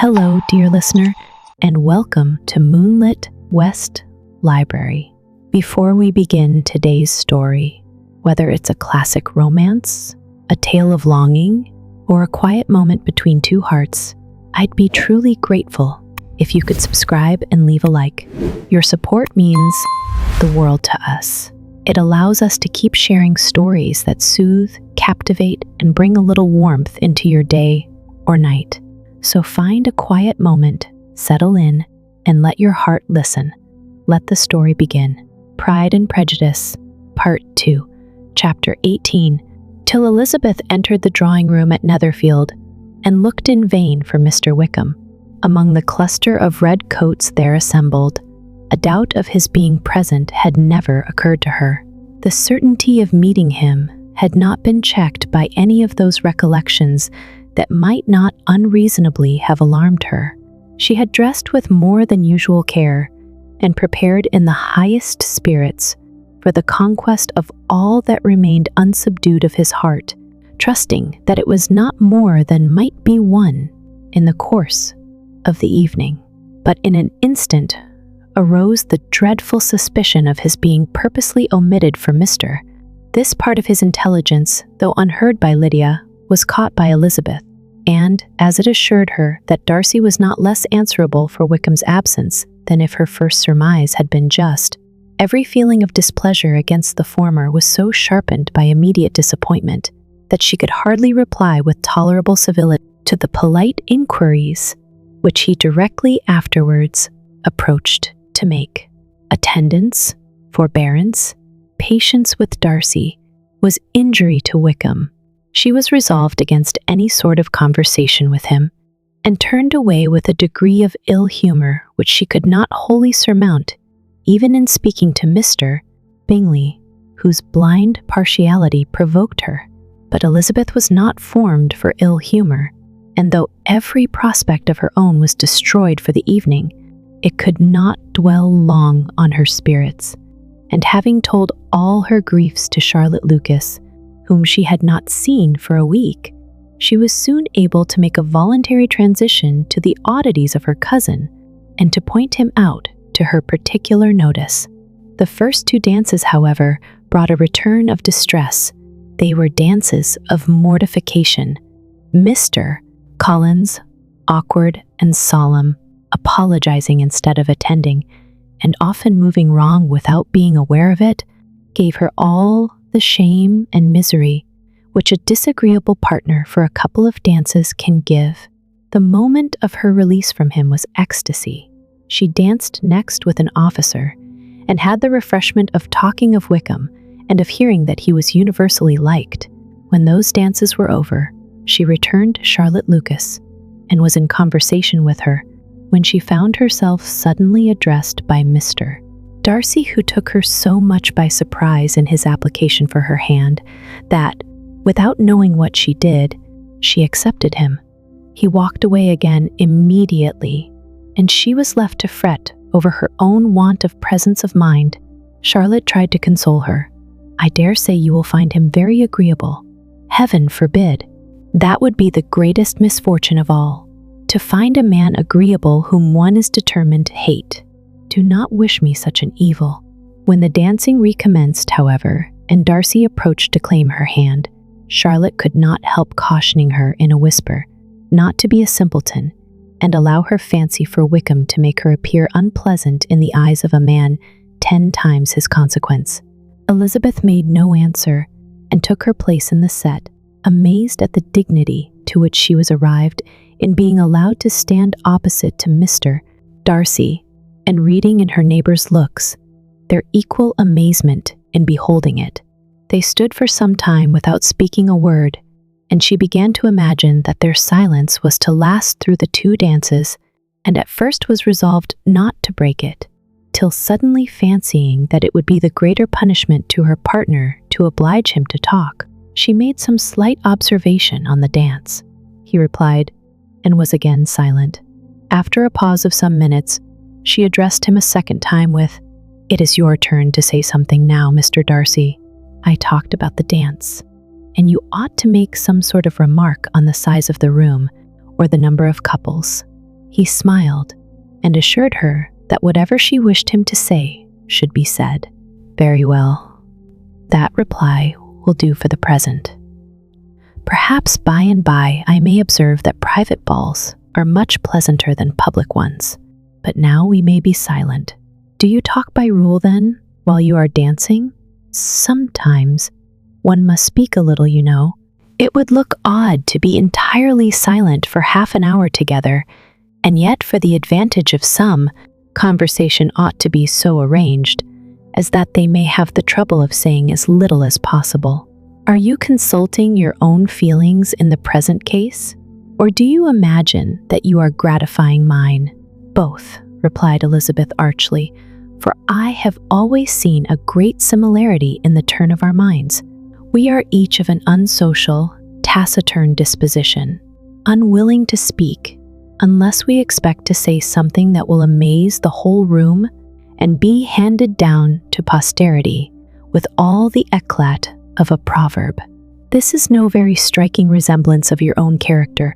Hello, dear listener, and welcome to Moonlit West Library. Before we begin today's story, whether it's a classic romance, a tale of longing, or a quiet moment between two hearts, I'd be truly grateful if you could subscribe and leave a like. Your support means the world to us. It allows us to keep sharing stories that soothe, captivate, and bring a little warmth into your day or night. So find a quiet moment, settle in, and let your heart listen. Let the story begin. Pride and Prejudice, Part 2, Chapter 18. Till Elizabeth entered the drawing room at Netherfield and looked in vain for Mr. Wickham. Among the cluster of red coats there assembled, a doubt of his being present had never occurred to her. The certainty of meeting him had not been checked by any of those recollections that might not unreasonably have alarmed her. She had dressed with more than usual care and prepared in the highest spirits for the conquest of all that remained unsubdued of his heart, trusting that it was not more than might be won in the course of the evening. But in an instant arose the dreadful suspicion of his being purposely omitted from Mr. This part of his intelligence, though unheard by Lydia, was caught by Elizabeth, and as it assured her that Darcy was not less answerable for Wickham's absence than if her first surmise had been just, every feeling of displeasure against the former was so sharpened by immediate disappointment that she could hardly reply with tolerable civility to the polite inquiries which he directly afterwards approached to make. Attendance, forbearance, patience with Darcy was injury to Wickham. She was resolved against any sort of conversation with him, and turned away with a degree of ill humor which she could not wholly surmount, even in speaking to Mr. Bingley, whose blind partiality provoked her. But Elizabeth was not formed for ill humor, and though every prospect of her own was destroyed for the evening, it could not dwell long on her spirits, and having told all her griefs to Charlotte Lucas, whom she had not seen for a week, she was soon able to make a voluntary transition to the oddities of her cousin and to point him out to her particular notice. The first two dances, however, brought a return of distress. They were dances of mortification. Mr. Collins, awkward and solemn, apologizing instead of attending, and often moving wrong without being aware of it, gave her all the shame and misery which a disagreeable partner for a couple of dances can give. The moment of her release from him was ecstasy. She danced next with an officer, and had the refreshment of talking of Wickham and of hearing that he was universally liked. When those dances were over, she returned to Charlotte Lucas, and was in conversation with her, when she found herself suddenly addressed by Mr. Darcy, who took her so much by surprise in his application for her hand, that, without knowing what she did, she accepted him. He walked away again immediately, and she was left to fret over her own want of presence of mind. Charlotte tried to console her. "I dare say you will find him very agreeable." "Heaven forbid! That would be the greatest misfortune of all, to find a man agreeable whom one is determined to hate. Do not wish me such an evil." When the dancing recommenced, however, and Darcy approached to claim her hand, Charlotte could not help cautioning her in a whisper not to be a simpleton, and allow her fancy for Wickham to make her appear unpleasant in the eyes of a man 10 times his consequence. Elizabeth made no answer, and took her place in the set, amazed at the dignity to which she was arrived in being allowed to stand opposite to Mr. Darcy, and reading in her neighbor's looks their equal amazement in beholding it. They stood for some time without speaking a word, and she began to imagine that their silence was to last through the 2 dances, and at first was resolved not to break it, till suddenly fancying that it would be the greater punishment to her partner to oblige him to talk, she made some slight observation on the dance. He replied, and was again silent. After a pause of some minutes, she addressed him a second time with, "It is your turn to say something now, Mr. Darcy. I talked about the dance, and you ought to make some sort of remark on the size of the room or the number of couples. He smiled and assured her that whatever she wished him to say should be said. Very well. That reply will do for the present. Perhaps by and by I may observe that private balls are much pleasanter than public ones, but now we may be silent. Do you talk by rule then, while you are dancing? Sometimes one must speak a little, you know. It would look odd to be entirely silent for half an hour together, and yet for the advantage of some, conversation ought to be so arranged as that they may have the trouble of saying as little as possible. Are you consulting your own feelings in the present case, or do you imagine that you are gratifying mine? Both, replied Elizabeth archly, for I have always seen a great similarity in the turn of our minds. We are each of an unsocial, taciturn disposition, unwilling to speak unless we expect to say something that will amaze the whole room and be handed down to posterity with all the eclat of a proverb. This is no very striking resemblance of your own character,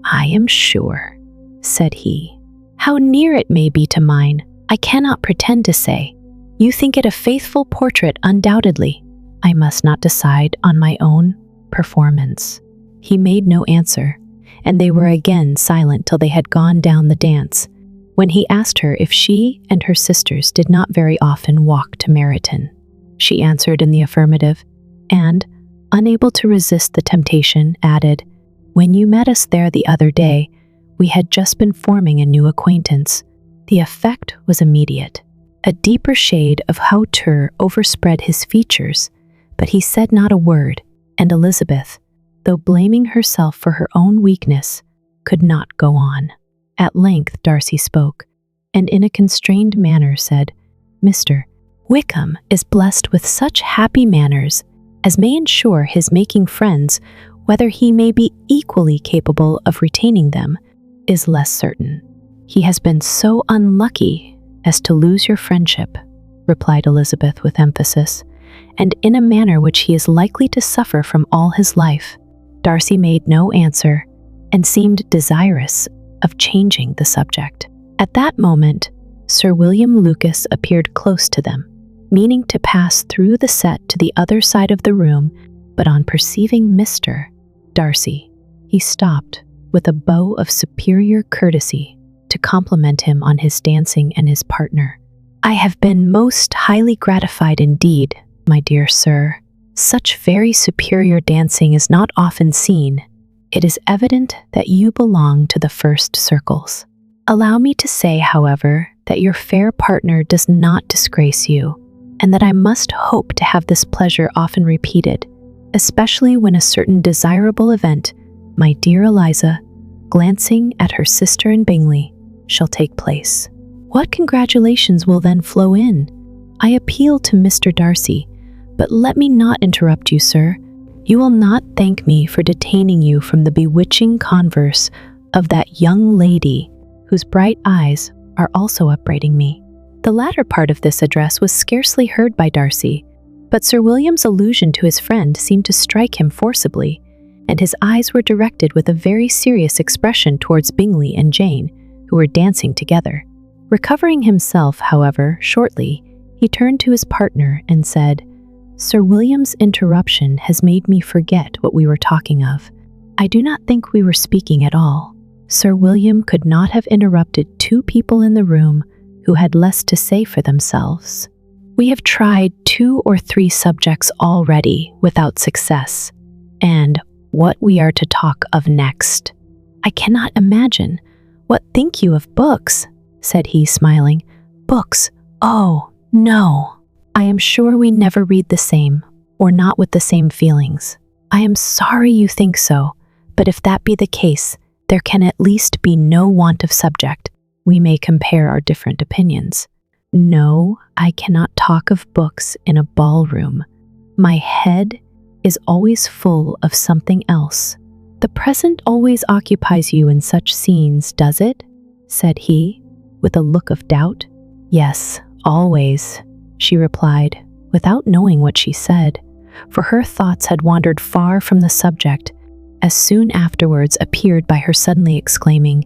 I am sure, said he. How near it may be to mine, I cannot pretend to say. You think it a faithful portrait, undoubtedly. I must not decide on my own performance. He made no answer, and they were again silent till they had gone down the dance, when he asked her if she and her sisters did not very often walk to Meryton. She answered in the affirmative, and, unable to resist the temptation, added, "When you met us there the other day, we had just been forming a new acquaintance." The effect was immediate. A deeper shade of hauteur overspread his features, but he said not a word, and Elizabeth, though blaming herself for her own weakness, could not go on. At length Darcy spoke, and in a constrained manner said, "Mr. Wickham is blessed with such happy manners as may ensure his making friends. Whether he may be equally capable of retaining them is less certain. He has been so unlucky as to lose your friendship," replied Elizabeth with emphasis, "and in a manner which he is likely to suffer from all his life." Darcy made no answer and seemed desirous of changing the subject. At that moment, Sir William Lucas appeared close to them, meaning to pass through the set to the other side of the room, but on perceiving Mr. Darcy, he stopped with a bow of superior courtesy to compliment him on his dancing and his partner. "I have been most highly gratified indeed, my dear sir. Such very superior dancing is not often seen. It is evident that you belong to the first circles. Allow me to say, however, that your fair partner does not disgrace you, and that I must hope to have this pleasure often repeated, especially when a certain desirable event, my dear Eliza, glancing at her sister in Bingley, shall take place. What congratulations will then flow in? I appeal to Mr. Darcy, but let me not interrupt you, sir. You will not thank me for detaining you from the bewitching converse of that young lady whose bright eyes are also upbraiding me." The latter part of this address was scarcely heard by Darcy, but Sir William's allusion to his friend seemed to strike him forcibly, and his eyes were directed with a very serious expression towards Bingley and Jane, who were dancing together. Recovering himself, however, shortly, he turned to his partner and said, "Sir William's interruption has made me forget what we were talking of. I do not think we were speaking at all. Sir William could not have interrupted two people in the room who had less to say for themselves. We have tried 2 or 3 subjects already without success, and what we are to talk of next, I cannot imagine. What think you of books?" said he, smiling. "Books? Oh, no. I am sure we never read the same, or not with the same feelings. I am sorry you think so, but if that be the case, there can at least be no want of subject. We may compare our different opinions. No, I cannot talk of books in a ballroom. My head is always full of something else. The present always occupies you in such scenes, does it?" said he, with a look of doubt. "Yes, always," she replied, without knowing what she said, for her thoughts had wandered far from the subject, as soon afterwards appeared by her suddenly exclaiming,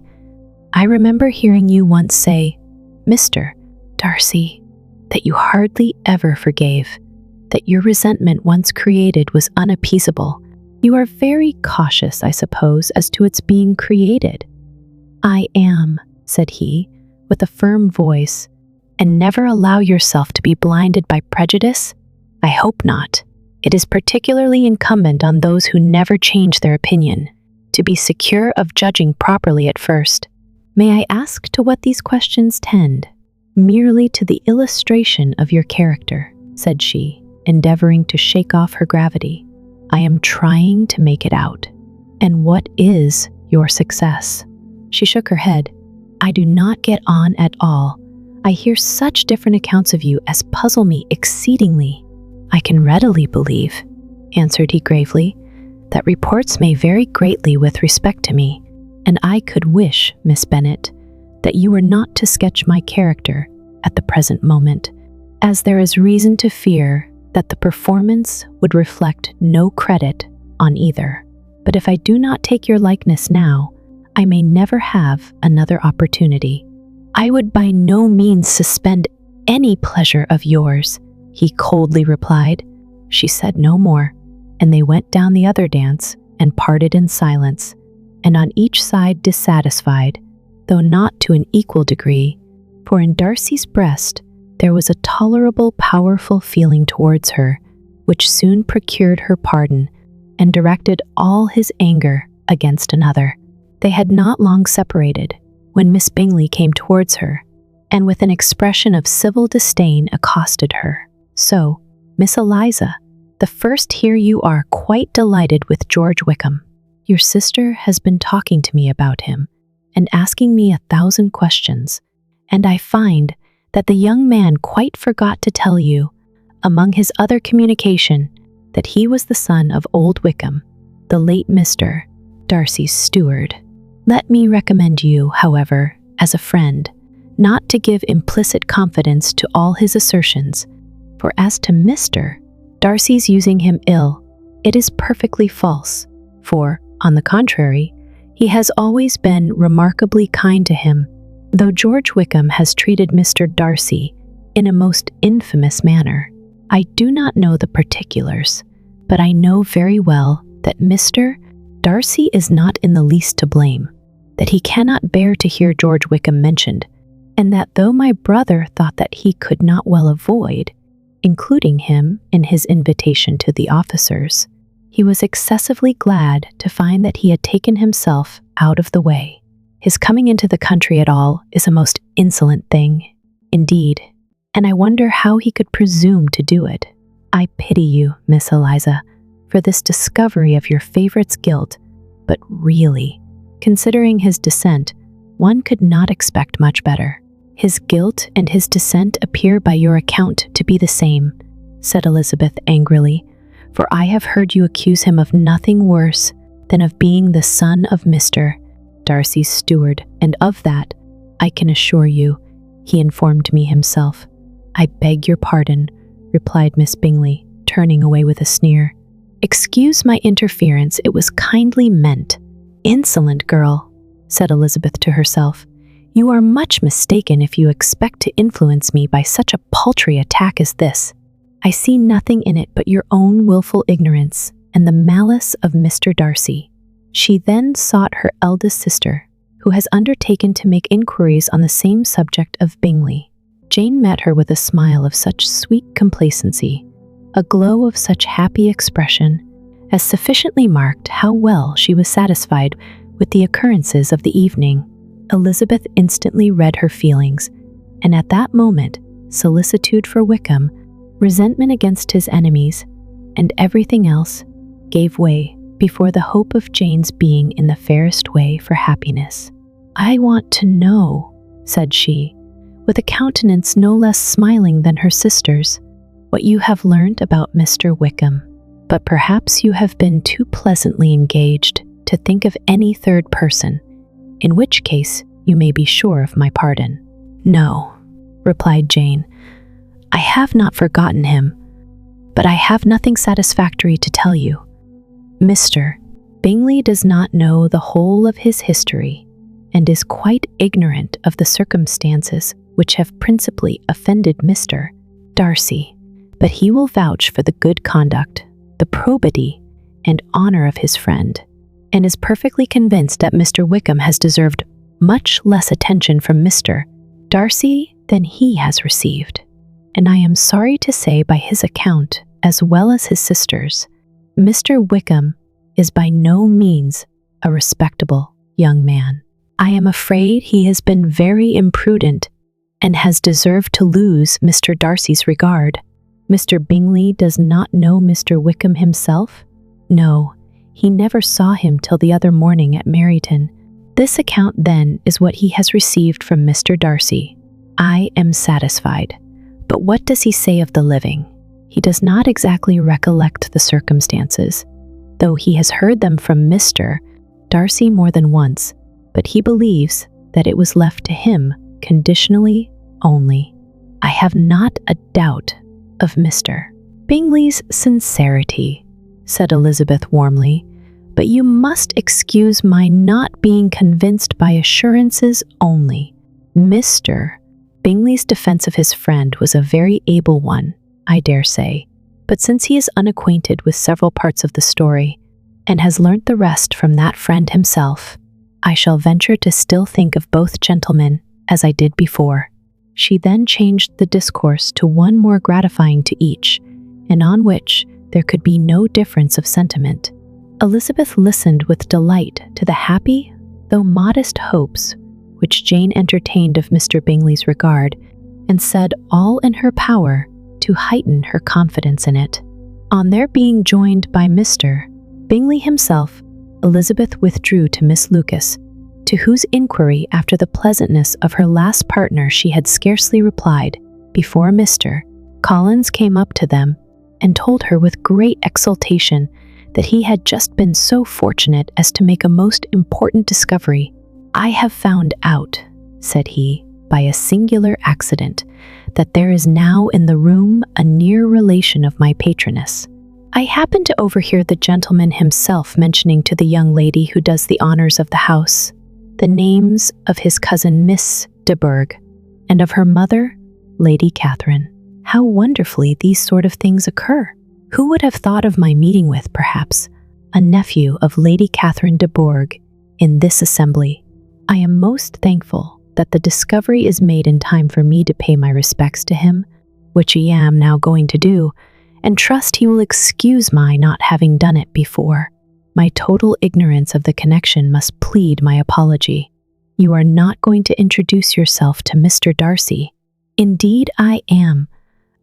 I remember hearing you once say, Mr. Darcy, that you hardly ever forgave, that your resentment once created was unappeasable. You are very cautious, I suppose, as to its being created. I am, said he, with a firm voice. And never allow yourself to be blinded by prejudice? I hope not. It is particularly incumbent on those who never change their opinion to be secure of judging properly at first. May I ask to what these questions tend? Merely to the illustration of your character, said she, endeavoring to shake off her gravity. I am trying to make it out. And what is your success? She shook her head. I do not get on at all. I hear such different accounts of you as puzzle me exceedingly. I can readily believe, answered he gravely, that reports may vary greatly with respect to me, and I could wish, Miss Bennet, that you were not to sketch my character at the present moment, as there is reason to fear that the performance would reflect no credit on either. But if I do not take your likeness now, I may never have another opportunity. I would by no means suspend any pleasure of yours, he coldly replied. She said no more, and they went down the other dance and parted in silence, and on each side dissatisfied, though not to an equal degree, for in Darcy's breast there was a tolerable, powerful feeling towards her, which soon procured her pardon and directed all his anger against another. They had not long separated when Miss Bingley came towards her, and with an expression of civil disdain accosted her. So, Miss Eliza, the first here you are quite delighted with George Wickham. Your sister has been talking to me about him, and asking me 1,000 questions, and I find that the young man quite forgot to tell you, among his other communication, that he was the son of old Wickham, the late Mr. Darcy's steward. Let me recommend you, however, as a friend, not to give implicit confidence to all his assertions, for as to Mr. Darcy's using him ill, it is perfectly false, for, on the contrary, he has always been remarkably kind to him, though George Wickham has treated Mr. Darcy in a most infamous manner. I do not know the particulars, but I know very well that Mr. Darcy is not in the least to blame, that he cannot bear to hear George Wickham mentioned, and that though my brother thought that he could not well avoid including him in his invitation to the officers, he was excessively glad to find that he had taken himself out of the way. His coming into the country at all is a most insolent thing, indeed, and I wonder how he could presume to do it. I pity you, Miss Eliza, for this discovery of your favorite's guilt, but really, considering his descent, one could not expect much better. His guilt and his descent appear by your account to be the same, said Elizabeth angrily, for I have heard you accuse him of nothing worse than of being the son of Mr. Darcy's steward, and of that, I can assure you, he informed me himself. I beg your pardon, replied Miss Bingley, turning away with a sneer. Excuse my interference, it was kindly meant. Insolent girl, said Elizabeth to herself. You are much mistaken if you expect to influence me by such a paltry attack as this. I see nothing in it but your own wilful ignorance and the malice of Mr. Darcy. She then sought her eldest sister, who has undertaken to make inquiries on the same subject of Bingley. Jane met her with a smile of such sweet complacency, a glow of such happy expression, as sufficiently marked how well she was satisfied with the occurrences of the evening. Elizabeth instantly read her feelings, and at that moment, solicitude for Wickham, resentment against his enemies, and everything else gave way before the hope of Jane's being in the fairest way for happiness. I want to know, said she, with a countenance no less smiling than her sister's, what you have learned about Mr. Wickham. But perhaps you have been too pleasantly engaged to think of any third person, in which case you may be sure of my pardon. No, replied Jane, I have not forgotten him, but I have nothing satisfactory to tell you. Mr. Bingley does not know the whole of his history. and is quite ignorant of the circumstances which have principally offended Mr. Darcy, but he will vouch for the good conduct, the probity, and honor of his friend, and is perfectly convinced that Mr. Wickham has deserved much less attention from Mr. Darcy than he has received. And I am sorry to say by his account, as well as his sister's, Mr. Wickham is by no means a respectable young man. I am afraid he has been very imprudent and has deserved to lose Mr. Darcy's regard. Mr. Bingley does not know Mr. Wickham himself? No, he never saw him till the other morning at Meryton. This account, then, is what he has received from Mr. Darcy. I am satisfied. But what does he say of the living? He does not exactly recollect the circumstances, though he has heard them from Mr. Darcy more than once, but he believes that it was left to him conditionally only. I have not a doubt of Mr. Bingley's sincerity, said Elizabeth warmly, but you must excuse my not being convinced by assurances only. Mr. Bingley's defense of his friend was a very able one, I dare say, but since he is unacquainted with several parts of the story, and has learnt the rest from that friend himself, I shall venture to still think of both gentlemen as I did before. She then changed the discourse to one more gratifying to each, and on which there could be no difference of sentiment. Elizabeth listened with delight to the happy, though modest hopes which Jane entertained of Mr. Bingley's regard, and said all in her power to heighten her confidence in it. On their being joined by Mr. Bingley himself, Elizabeth withdrew to Miss Lucas, to whose inquiry after the pleasantness of her last partner she had scarcely replied, before Mr. Collins came up to them and told her with great exultation that he had just been so fortunate as to make a most important discovery. I have found out, said he, by a singular accident, that there is now in the room a near relation of my patroness. I happened to overhear the gentleman himself mentioning to the young lady who does the honors of the house the names of his cousin Miss de Bourgh, and of her mother, Lady Catherine. How wonderfully these sort of things occur! Who would have thought of my meeting with, perhaps, a nephew of Lady Catherine de Bourgh in this assembly? I am most thankful that the discovery is made in time for me to pay my respects to him, which I am now going to do, and trust he will excuse my not having done it before. My total ignorance of the connection must plead my apology. You are not going to introduce yourself to Mr. Darcy. Indeed, I am.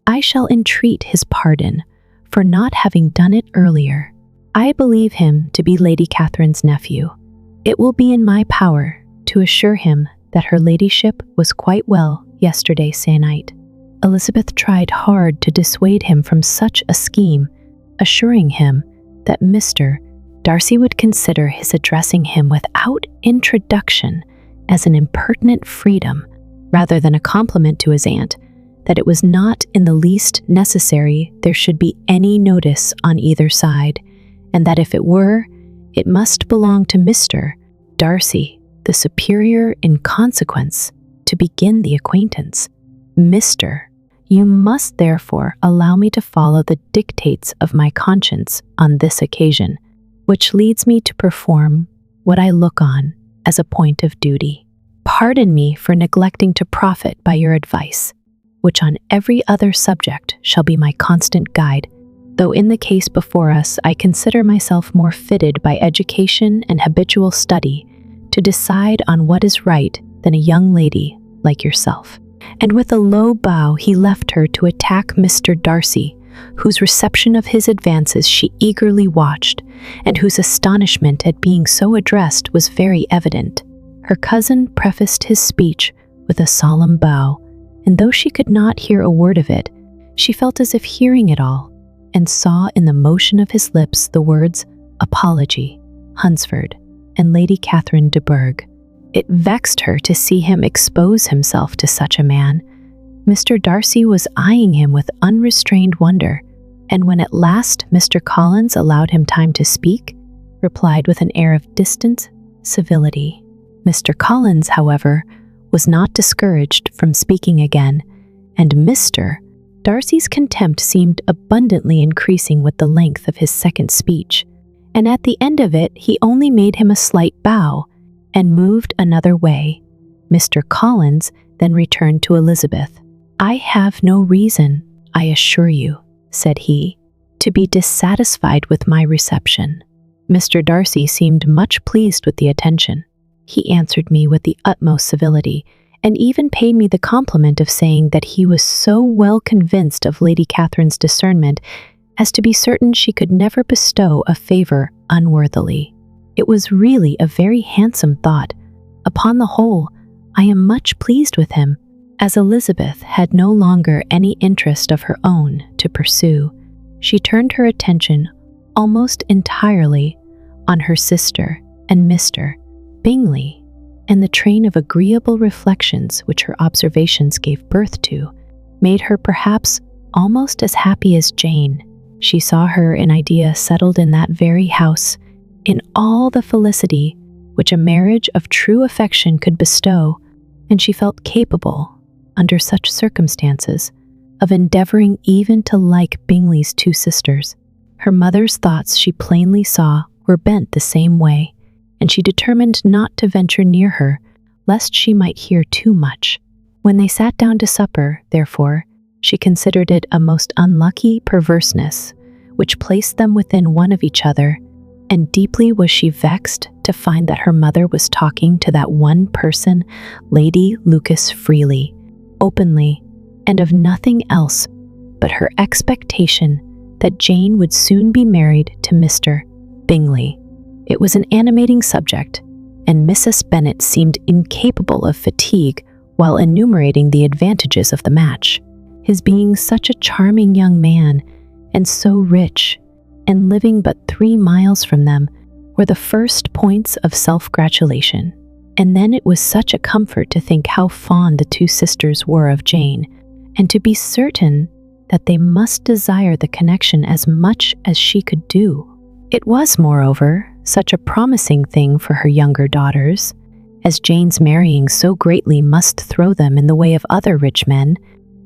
I shall entreat his pardon for not having done it earlier. I believe him to be Lady Catherine's nephew. It will be in my power to assure him that her ladyship was quite well yesterday se'night. Elizabeth tried hard to dissuade him from such a scheme, assuring him that Mr. Darcy would consider his addressing him without introduction as an impertinent freedom rather than a compliment to his aunt, that it was not in the least necessary there should be any notice on either side, and that if it were, it must belong to Mr. Darcy, the superior in consequence, to begin the acquaintance. Mr. You must therefore allow me to follow the dictates of my conscience on this occasion, which leads me to perform what I look on as a point of duty. Pardon me for neglecting to profit by your advice, which on every other subject shall be my constant guide, though in the case before us I consider myself more fitted by education and habitual study to decide on what is right than a young lady like yourself. And with a low bow he left her to attack Mr. Darcy, whose reception of his advances she eagerly watched, and whose astonishment at being so addressed was very evident. Her cousin prefaced his speech with a solemn bow, and though she could not hear a word of it, she felt as if hearing it all, and saw in the motion of his lips the words apology, Hunsford, and Lady Catherine de Bourgh. It vexed her to see him expose himself to such a man. Mr. Darcy was eyeing him with unrestrained wonder, and when at last Mr. Collins allowed him time to speak, replied with an air of distant civility, Mr. Collins, however, was not discouraged from speaking again, and Mr. Darcy's contempt seemed abundantly increasing with the length of his second speech, and at the end of it he only made him a slight bow and moved another way. Mr. Collins then returned to Elizabeth. "I have no reason, I assure you," said he, "to be dissatisfied with my reception." Mr. Darcy seemed much pleased with the attention. He answered me with the utmost civility, and even paid me the compliment of saying that he was so well convinced of Lady Catherine's discernment as to be certain she could never bestow a favor unworthily. It was really a very handsome thought. Upon the whole, I am much pleased with him. As Elizabeth had no longer any interest of her own to pursue, she turned her attention almost entirely on her sister and Mr. Bingley, and the train of agreeable reflections which her observations gave birth to made her perhaps almost as happy as Jane. She saw her in idea settled in that very house, in all the felicity which a marriage of true affection could bestow, and she felt capable, under such circumstances, of endeavoring even to like Bingley's two sisters. Her mother's thoughts, she plainly saw, were bent the same way, and she determined not to venture near her, lest she might hear too much. When they sat down to supper, therefore, she considered it a most unlucky perverseness, which placed them within one of each other, and deeply was she vexed to find that her mother was talking to that one person, Lady Lucas Freely, openly, and of nothing else but her expectation that Jane would soon be married to Mr. Bingley. It was an animating subject, and Mrs. Bennet seemed incapable of fatigue while enumerating the advantages of the match. His being such a charming young man, and so rich, and living but 3 miles from them, were the first points of self-gratulation. And then it was such a comfort to think how fond the two sisters were of Jane, and to be certain that they must desire the connection as much as she could do. It was, moreover, such a promising thing for her younger daughters, as Jane's marrying so greatly must throw them in the way of other rich men,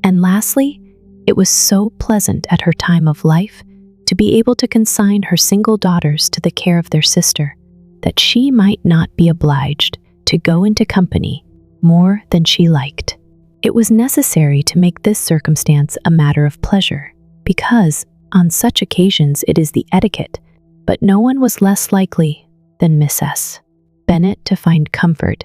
and lastly, it was so pleasant at her time of life to be able to consign her single daughters to the care of their sister, that she might not be obliged to go into company more than she liked. It was necessary to make this circumstance a matter of pleasure, because on such occasions it is the etiquette, but no one was less likely than Mrs. Bennet to find comfort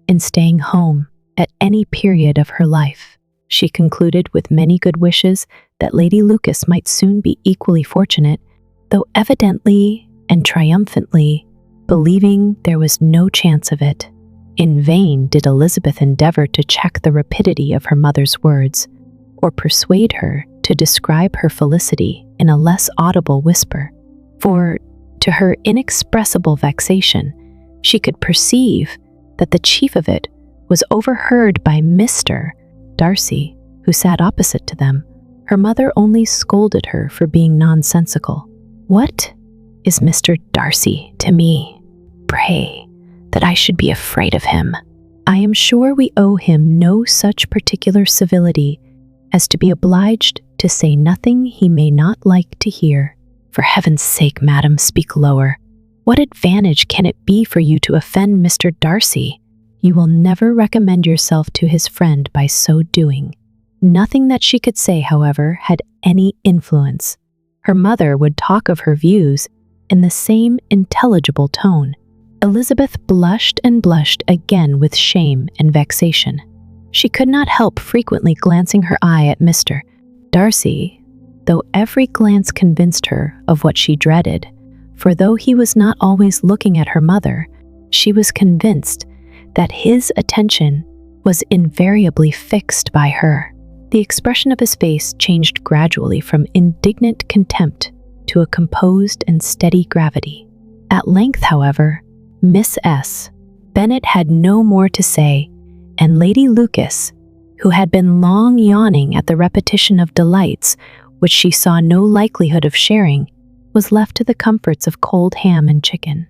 in staying home at any period of her life. She concluded with many good wishes that Lady Lucas might soon be equally fortunate, though evidently and triumphantly believing there was no chance of it. In vain did Elizabeth endeavor to check the rapidity of her mother's words, or persuade her to describe her felicity in a less audible whisper, for, to her inexpressible vexation, she could perceive that the chief of it was overheard by Mr. Darcy, who sat opposite to them. Her mother only scolded her for being nonsensical. "What is Mr. Darcy to me, pray, that I should be afraid of him? I am sure we owe him no such particular civility as to be obliged to say nothing he may not like to hear. For heaven's sake, madam, speak lower. What advantage can it be for you to offend Mr. Darcy? You will never recommend yourself to his friend by so doing." Nothing that she could say, however, had any influence. Her mother would talk of her views in the same intelligible tone. Elizabeth blushed and blushed again with shame and vexation. She could not help frequently glancing her eye at Mr. Darcy, though every glance convinced her of what she dreaded, for though he was not always looking at her mother, she was convinced that his attention was invariably fixed by her. The expression of his face changed gradually from indignant contempt to a composed and steady gravity. At length, however, Miss S. Bennet had no more to say, and Lady Lucas, who had been long yawning at the repetition of delights which she saw no likelihood of sharing, was left to the comforts of cold ham and chicken.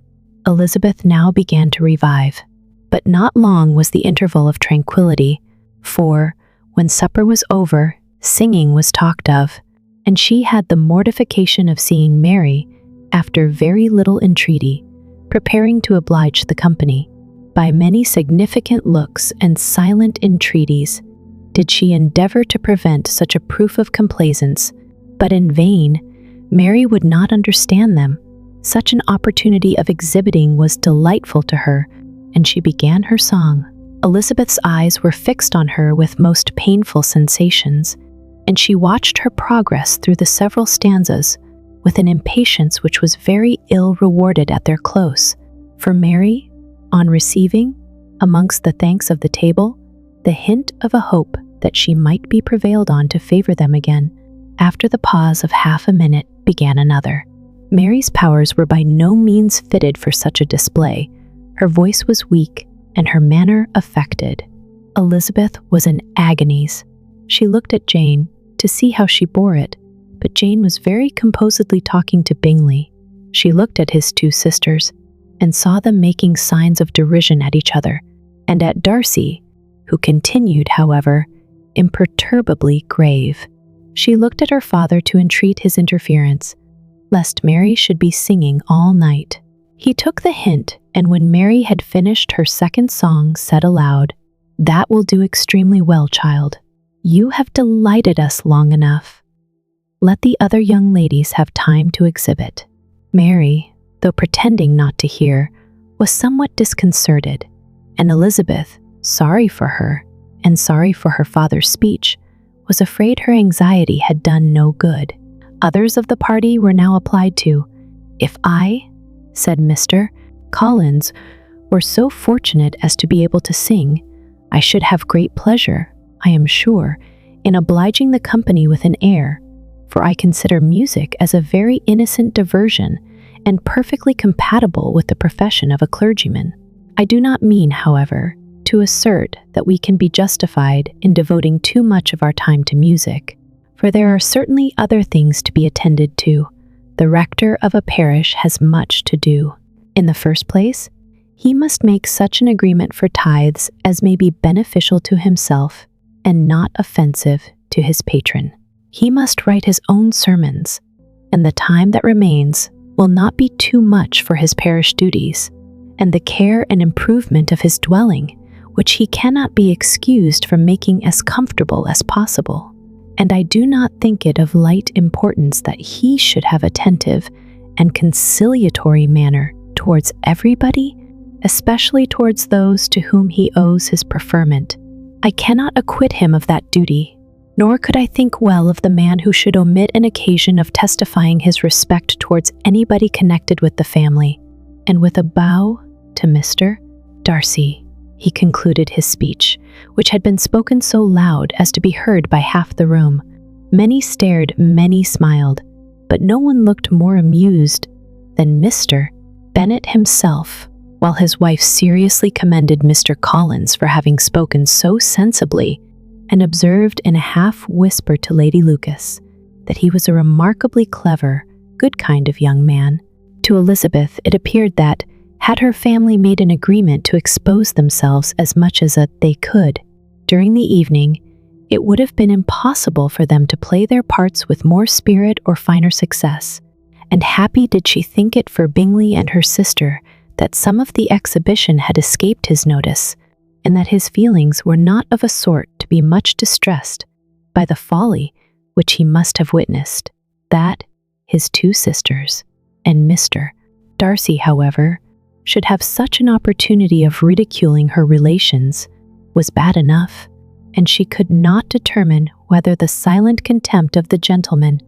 Elizabeth now began to revive. But not long was the interval of tranquility, for, when supper was over, singing was talked of, and she had the mortification of seeing Mary, after very little entreaty, preparing to oblige the company. By many significant looks and silent entreaties did she endeavor to prevent such a proof of complaisance, but in vain. Mary would not understand them. Such an opportunity of exhibiting was delightful to her, and she began her song. Elizabeth's eyes were fixed on her with most painful sensations, and she watched her progress through the several stanzas with an impatience which was very ill rewarded at their close. For Mary, on receiving, amongst the thanks of the table, the hint of a hope that she might be prevailed on to favor them again, after the pause of half a minute began another. Mary's powers were by no means fitted for such a display. Her voice was weak, and her manner affected. Elizabeth was in agonies. She looked at Jane to see how she bore it, but Jane was very composedly talking to Bingley. She looked at his two sisters, and saw them making signs of derision at each other, and at Darcy, who continued, however, imperturbably grave. She looked at her father to entreat his interference, lest Mary should be singing all night. He took the hint, and when Mary had finished her second song, said aloud, "That will do extremely well, child. You have delighted us long enough. Let the other young ladies have time to exhibit." Mary, though pretending not to hear, was somewhat disconcerted, and Elizabeth, sorry for her, and sorry for her father's speech, was afraid her anxiety had done no good. Others of the party were now applied to. "If I," said Mr. Collins, "were so fortunate as to be able to sing, I should have great pleasure, I am sure, in obliging the company with an air, for I consider music as a very innocent diversion and perfectly compatible with the profession of a clergyman. I do not mean, however, to assert that we can be justified in devoting too much of our time to music, for there are certainly other things to be attended to. The rector of a parish has much to do. In the first place, he must make such an agreement for tithes as may be beneficial to himself and not offensive to his patron. He must write his own sermons, and the time that remains will not be too much for his parish duties, and the care and improvement of his dwelling, which he cannot be excused from making as comfortable as possible. And I do not think it of light importance that he should have attentive and conciliatory manner towards everybody, especially towards those to whom he owes his preferment. I cannot acquit him of that duty, nor could I think well of the man who should omit an occasion of testifying his respect towards anybody connected with the family." And with a bow to Mr. Darcy, he concluded his speech, which had been spoken so loud as to be heard by half the room. Many stared, many smiled, but no one looked more amused than Mr. Bennet himself, while his wife seriously commended Mr. Collins for having spoken so sensibly, and observed in a half-whisper to Lady Lucas that he was a remarkably clever, good kind of young man. To Elizabeth it appeared that, had her family made an agreement to expose themselves as much as they could during the evening, it would have been impossible for them to play their parts with more spirit or finer success, and happy did she think it for Bingley and her sister that some of the exhibition had escaped his notice, and that his feelings were not of a sort to be much distressed by the folly which he must have witnessed. That his two sisters and Mr. Darcy, however, should have such an opportunity of ridiculing her relations was bad enough, and she could not determine whether the silent contempt of the gentlemen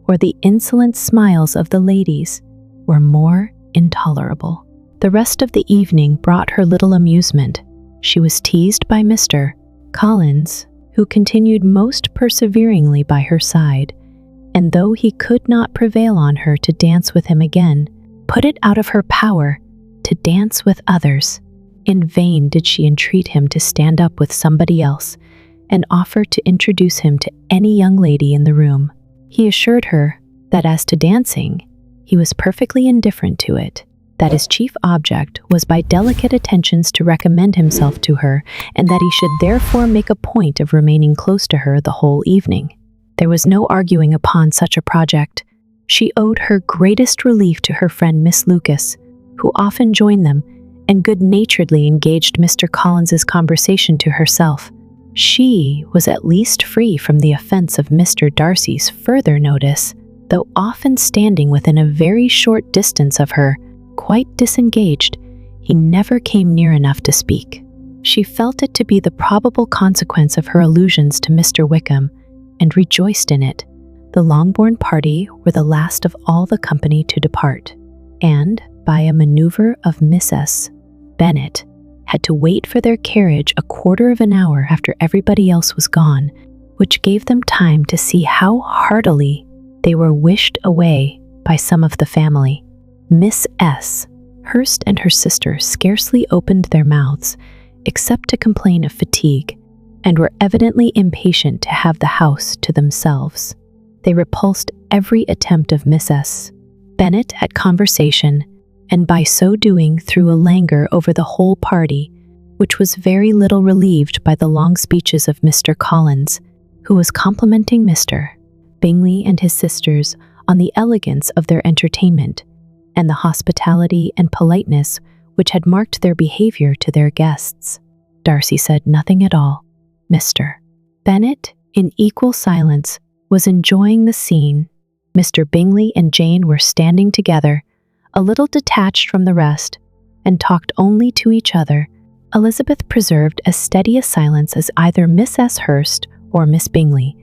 or the insolent smiles of the ladies were more intolerable. The rest of the evening brought her little amusement. She was teased by Mr. Collins, who continued most perseveringly by her side, and though he could not prevail on her to dance with him again, put it out of her power to dance with others. In vain did she entreat him to stand up with somebody else, and offer to introduce him to any young lady in the room. He assured her that as to dancing, he was perfectly indifferent to it, that his chief object was by delicate attentions to recommend himself to her, and that he should therefore make a point of remaining close to her the whole evening. There was no arguing upon such a project. She owed her greatest relief to her friend Miss Lucas, who often joined them, and good-naturedly engaged Mr. Collins's conversation to herself. She was at least free from the offense of Mr. Darcy's further notice, though often standing within a very short distance of her, quite disengaged, he never came near enough to speak. She felt it to be the probable consequence of her allusions to Mr. Wickham, and rejoiced in it. The Longbourn party were the last of all the company to depart, and, by a maneuver of Mrs. Bennet, had to wait for their carriage a quarter of an hour after everybody else was gone, which gave them time to see how heartily they were wished away by some of the family. Miss S. Hurst and her sister scarcely opened their mouths, except to complain of fatigue, and were evidently impatient to have the house to themselves. They repulsed every attempt of Mrs. Bennet at conversation, and by so doing threw a languor over the whole party, which was very little relieved by the long speeches of Mr. Collins, who was complimenting Mr. Bingley and his sisters on the elegance of their entertainment, and the hospitality and politeness which had marked their behavior to their guests. Darcy said nothing at all. Mr. Bennet, in equal silence, was enjoying the scene. Mr. Bingley and Jane were standing together, a little detached from the rest, and talked only to each other. Elizabeth preserved as steady a silence as either Miss S. Hurst or Miss Bingley,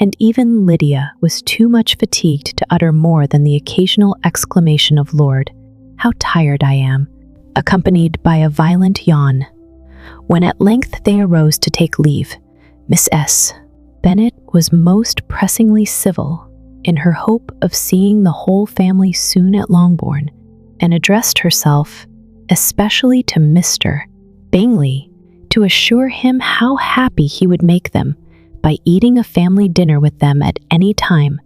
and even Lydia was too much fatigued to utter more than the occasional exclamation of "Lord, how tired I am," accompanied by a violent yawn. When at length they arose to take leave, Miss S. Bennet was most pressingly civil in her hope of seeing the whole family soon at Longbourn, and addressed herself especially to Mr. Bingley to assure him how happy he would make them by eating a family dinner with them at any time,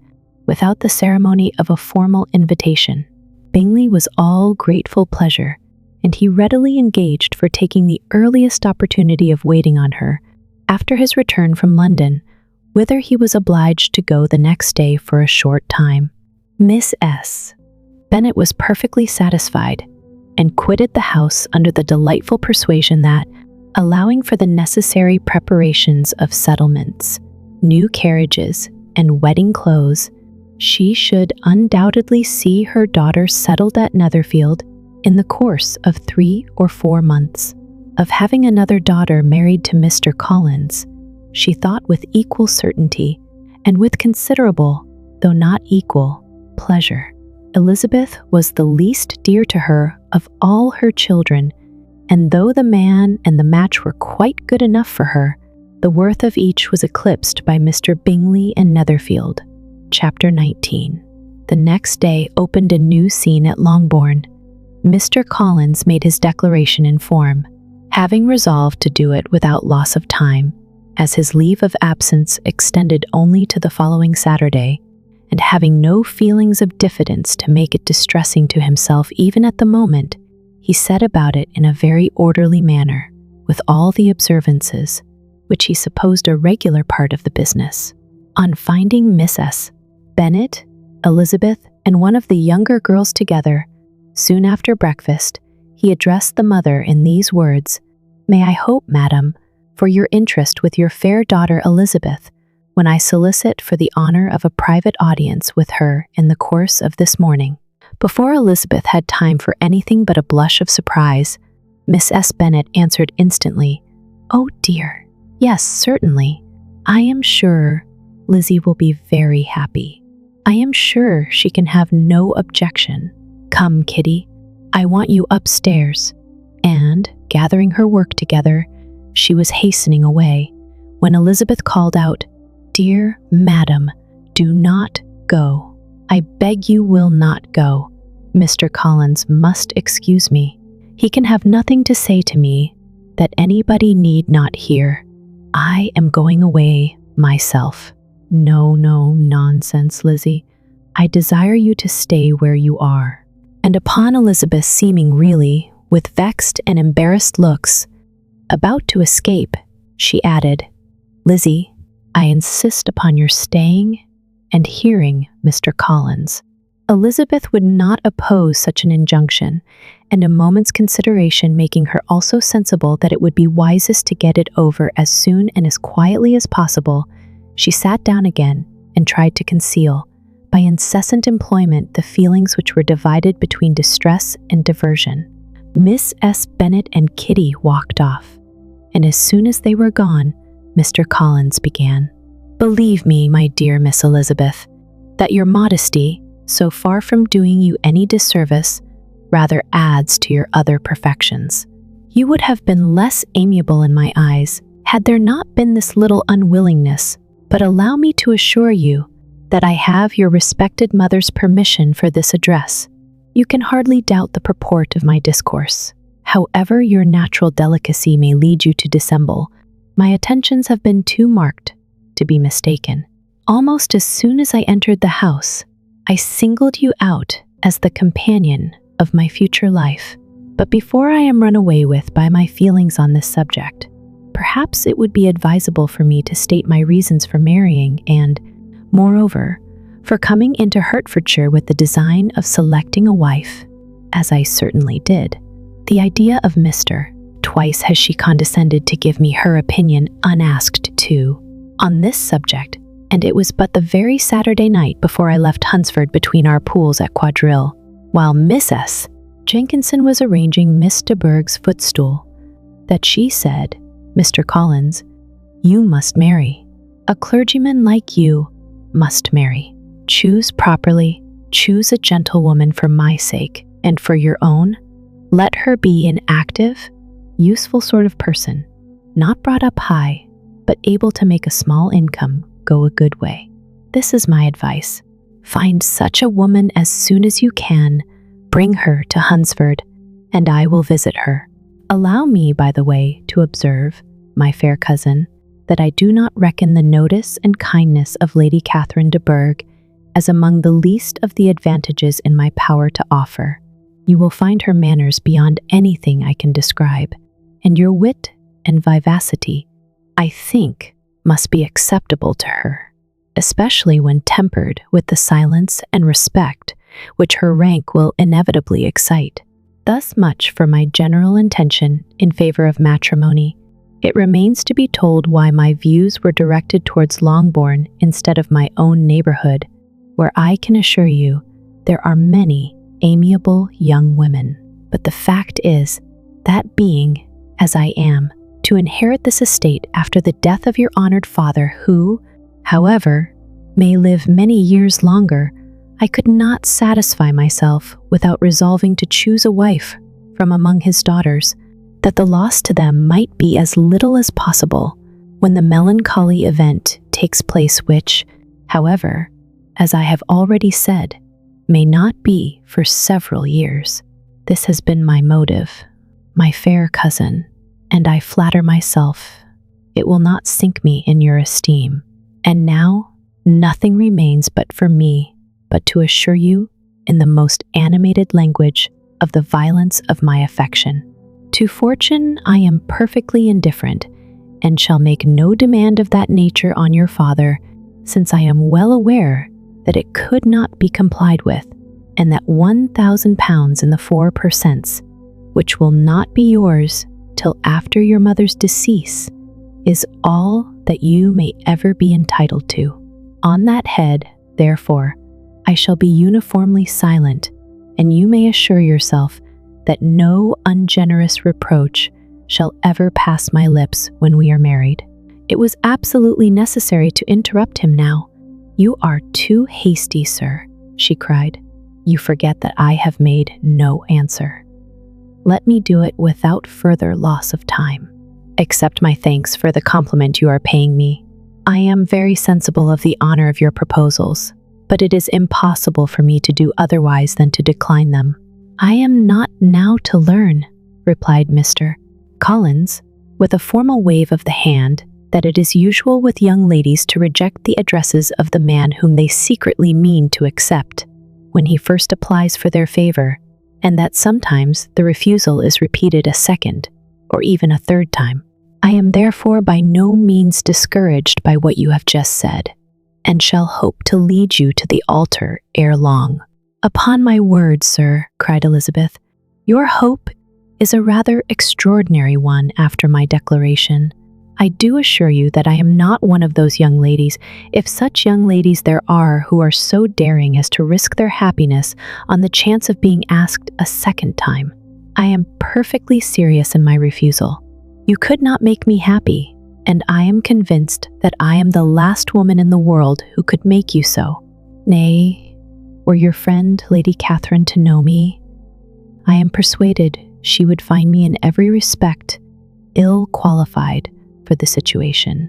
without the ceremony of a formal invitation. Bingley was all grateful pleasure, and he readily engaged for taking the earliest opportunity of waiting on her, after his return from London, whither he was obliged to go the next day for a short time. Miss S. Bennet was perfectly satisfied, and quitted the house under the delightful persuasion that, allowing for the necessary preparations of settlements, new carriages, and wedding clothes, she should undoubtedly see her daughter settled at Netherfield in the course of 3 or 4 months. Of having another daughter married to Mr. Collins, she thought with equal certainty, and with considerable, though not equal, pleasure. Elizabeth was the least dear to her of all her children, and though the man and the match were quite good enough for her, the worth of each was eclipsed by Mr. Bingley and Netherfield. Chapter 19. The next day opened a new scene at Longbourn. Mr. Collins made his declaration in form, having resolved to do it without loss of time, as his leave of absence extended only to the following Saturday, and having no feelings of diffidence to make it distressing to himself even at the moment, he set about it in a very orderly manner, with all the observances, which he supposed a regular part of the business. On finding Mrs. Bennet, Elizabeth, and one of the younger girls together, soon after breakfast, he addressed the mother in these words: "May I hope, madam, for your interest with your fair daughter Elizabeth, when I solicit for the honor of a private audience with her in the course of this morning." Before Elizabeth had time for anything but a blush of surprise, Miss S. Bennet answered instantly, "Oh dear, yes, certainly. I am sure Lizzie will be very happy. I am sure she can have no objection. Come, Kitty, I want you upstairs." And, gathering her work together, she was hastening away, when Elizabeth called out, "Dear madam, do not go. I beg you will not go. Mr. Collins must excuse me. He can have nothing to say to me that anybody need not hear. I am going away myself." "No, no, nonsense, Lizzie. I desire you to stay where you are. And upon Elizabeth seeming really, with vexed and embarrassed looks, about to escape, she added, "Lizzie, I insist upon your staying and hearing Mr. Collins." Elizabeth would not oppose such an injunction, and a moment's consideration making her also sensible that it would be wisest to get it over as soon and as quietly as possible, she sat down again and tried to conceal, by incessant employment, the feelings which were divided between distress and diversion. Miss S. Bennet and Kitty walked off, and as soon as they were gone, Mr. Collins began. "Believe me, my dear Miss Elizabeth, that your modesty, so far from doing you any disservice, rather adds to your other perfections. You would have been less amiable in my eyes had there not been this little unwillingness, but allow me to assure you that I have your respected mother's permission for this address. You can hardly doubt the purport of my discourse. However your natural delicacy may lead you to dissemble, my attentions have been too marked to be mistaken. Almost as soon as I entered the house, I singled you out as the companion of my future life. But before I am run away with by my feelings on this subject, perhaps it would be advisable for me to state my reasons for marrying and, moreover, for coming into Hertfordshire with the design of selecting a wife, as I certainly did. The idea of Mr. Twice has she condescended to give me her opinion unasked too, on this subject, and it was but the very Saturday night before I left Hunsford between our pools at quadrille, while Miss S. Jenkinson was arranging Miss de Bourgh's footstool, that she said, "Mr. Collins, you must marry. A clergyman like you must marry. Choose properly, choose a gentlewoman for my sake, and for your own. Let her be an active, useful sort of person, not brought up high, but able to make a small income go a good way. This is my advice. Find such a woman as soon as you can, bring her to Hunsford, and I will visit her. Allow me, by the way, to observe, my fair cousin, that I do not reckon the notice and kindness of Lady Catherine de Bourgh as among the least of the advantages in my power to offer. You will find her manners beyond anything I can describe, and your wit and vivacity, I think, must be acceptable to her, especially when tempered with the silence and respect which her rank will inevitably excite. Thus much for my general intention in favor of matrimony. It remains to be told why my views were directed towards Longbourn instead of my own neighborhood, where I can assure you there are many amiable young women. But the fact is, that being, as I am, to inherit this estate after the death of your honored father, who, however, may live many years longer, I could not satisfy myself without resolving to choose a wife from among his daughters, that the loss to them might be as little as possible when the melancholy event takes place which, however, as I have already said, may not be for several years. This has been my motive, my fair cousin, and I flatter myself it will not sink me in your esteem. And now nothing remains but for me but to assure you in the most animated language of the violence of my affection. To fortune I am perfectly indifferent, and shall make no demand of that nature on your father, since I am well aware that it could not be complied with, and that 1,000 pounds in the 4 per cents, which will not be yours till after your mother's decease, is all that you may ever be entitled to. On that head, therefore, I shall be uniformly silent, and you may assure yourself that no ungenerous reproach shall ever pass my lips when we are married." It was absolutely necessary to interrupt him now. "You are too hasty, sir," she cried. "You forget that I have made no answer. Let me do it without further loss of time. Accept my thanks for the compliment you are paying me. I am very sensible of the honor of your proposals, but it is impossible for me to do otherwise than to decline them." "I am not now to learn," replied Mr. Collins, with a formal wave of the hand, "that it is usual with young ladies to reject the addresses of the man whom they secretly mean to accept, when he first applies for their favor, and that sometimes the refusal is repeated a second or even a third time. I am therefore by no means discouraged by what you have just said, and shall hope to lead you to the altar ere long." "Upon my word, sir," cried Elizabeth, "your hope is a rather extraordinary one after my declaration. I do assure you that I am not one of those young ladies, if such young ladies there are, who are so daring as to risk their happiness on the chance of being asked a second time. I am perfectly serious in my refusal. You could not make me happy, and I am convinced that I am the last woman in the world who could make you so. Nay, were your friend Lady Catherine to know me, I am persuaded she would find me in every respect ill qualified for the situation."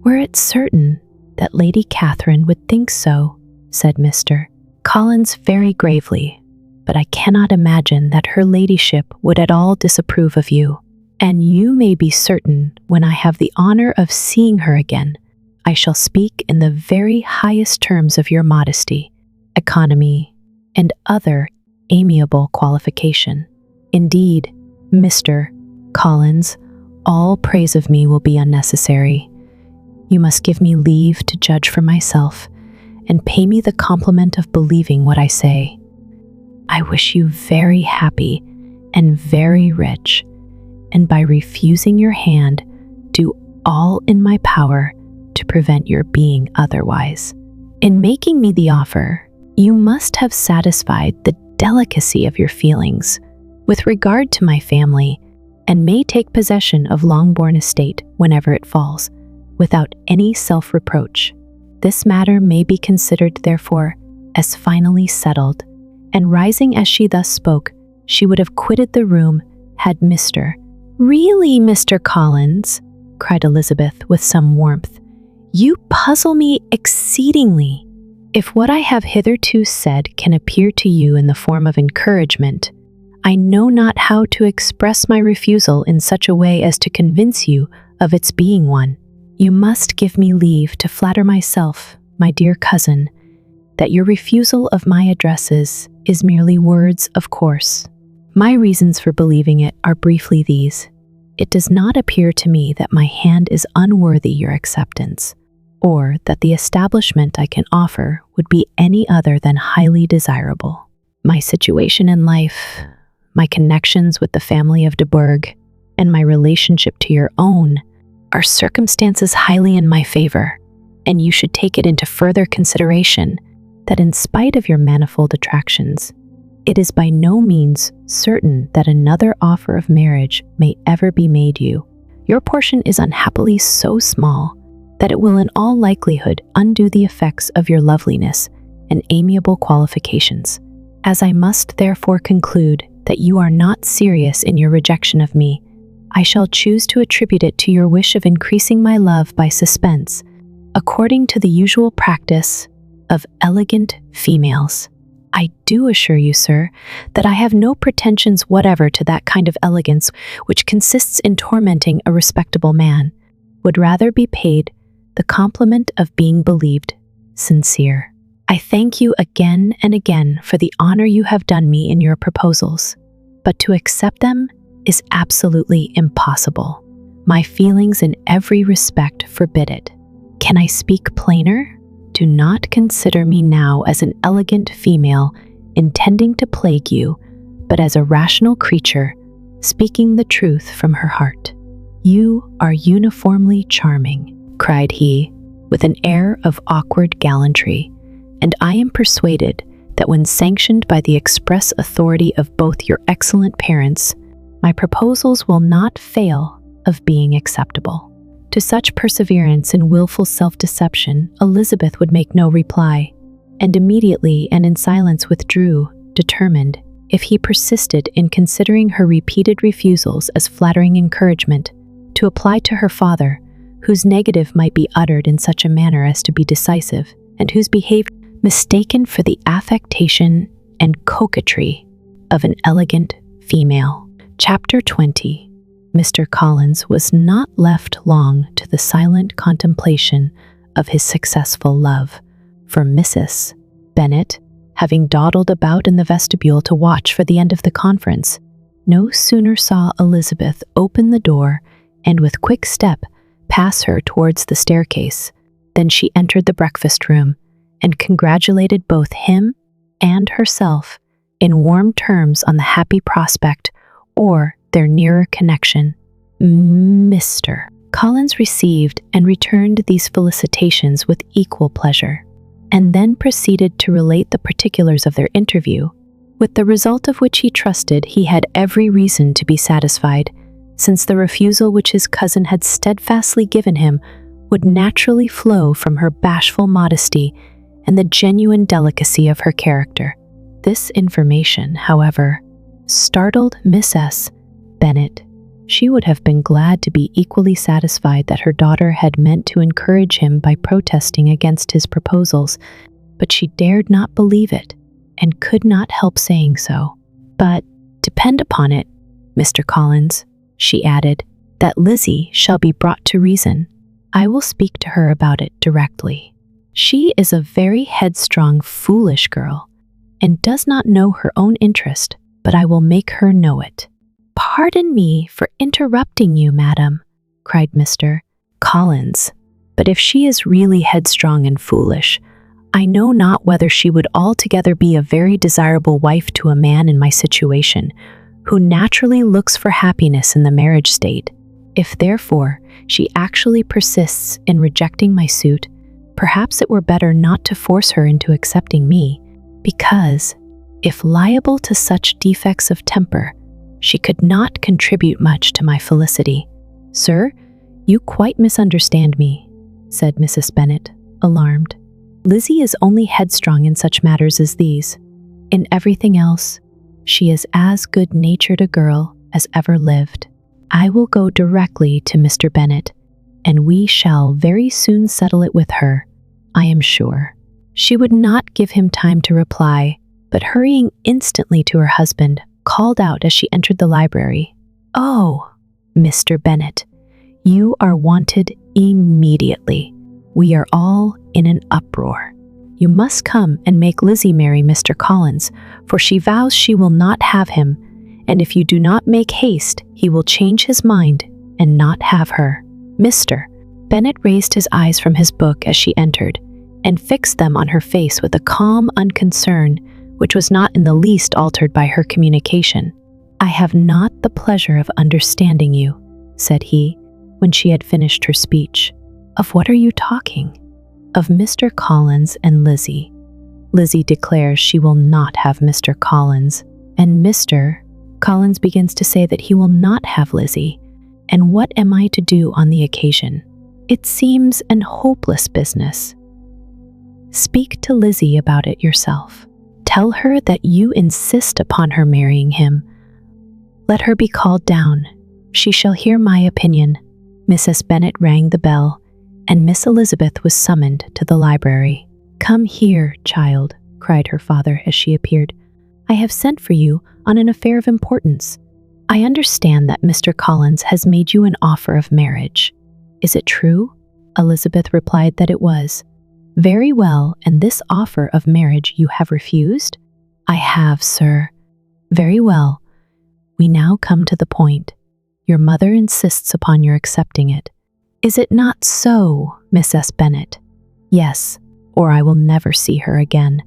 "Were it certain that Lady Catherine would think so," said Mr. Collins very gravely, "but I cannot imagine that her ladyship would at all disapprove of you. And you may be certain, when I have the honor of seeing her again, I shall speak in the very highest terms of your modesty, economy, and other amiable qualification. Indeed, Mr. Collins, all praise of me will be unnecessary. You must give me leave to judge for myself, and pay me the compliment of believing what I say. I wish you very happy and very rich, and by refusing your hand, do all in my power to prevent your being otherwise. In making me the offer, you must have satisfied the delicacy of your feelings with regard to my family, and may take possession of Longbourn estate whenever it falls, without any self-reproach. This matter may be considered, therefore, as finally settled." And rising as she thus spoke, she would have quitted the room had Mr. "Really, Mr. Collins," cried Elizabeth with some warmth, "you puzzle me exceedingly. If what I have hitherto said can appear to you in the form of encouragement, I know not how to express my refusal in such a way as to convince you of its being one. You must give me leave to flatter myself, my dear cousin, that your refusal of my addresses is merely words of course. My reasons for believing it are briefly these. It does not appear to me that my hand is unworthy your acceptance, or that the establishment I can offer would be any other than highly desirable. My situation in life, my connections with the family of de Bourgh, and my relationship to your own are circumstances highly in my favor, and you should take it into further consideration that in spite of your manifold attractions, it is by no means certain that another offer of marriage may ever be made you. Your portion is unhappily so small that it will in all likelihood undo the effects of your loveliness and amiable qualifications. As I must therefore conclude that you are not serious in your rejection of me, I shall choose to attribute it to your wish of increasing my love by suspense, according to the usual practice of elegant females. I do assure you, sir, that I have no pretensions whatever to that kind of elegance which consists in tormenting a respectable man, would rather be paid the compliment of being believed sincere. I thank you again and again for the honor you have done me in your proposals, but to accept them is absolutely impossible. My feelings in every respect forbid it. Can I speak plainer? Do not consider me now as an elegant female intending to plague you, but as a rational creature speaking the truth from her heart. You are uniformly charming, cried he, with an air of awkward gallantry, and I am persuaded that when sanctioned by the express authority of both your excellent parents, my proposals will not fail of being acceptable. To such perseverance in wilful self-deception, Elizabeth would make no reply, and immediately and in silence withdrew, determined, if he persisted in considering her repeated refusals as flattering encouragement, to apply to her father, whose negative might be uttered in such a manner as to be decisive, and whose behavior mistaken for the affectation and coquetry of an elegant female. Chapter 20. Mr. Collins was not left long to the silent contemplation of his successful love, for Mrs. Bennet having dawdled about in the vestibule to watch for the end of the conference. No sooner saw Elizabeth open the door and with quick step pass her towards the staircase than she entered the breakfast room and congratulated both him and herself in warm terms on the happy prospect or their nearer connection. Mr. Collins received and returned these felicitations with equal pleasure, and then proceeded to relate the particulars of their interview, with the result of which he trusted he had every reason to be satisfied, since the refusal which his cousin had steadfastly given him would naturally flow from her bashful modesty and the genuine delicacy of her character. This information, however, startled Mrs. Bennet. She would have been glad to be equally satisfied that her daughter had meant to encourage him by protesting against his proposals, but she dared not believe it, and could not help saying so. But depend upon it, Mr. Collins, she added, that Lizzie shall be brought to reason. I will speak to her about it directly. She is a very headstrong, foolish girl, and does not know her own interest, but I will make her know it. Pardon me for interrupting you, madam, cried Mr. Collins, but if she is really headstrong and foolish, I know not whether she would altogether be a very desirable wife to a man in my situation, who naturally looks for happiness in the marriage state. If therefore she actually persists in rejecting my suit, perhaps it were better not to force her into accepting me, because, if liable to such defects of temper, she could not contribute much to my felicity. Sir, you quite misunderstand me, said Mrs. Bennet, alarmed. Lizzie is only headstrong in such matters as these. In everything else, she is as good-natured a girl as ever lived. I will go directly to Mr. Bennet, and we shall very soon settle it with her, I am sure. She would not give him time to reply, but hurrying instantly to her husband, called out as she entered the library, "Oh, Mr. Bennet, you are wanted immediately. We are all in an uproar. You must come and make Lizzie marry Mr. Collins, for she vows she will not have him, and if you do not make haste, he will change his mind and not have her." Mr. Bennet raised his eyes from his book as she entered, and fixed them on her face with a calm unconcern which was not in the least altered by her communication. "I have not the pleasure of understanding you," said he, when she had finished her speech. "Of what are you talking?" "Of Mr. Collins and Lizzie. Lizzie declares she will not have Mr. Collins, and Mr. Collins begins to say that he will not have Lizzie. And what am I to do on the occasion? It seems an hopeless business. Speak to Lizzie about it yourself. Tell her that you insist upon her marrying him. Let her be called down. She shall hear my opinion." Mrs. Bennet rang the bell, and Miss Elizabeth was summoned to the library. "Come here, child," cried her father as she appeared. "I have sent for you on an affair of importance. I understand that Mr. Collins has made you an offer of marriage. Is it true?" Elizabeth replied that it was. "Very well, and this offer of marriage you have refused?" "I have, sir." "Very well. We now come to the point. Your mother insists upon your accepting it. Is it not so, Mrs. Bennet?" "Yes, or I will never see her again.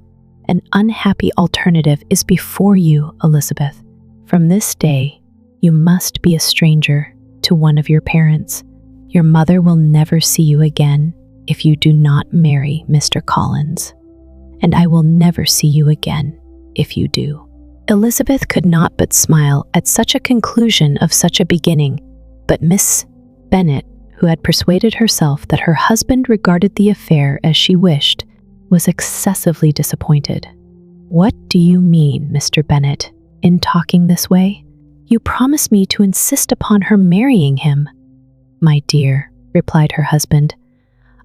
An unhappy alternative is before you, Elizabeth. From this day, you must be a stranger to one of your parents. Your mother will never see you again if you do not marry Mr. Collins, and I will never see you again if you do." Elizabeth could not but smile at such a conclusion of such a beginning, but Miss Bennet, who had persuaded herself that her husband regarded the affair as she wished, was excessively disappointed. "What do you mean, Mr. Bennet, in talking this way? You promised me to insist upon her marrying him." "My dear," replied her husband,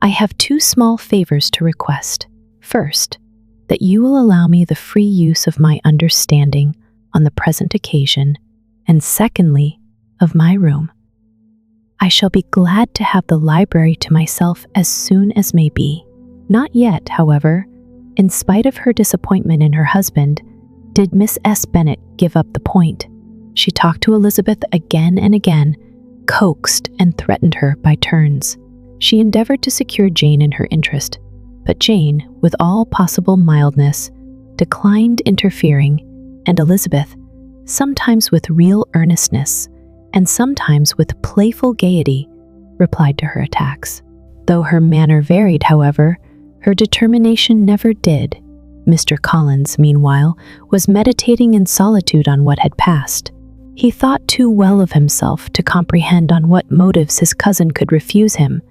"I have two small favors to request. First, that you will allow me the free use of my understanding on the present occasion, and secondly, of my room. I shall be glad to have the library to myself as soon as may be. Not yet, however, In spite of her disappointment in her husband, did Miss S. Bennet give up the point. She talked to Elizabeth again and again, coaxed and threatened her by turns. She endeavored to secure Jane in her interest, but Jane, with all possible mildness, declined interfering, and Elizabeth, sometimes with real earnestness, and sometimes with playful gaiety, replied to her attacks. Though her manner varied, however, her determination never did. Mr. Collins, meanwhile, was meditating in solitude on what had passed. He thought too well of himself to comprehend on what motives his cousin could refuse him,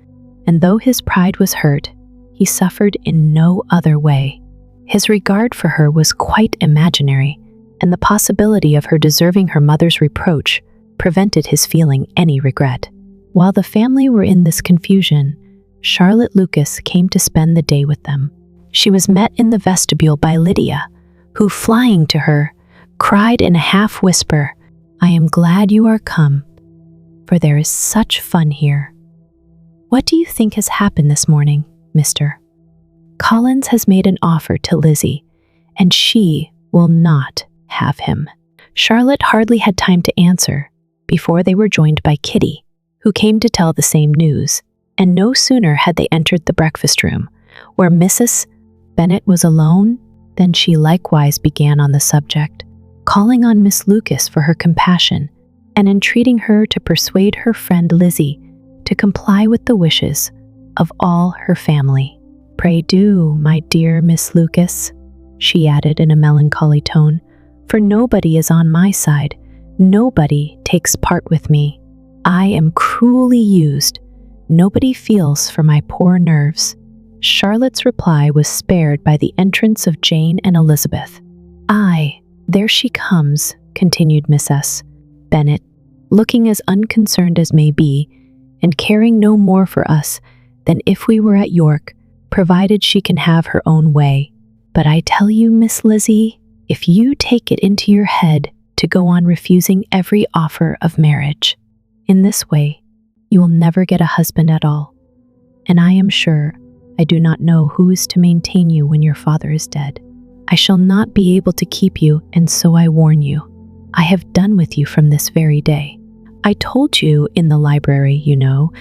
and though his pride was hurt, he suffered in no other way. His regard for her was quite imaginary, and the possibility of her deserving her mother's reproach prevented his feeling any regret. While the family were in this confusion, Charlotte Lucas came to spend the day with them. She was met in the vestibule by Lydia, who, flying to her, cried in a half-whisper, "I am glad you are come, for there is such fun here. What do you think has happened this morning, Mr.? Collins has made an offer to Lizzie, and she will not have him." Charlotte hardly had time to answer before they were joined by Kitty, who came to tell the same news, and no sooner had they entered the breakfast room, where Mrs. Bennet was alone, than she likewise began on the subject, calling on Miss Lucas for her compassion, and entreating her to persuade her friend Lizzie to comply with the wishes of all her family. "Pray do, my dear Miss Lucas," she added in a melancholy tone, "for nobody is on my side, nobody takes part with me. I am cruelly used, nobody feels for my poor nerves." Charlotte's reply was spared by the entrance of Jane and Elizabeth. "Aye, there she comes," continued Mrs. Bennet, looking as unconcerned as may be, and caring no more for us than if we were at York, provided she can have her own way. "But I tell you, Miss Lizzie, if you take it into your head to go on refusing every offer of marriage, in this way, you will never get a husband at all, and I am sure I do not know who is to maintain you when your father is dead. I shall not be able to keep you, and so I warn you. I have done with you from this very day. I told you in the library, you know,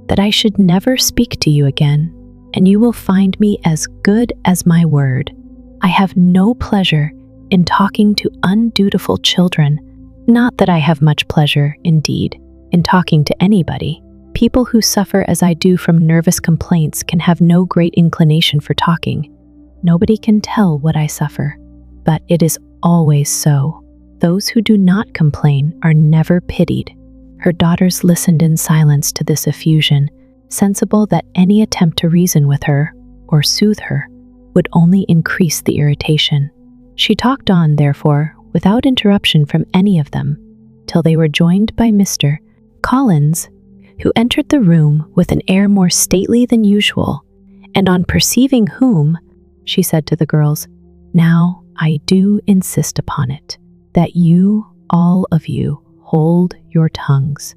that I should never speak to you again, and you will find me as good as my word. I have no pleasure in talking to undutiful children, not that I have much pleasure, indeed, in talking to anybody. People who suffer as I do from nervous complaints can have no great inclination for talking. Nobody can tell what I suffer, but it is always so. Those who do not complain are never pitied." Her daughters listened in silence to this effusion, sensible that any attempt to reason with her or soothe her would only increase the irritation. She talked on, therefore, without interruption from any of them, till they were joined by Mr. Collins, who entered the room with an air more stately than usual, and on perceiving whom, she said to the girls, "Now I do insist upon it, that you, all of you, hold your tongues,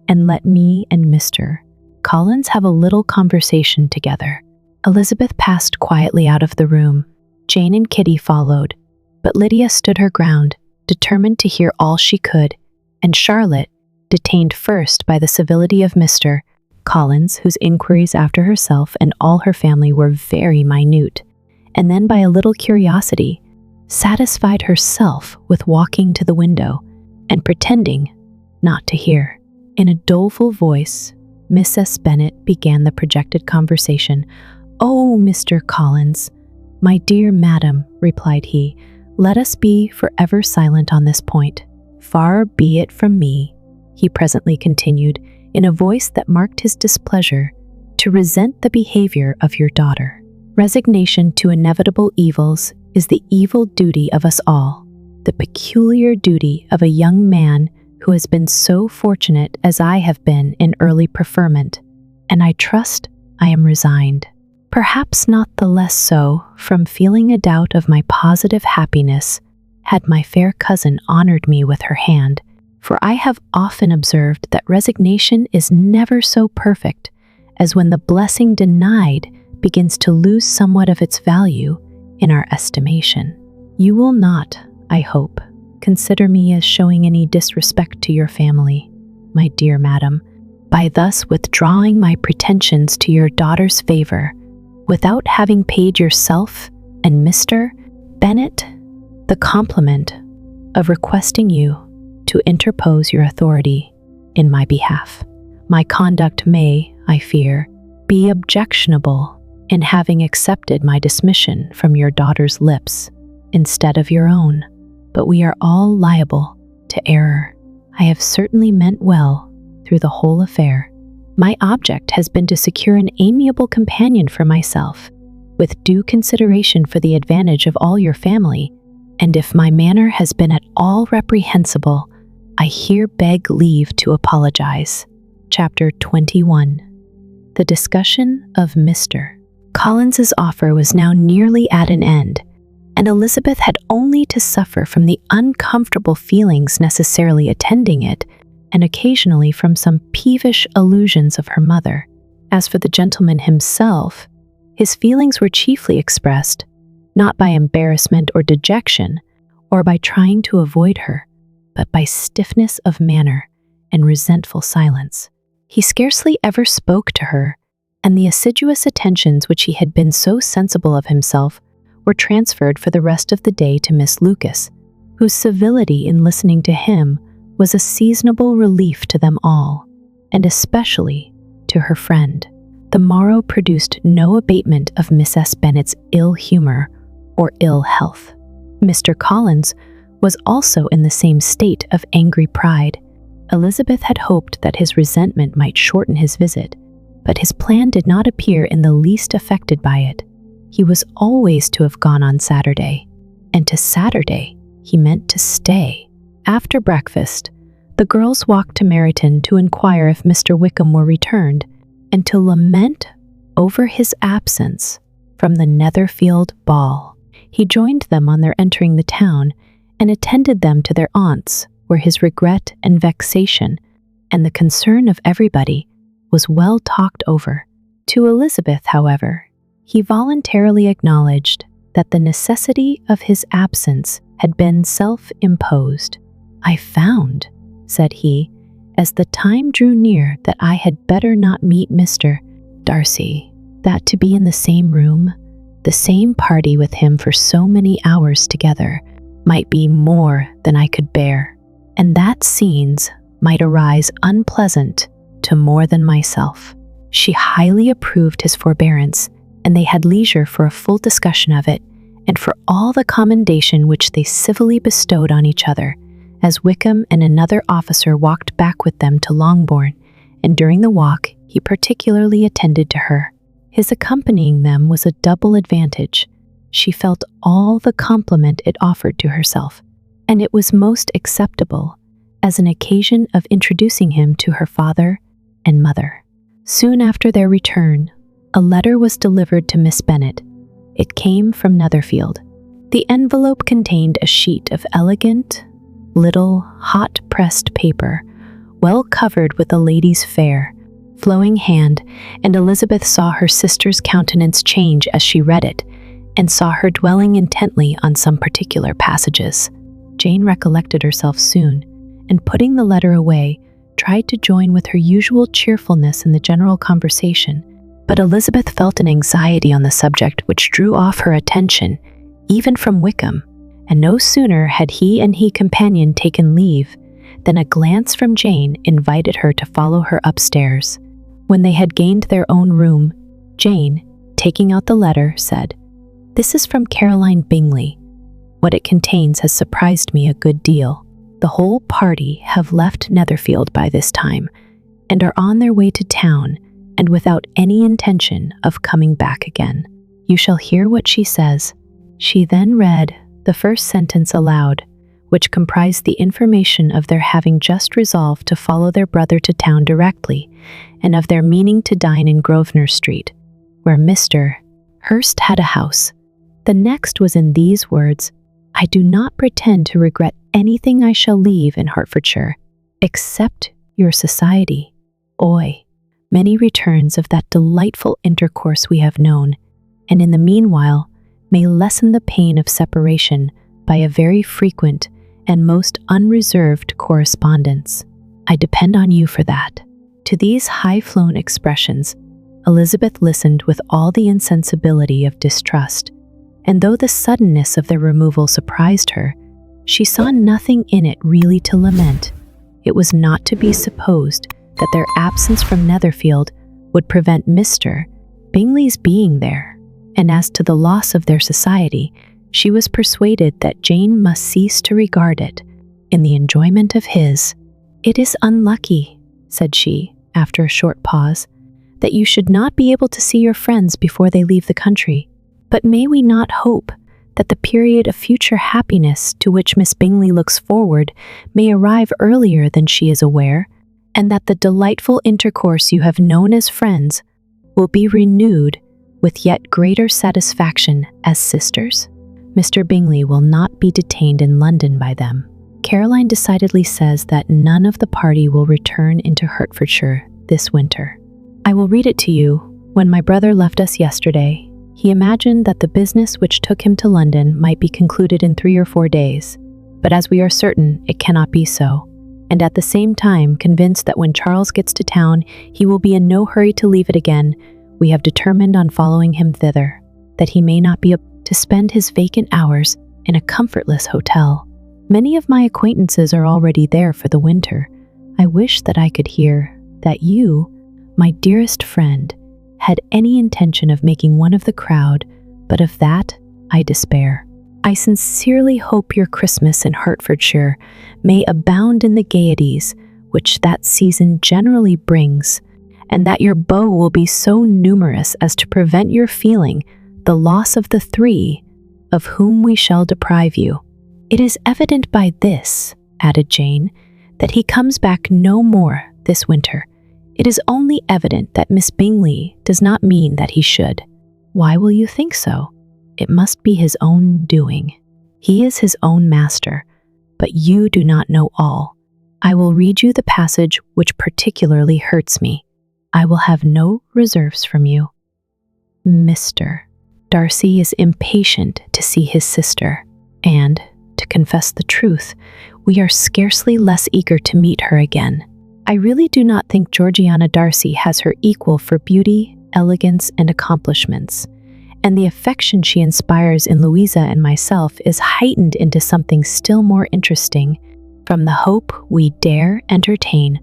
and let me and Mr. Collins have a little conversation together." Elizabeth passed quietly out of the room. Jane and Kitty followed, but Lydia stood her ground, determined to hear all she could, and Charlotte, detained first by the civility of Mr. Collins, whose inquiries after herself and all her family were very minute, and then by a little curiosity, satisfied herself with walking to the window and pretending not to hear. In a doleful voice, Mrs. Bennet began the projected conversation. "Oh, Mr. Collins, my dear madam," replied he, "let us be forever silent on this point. Far be it from me," he presently continued, in a voice that marked his displeasure, "to resent the behavior of your daughter. Resignation to inevitable evils is the evil duty of us all, the peculiar duty of a young man who has been so fortunate as I have been in early preferment, and I trust I am resigned. Perhaps not the less so from feeling a doubt of my positive happiness had my fair cousin honored me with her hand, for I have often observed that resignation is never so perfect as when the blessing denied begins to lose somewhat of its value, in our estimation. You will not, I hope, consider me as showing any disrespect to your family, my dear madam, by thus withdrawing my pretensions to your daughter's favor without having paid yourself and Mr. Bennet the compliment of requesting you to interpose your authority in my behalf. My conduct may, I fear, be objectionable in having accepted my dismission from your daughter's lips instead of your own, but we are all liable to error. I have certainly meant well through the whole affair. My object has been to secure an amiable companion for myself, with due consideration for the advantage of all your family, and if my manner has been at all reprehensible, I here beg leave to apologize. Chapter 21. The discussion of Mr. Collins's offer was now nearly at an end, and Elizabeth had only to suffer from the uncomfortable feelings necessarily attending it, and occasionally from some peevish allusions of her mother. As for the gentleman himself, his feelings were chiefly expressed, not by embarrassment or dejection, or by trying to avoid her, but by stiffness of manner and resentful silence. He scarcely ever spoke to her, and the assiduous attentions which he had been so sensible of himself were transferred for the rest of the day to Miss Lucas, whose civility in listening to him was a seasonable relief to them all, and especially to her friend. The morrow produced no abatement of Miss S. Bennet's ill humor or ill health. Mr. Collins was also in the same state of angry pride. Elizabeth had hoped that his resentment might shorten his visit, but his plan did not appear in the least affected by it. He was always to have gone on Saturday, and to Saturday he meant to stay. After breakfast, the girls walked to Meryton to inquire if Mr. Wickham were returned, and to lament over his absence from the Netherfield ball. He joined them on their entering the town, and attended them to their aunt's, where his regret and vexation, and the concern of everybody, was well talked over. To Elizabeth, however, he voluntarily acknowledged that the necessity of his absence had been self-imposed. "I found," said he, as the time drew near, "that I had better not meet Mr. Darcy, that to be in the same room, the same party with him for so many hours together, might be more than I could bear, and that scenes might arise unpleasant to more than myself." She highly approved his forbearance, and they had leisure for a full discussion of it, and for all the commendation which they civilly bestowed on each other, as Wickham and another officer walked back with them to Longbourn, and during the walk he particularly attended to her. His accompanying them was a double advantage. She felt all the compliment it offered to herself, and it was most acceptable as an occasion of introducing him to her father and mother. Soon after their return, a letter was delivered to Miss Bennet. It came from Netherfield. The envelope contained a sheet of elegant, little, hot-pressed paper, well covered with a lady's fair, flowing hand, and Elizabeth saw her sister's countenance change as she read it, and saw her dwelling intently on some particular passages. Jane recollected herself soon, and putting the letter away, tried to join with her usual cheerfulness in the general conversation, but Elizabeth felt an anxiety on the subject which drew off her attention, even from Wickham, and no sooner had he and his companion taken leave than a glance from Jane invited her to follow her upstairs. When they had gained their own room, Jane, taking out the letter, said, "This is from Caroline Bingley. What it contains has surprised me a good deal. The whole party have left Netherfield by this time, and are on their way to town, and without any intention of coming back again. You shall hear what she says." She then read the first sentence aloud, which comprised the information of their having just resolved to follow their brother to town directly, and of their meaning to dine in Grosvenor Street, where Mr. Hurst had a house. The next was in these words: "I do not pretend to regret anything I shall leave in Hertfordshire, except your society. Oi, many returns of that delightful intercourse we have known, and in the meanwhile, may lessen the pain of separation by a very frequent and most unreserved correspondence. I depend on you for that." To these high-flown expressions, Elizabeth listened with all the insensibility of distrust, and though the suddenness of their removal surprised her, she saw nothing in it really to lament. It was not to be supposed that their absence from Netherfield would prevent Mr. Bingley's being there, and as to the loss of their society, she was persuaded that Jane must cease to regard it in the enjoyment of his. "It is unlucky," said she, after a short pause, "that you should not be able to see your friends before they leave the country. But may we not hope that the period of future happiness to which Miss Bingley looks forward may arrive earlier than she is aware, and that the delightful intercourse you have known as friends will be renewed with yet greater satisfaction as sisters? Mr. Bingley will not be detained in London by them. Caroline decidedly says that none of the party will return into Hertfordshire this winter. I will read it to you. When my brother left us yesterday, he imagined that the business which took him to London might be concluded in 3 or 4 days, but as we are certain it cannot be so, and at the same time convinced that when Charles gets to town he will be in no hurry to leave it again, we have determined on following him thither, that he may not be able to spend his vacant hours in a comfortless hotel. Many of my acquaintances are already there for the winter. I wish that I could hear that you, my dearest friend, had any intention of making one of the crowd, but of that I despair. I sincerely hope your Christmas in Hertfordshire may abound in the gaieties which that season generally brings, and that your beaux will be so numerous as to prevent your feeling the loss of the 3 of whom we shall deprive you. It is evident by this," added Jane, "that he comes back no more this winter. It is only evident that Miss Bingley does not mean that he should." "Why will you think so? It must be his own doing. He is his own master, but you do not know all. I will read you the passage which particularly hurts me. I will have no reserves from you. Mr. Darcy is impatient to see his sister, and, to confess the truth, we are scarcely less eager to meet her again. I really do not think Georgiana Darcy has her equal for beauty, elegance, and accomplishments, and the affection she inspires in Louisa and myself is heightened into something still more interesting from the hope we dare entertain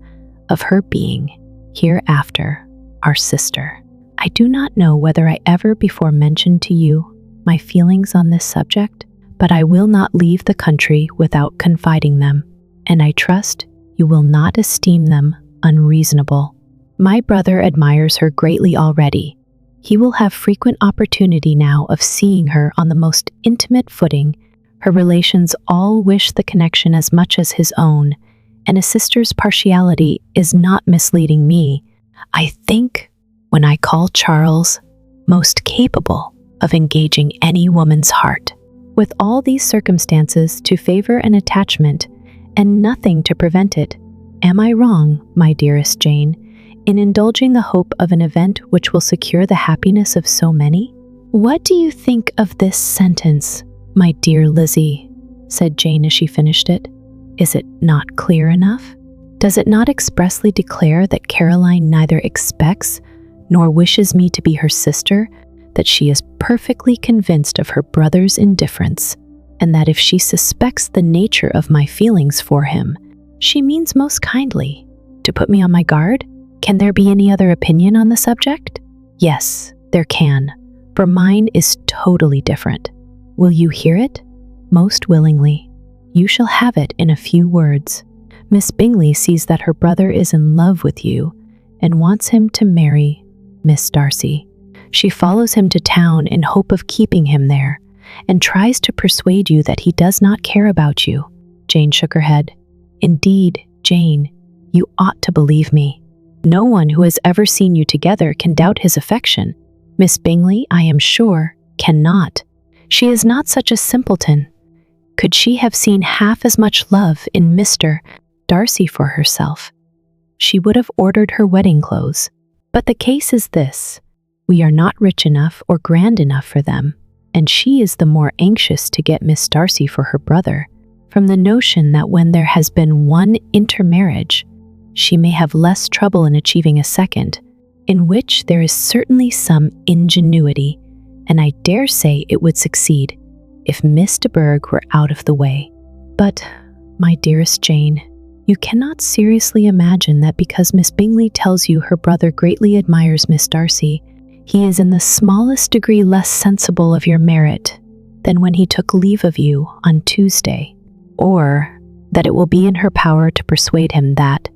of her being, hereafter, our sister. I do not know whether I ever before mentioned to you my feelings on this subject, but I will not leave the country without confiding them, and I trust you will not esteem them unreasonable. My brother admires her greatly already. He will have frequent opportunity now of seeing her on the most intimate footing. Her relations all wish the connection as much as his own, and a sister's partiality is not misleading me. I think, when I call Charles most capable of engaging any woman's heart. With all these circumstances to favor an attachment, and nothing to prevent it, am I wrong, my dearest Jane, in indulging the hope of an event which will secure the happiness of so many? What do you think of this sentence, my dear Lizzie? Said Jane as she finished it. Is it not clear enough? Does it not expressly declare that Caroline neither expects nor wishes me to be her sister, that she is perfectly convinced of her brother's indifference, and that if she suspects the nature of my feelings for him, she means most kindly to put me on my guard? Can there be any other opinion on the subject? Yes, there can, for mine is totally different. Will you hear it? Most willingly. You shall have it in a few words. Miss Bingley sees that her brother is in love with you and wants him to marry Miss Darcy. She follows him to town in hope of keeping him there, and tries to persuade you that he does not care about you. Jane shook her head. Indeed, Jane, you ought to believe me. No one who has ever seen you together can doubt his affection. Miss Bingley, I am sure, cannot. She is not such a simpleton. Could she have seen half as much love in Mr. Darcy for herself, she would have ordered her wedding clothes. But the case is this. We are not rich enough or grand enough for them, and she is the more anxious to get Miss Darcy for her brother, from the notion that when there has been one intermarriage, she may have less trouble in achieving a second, in which there is certainly some ingenuity, and I dare say it would succeed if Miss de Bourgh were out of the way. But, my dearest Jane, you cannot seriously imagine that because Miss Bingley tells you her brother greatly admires Miss Darcy, he is in the smallest degree less sensible of your merit than when he took leave of you on Tuesday, or that it will be in her power to persuade him that,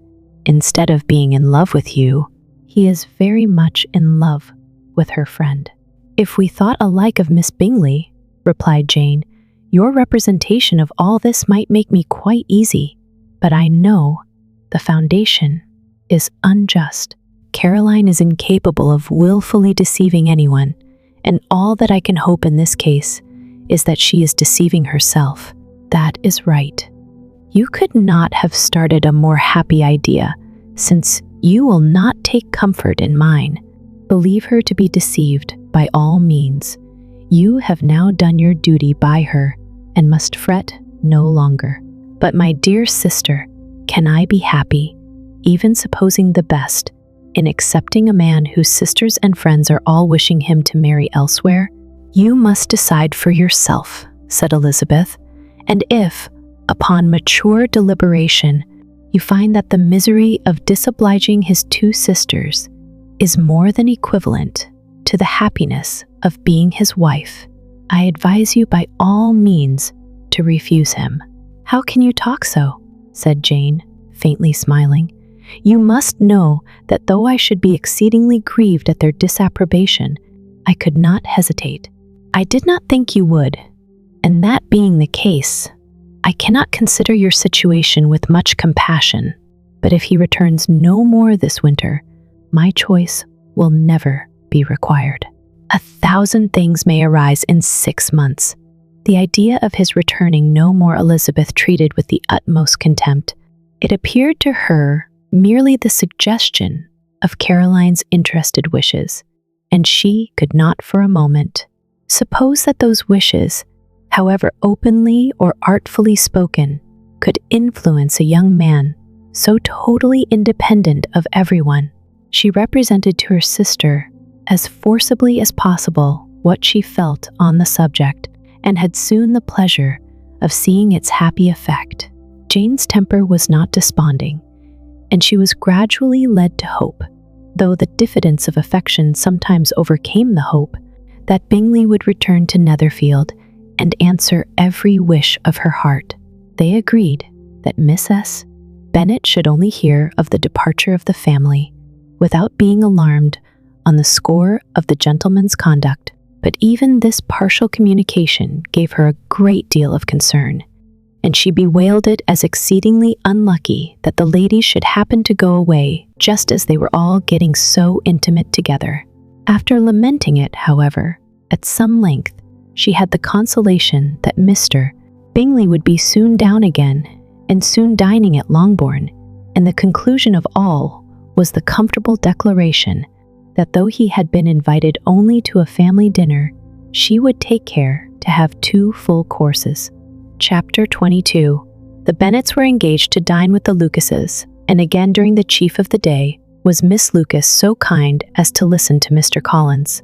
instead of being in love with you, he is very much in love with her friend. If we thought alike of Miss Bingley, replied Jane, your representation of all this might make me quite easy, but I know the foundation is unjust. Caroline is incapable of willfully deceiving anyone, and all that I can hope in this case is that she is deceiving herself. That is right. You could not have started a more happy idea, since you will not take comfort in mine. Believe her to be deceived by all means. You have now done your duty by her, and must fret no longer. But my dear sister, can I be happy, even supposing the best, in accepting a man whose sisters and friends are all wishing him to marry elsewhere? You must decide for yourself, said Elizabeth, and if, upon mature deliberation, you find that the misery of disobliging his two sisters is more than equivalent to the happiness of being his wife, I advise you by all means to refuse him. How can you talk so? Said Jane, faintly smiling. You must know that though I should be exceedingly grieved at their disapprobation, I could not hesitate. I did not think you would, and that being the case, I cannot consider your situation with much compassion, but if he returns no more this winter, my choice will never be required. 1,000 things may arise in 6 months. The idea of his returning no more Elizabeth treated with the utmost contempt. It appeared to her merely the suggestion of Caroline's interested wishes, and she could not for a moment suppose that those wishes, however openly or artfully spoken, could influence a young man so totally independent of everyone. She represented to her sister as forcibly as possible what she felt on the subject, and had soon the pleasure of seeing its happy effect. Jane's temper was not desponding, and she was gradually led to hope, though the diffidence of affection sometimes overcame the hope, that Bingley would return to Netherfield and answer every wish of her heart. They agreed that Mrs. Bennet should only hear of the departure of the family without being alarmed on the score of the gentleman's conduct, but even this partial communication gave her a great deal of concern, and she bewailed it as exceedingly unlucky that the ladies should happen to go away just as they were all getting so intimate together. After lamenting it, however, at some length, she had the consolation that Mr. Bingley would be soon down again, and soon dining at Longbourn, and the conclusion of all was the comfortable declaration that though he had been invited only to a family dinner, she would take care to have 2 full courses. Chapter 22. The Bennets were engaged to dine with the Lucases, and again during the chief of the day was Miss Lucas so kind as to listen to Mr. Collins.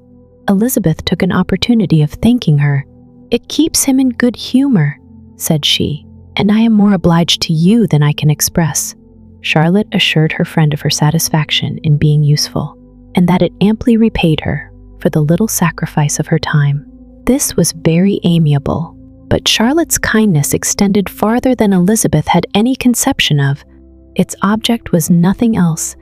Elizabeth took an opportunity of thanking her. "It keeps him in good humor," said she, "and I am more obliged to you than I can express." Charlotte assured her friend of her satisfaction in being useful, and that it amply repaid her for the little sacrifice of her time. This was very amiable, but Charlotte's kindness extended farther than Elizabeth had any conception of. Its object was nothing else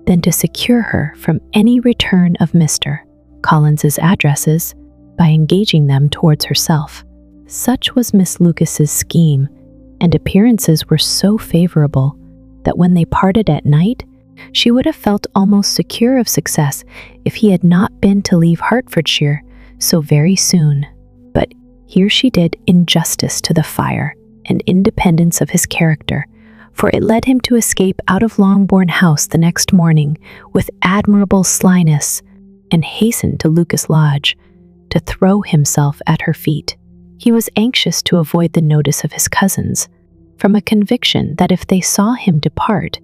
than to secure her from any return of Mr. Collins's addresses by engaging them towards herself. Such was Miss Lucas's scheme, and appearances were so favorable that when they parted at night, she would have felt almost secure of success if he had not been to leave Hertfordshire so very soon. But here she did injustice to the fire and independence of his character, for it led him to escape out of Longbourn House the next morning with admirable slyness, and hasten to Lucas Lodge, to throw himself at her feet. He was anxious to avoid the notice of his cousins, from a conviction that if they saw him depart,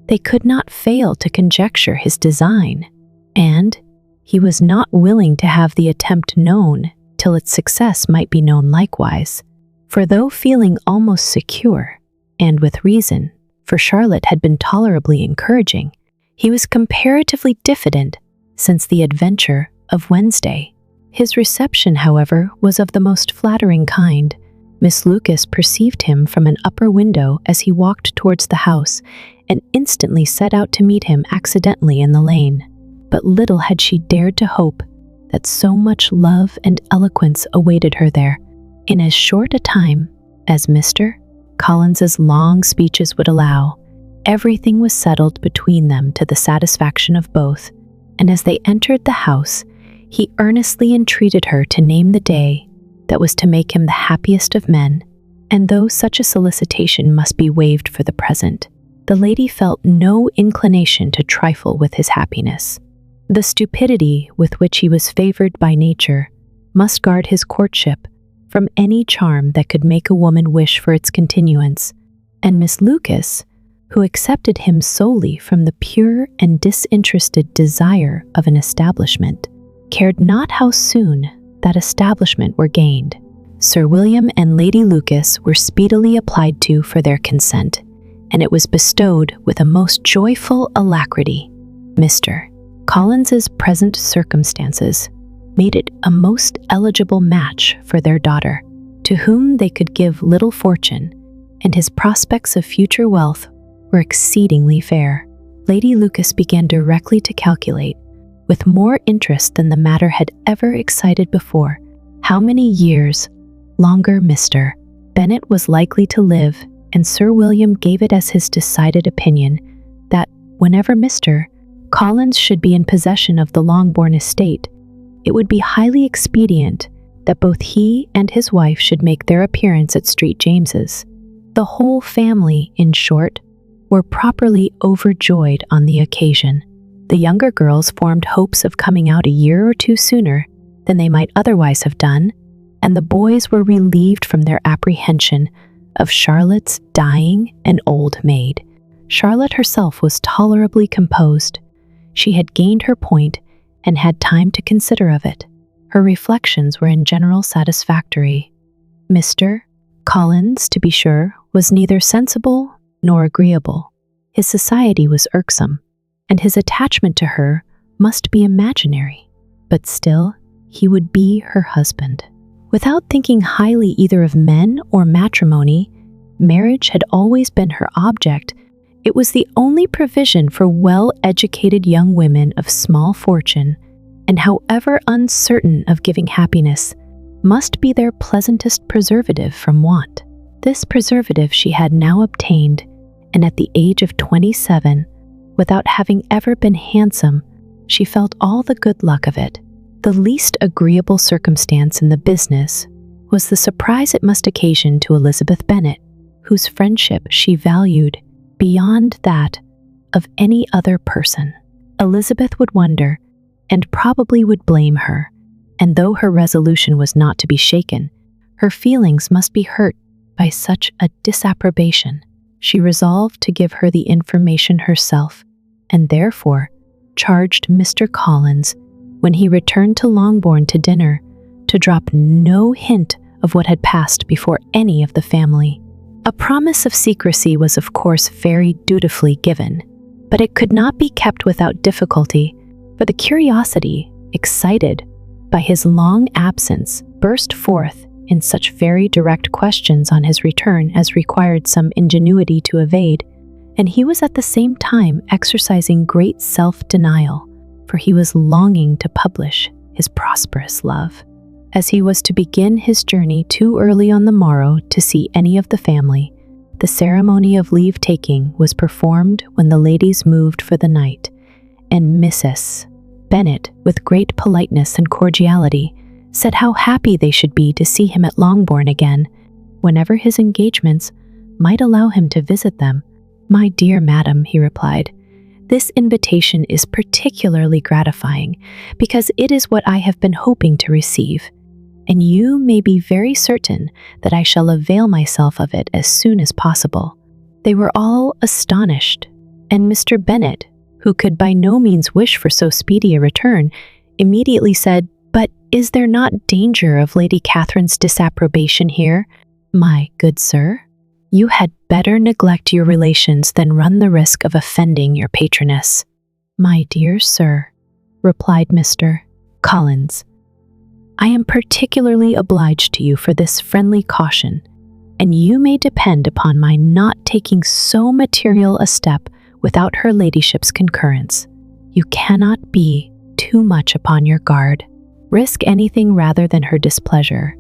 they could not fail to conjecture his design, and he was not willing to have the attempt known till its success might be known likewise. For though feeling almost secure, and with reason, for Charlotte had been tolerably encouraging, he was comparatively diffident since the adventure of Wednesday. His reception, however, was of the most flattering kind. Miss Lucas perceived him from an upper window as he walked towards the house, and instantly set out to meet him accidentally in the lane. But little had she dared to hope that so much love and eloquence awaited her there. In as short a time as Mr. Collins's long speeches would allow, everything was settled between them to the satisfaction of both, and as they entered the house, he earnestly entreated her to name the day that was to make him the happiest of men, and though such a solicitation must be waived for the present, the lady felt no inclination to trifle with his happiness. The stupidity with which he was favored by nature must guard his courtship from any charm that could make a woman wish for its continuance, and Miss Lucas, who accepted him solely from the pure and disinterested desire of an establishment, cared not how soon that establishment were gained. Sir William and Lady Lucas were speedily applied to for their consent, and it was bestowed with a most joyful alacrity. Mr. Collins's present circumstances made it a most eligible match for their daughter, to whom they could give little fortune, and his prospects of future wealth were exceedingly fair. Lady Lucas began directly to calculate, with more interest than the matter had ever excited before, how many years longer Mr. Bennet was likely to live, and Sir William gave it as his decided opinion that whenever Mr. Collins should be in possession of the Longbourn estate, it would be highly expedient that both he and his wife should make their appearance at St. James's. The whole family, in short, were properly overjoyed on the occasion. The younger girls formed hopes of coming out a year or two sooner than they might otherwise have done, and the boys were relieved from their apprehension of Charlotte's dying an old maid. Charlotte herself was tolerably composed. She had gained her point and had time to consider of it. Her reflections were in general satisfactory. Mr. Collins, to be sure, was neither sensible nor agreeable. His society was irksome, and his attachment to her must be imaginary, but still he would be her husband. Without thinking highly either of men or matrimony, marriage had always been her object. It was the only provision for well-educated young women of small fortune, and however uncertain of giving happiness, must be their pleasantest preservative from want. This preservative she had now obtained, and at the age of 27, without having ever been handsome, she felt all the good luck of it. The least agreeable circumstance in the business was the surprise it must occasion to Elizabeth Bennet, whose friendship she valued beyond that of any other person. Elizabeth would wonder, and probably would blame her, and though her resolution was not to be shaken, her feelings must be hurt by such a disapprobation. She resolved to give her the information herself, and therefore charged Mr. Collins, when he returned to Longbourn to dinner, to drop no hint of what had passed before any of the family. A promise of secrecy was of course very dutifully given, but it could not be kept without difficulty, for the curiosity excited by his long absence burst forth in such very direct questions on his return as required some ingenuity to evade, and he was at the same time exercising great self-denial, for he was longing to publish his prosperous love. As he was to begin his journey too early on the morrow to see any of the family, the ceremony of leave-taking was performed when the ladies moved for the night, and Mrs. Bennet, with great politeness and cordiality, said how happy they should be to see him at Longbourn again, whenever his engagements might allow him to visit them. "My dear madam," he replied, This invitation is particularly gratifying because it is what I have been hoping to receive, and you may be very certain that I shall avail myself of it as soon as possible." They were all astonished, and Mr. Bennet, who could by no means wish for so speedy a return, immediately said, "But is there not danger of Lady Catherine's disapprobation here? My good sir, you had better neglect your relations than run the risk of offending your patroness." "My dear sir," replied Mr. Collins, "I am particularly obliged to you for this friendly caution, and you may depend upon my not taking so material a step without her ladyship's concurrence. You cannot be too much upon your guard. Risk anything rather than her displeasure,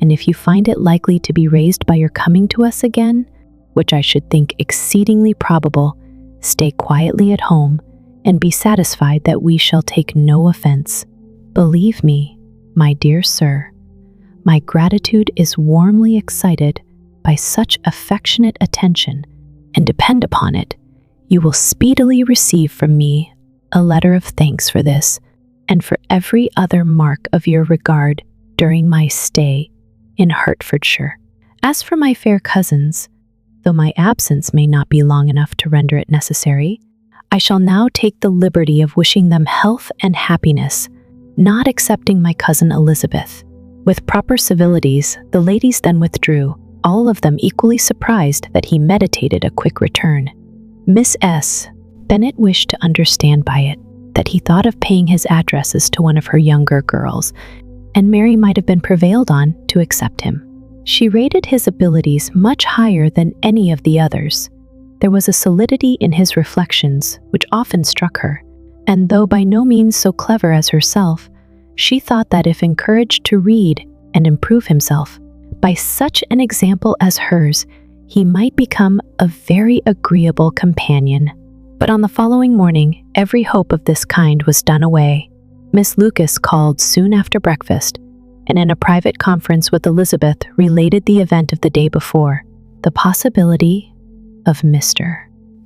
and if you find it likely to be raised by your coming to us again, which I should think exceedingly probable, stay quietly at home and be satisfied that we shall take no offense. Believe me, my dear sir, my gratitude is warmly excited by such affectionate attention, and depend upon it, you will speedily receive from me a letter of thanks for this, and for every other mark of your regard during my stay in Hertfordshire. As for my fair cousins, though my absence may not be long enough to render it necessary, I shall now take the liberty of wishing them health and happiness, not excepting my cousin Elizabeth." With proper civilities, the ladies then withdrew, all of them equally surprised that he meditated a quick return. Miss S. Bennet wished to understand by it that he thought of paying his addresses to one of her younger girls, and Mary might have been prevailed on to accept him. She rated his abilities much higher than any of the others. There was a solidity in his reflections which often struck her, and though by no means so clever as herself, she thought that if encouraged to read and improve himself, by such an example as hers, he might become a very agreeable companion. But on the following morning, every hope of this kind was done away. Miss Lucas called soon after breakfast, and in a private conference with Elizabeth related the event of the day before, the possibility of Mr.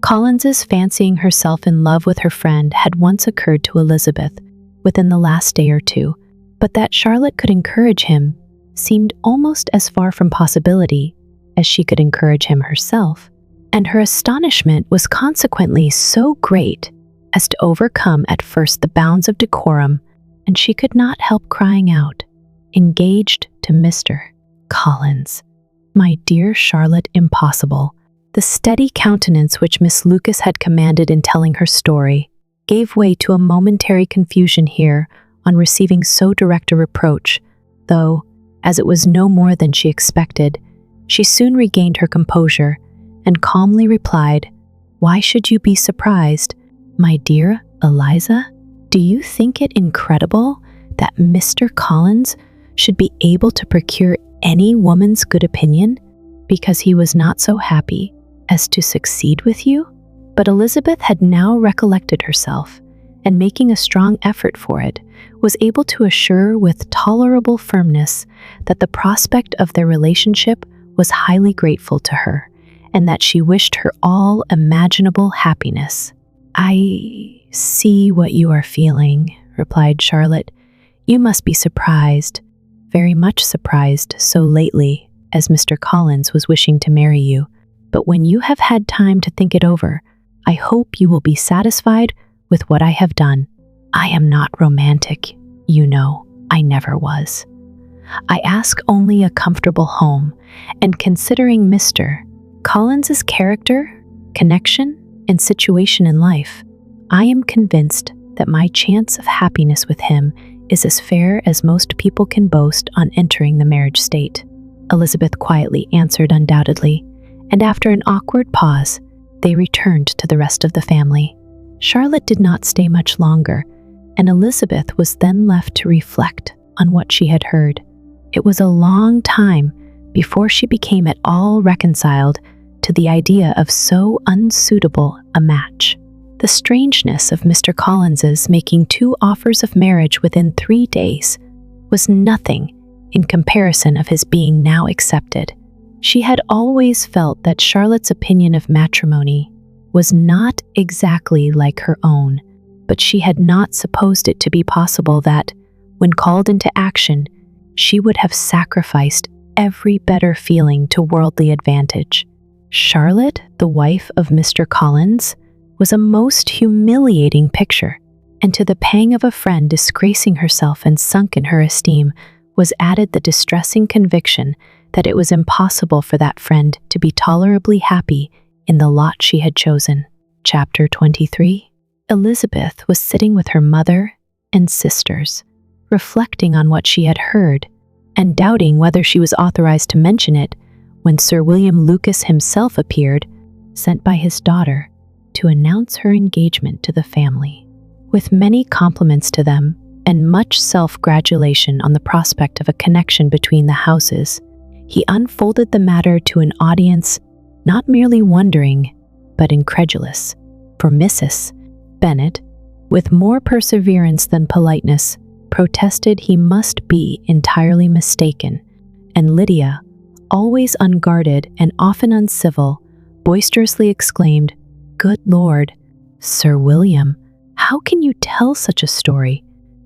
Collins's fancying herself in love with her friend had once occurred to Elizabeth within the last day or two, but that Charlotte could encourage him seemed almost as far from possibility as she could encourage him herself, and her astonishment was consequently so great as to overcome at first the bounds of decorum, and she could not help crying out, "Engaged to Mr. Collins! My dear Charlotte, impossible." The steady countenance which Miss Lucas had commanded in telling her story gave way to a momentary confusion here on receiving so direct a reproach, though, as it was no more than she expected, she soon regained her composure and calmly replied, "Why should you be surprised, my dear Eliza? Do you think it incredible that Mr. Collins should be able to procure any woman's good opinion because he was not so happy as to succeed with you?" But Elizabeth had now recollected herself, and making a strong effort for it, was able to assure with tolerable firmness that the prospect of their relationship was highly grateful to her, and that she wished her all imaginable happiness. "I see what you are feeling," replied Charlotte. "You must be surprised, very much surprised so lately, as Mr. Collins was wishing to marry you. But when you have had time to think it over, I hope you will be satisfied with what I have done. I am not romantic, you know, I never was. I ask only a comfortable home, and considering Mr. Collins's character, connection, and situation in life, I am convinced that my chance of happiness with him is as fair as most people can boast on entering the marriage state." Elizabeth quietly answered undoubtedly, and after an awkward pause, they returned to the rest of the family. Charlotte did not stay much longer, and Elizabeth was then left to reflect on what she had heard. It was a long time before she became at all reconciled to the idea of so unsuitable a match. The strangeness of Mr. Collins's making 2 offers of marriage within 3 days was nothing in comparison of his being now accepted. She had always felt that Charlotte's opinion of matrimony was not exactly like her own, but she had not supposed it to be possible that, when called into action, she would have sacrificed every better feeling to worldly advantage. Charlotte, the wife of Mr. Collins, was a most humiliating picture, and to the pang of a friend disgracing herself and sunk in her esteem was added the distressing conviction that it was impossible for that friend to be tolerably happy in the lot she had chosen. Chapter 23. Elizabeth was sitting with her mother and sisters, reflecting on what she had heard, and doubting whether she was authorized to mention it, when Sir William Lucas himself appeared, sent by his daughter, to announce her engagement to the family. With many compliments to them, and much self-gratulation on the prospect of a connection between the houses, he unfolded the matter to an audience not merely wondering, but incredulous. For Mrs. Bennet, with more perseverance than politeness, protested he must be entirely mistaken, and Lydia, always unguarded and often uncivil, boisterously exclaimed, "Good Lord, Sir William, how can you tell such a story?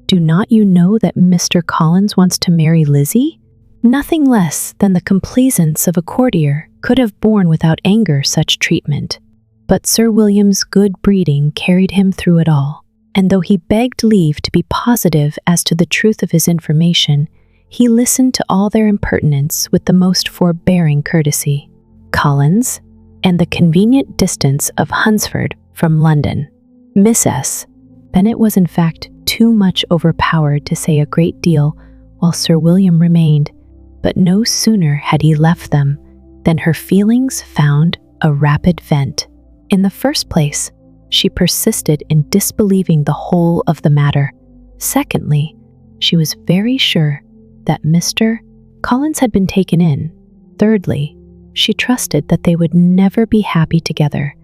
Do not you know that Mr. Collins wants to marry Lizzie?" Nothing less than the complaisance of a courtier could have borne without anger such treatment. But Sir William's good breeding carried him through it all, and though he begged leave to be positive as to the truth of his information, he listened to all their impertinence with the most forbearing courtesy. Collins, and the convenient distance of Hunsford from London. Mrs. Bennet was in fact too much overpowered to say a great deal while Sir William remained, but no sooner had he left them than her feelings found a rapid vent. In the first place, she persisted in disbelieving the whole of the matter. Secondly, she was very sure that Mr. Collins had been taken in. Thirdly, she trusted that they would never be happy together.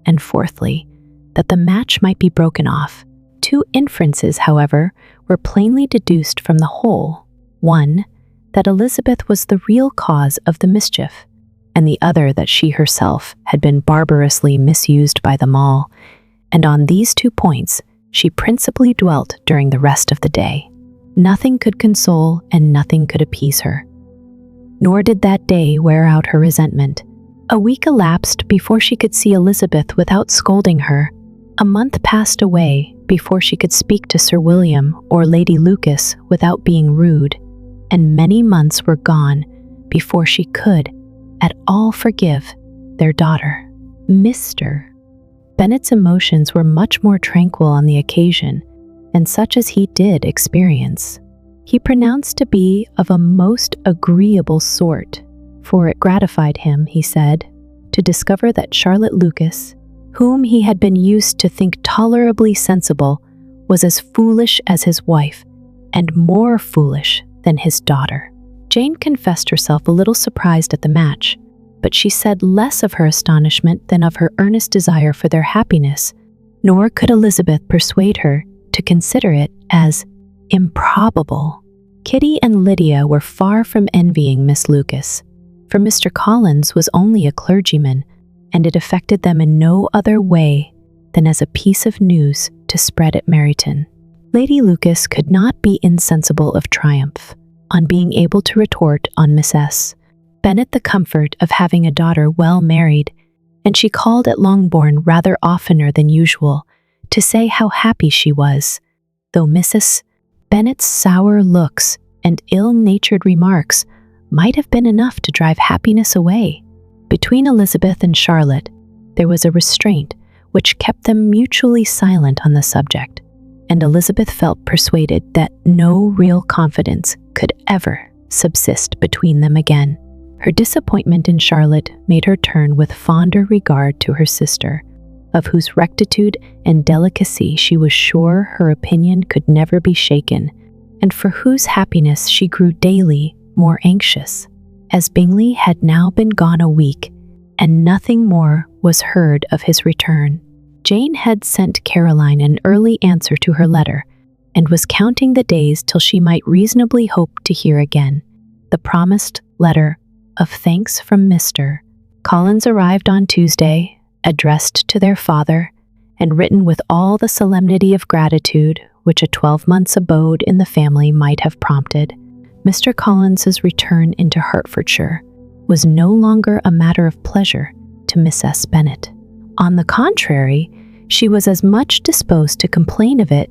And fourthly, that the match might be broken off. Two inferences, however, were plainly deduced from the whole. One, that Elizabeth was the real cause of the mischief, and the other that she herself had been barbarously misused by them all, and on these 2 points she principally dwelt during the rest of the day. Nothing could console and nothing could appease her. Nor did that day wear out her resentment. A week elapsed before she could see Elizabeth without scolding her. A month passed away before she could speak to Sir William or Lady Lucas without being rude, and many months were gone before she could at all forgive their daughter. Mr. Bennet's emotions were much more tranquil on the occasion, and such as he did experience, he pronounced to be of a most agreeable sort, for it gratified him, he said, to discover that Charlotte Lucas, whom he had been used to think tolerably sensible, was as foolish as his wife, and more foolish than his daughter. Jane confessed herself a little surprised at the match, but she said less of her astonishment than of her earnest desire for their happiness, nor could Elizabeth persuade her to consider it as improbable. Kitty and Lydia were far from envying Miss Lucas, for Mr. Collins was only a clergyman, and it affected them in no other way than as a piece of news to spread at Meryton. Lady Lucas could not be insensible of triumph on being able to retort on Mrs. Bennet the comfort of having a daughter well married, and she called at Longbourn rather oftener than usual to say how happy she was, though Mrs. Bennet's sour looks and ill-natured remarks might have been enough to drive happiness away. Between Elizabeth and Charlotte, there was a restraint which kept them mutually silent on the subject, and Elizabeth felt persuaded that no real confidence could ever subsist between them again. Her disappointment in Charlotte made her turn with fonder regard to her sister, of whose rectitude and delicacy she was sure her opinion could never be shaken, and for whose happiness she grew daily more anxious. As Bingley had now been gone a week, and nothing more was heard of his return, Jane had sent Caroline an early answer to her letter, and was counting the days till she might reasonably hope to hear again. The promised letter of thanks from Mr. Collins arrived on Tuesday, addressed to their father, and written with all the solemnity of gratitude which a 12 months' abode in the family might have prompted, Mr. Collins's return into Hertfordshire was no longer a matter of pleasure to Miss S. Bennet. On the contrary, she was as much disposed to complain of it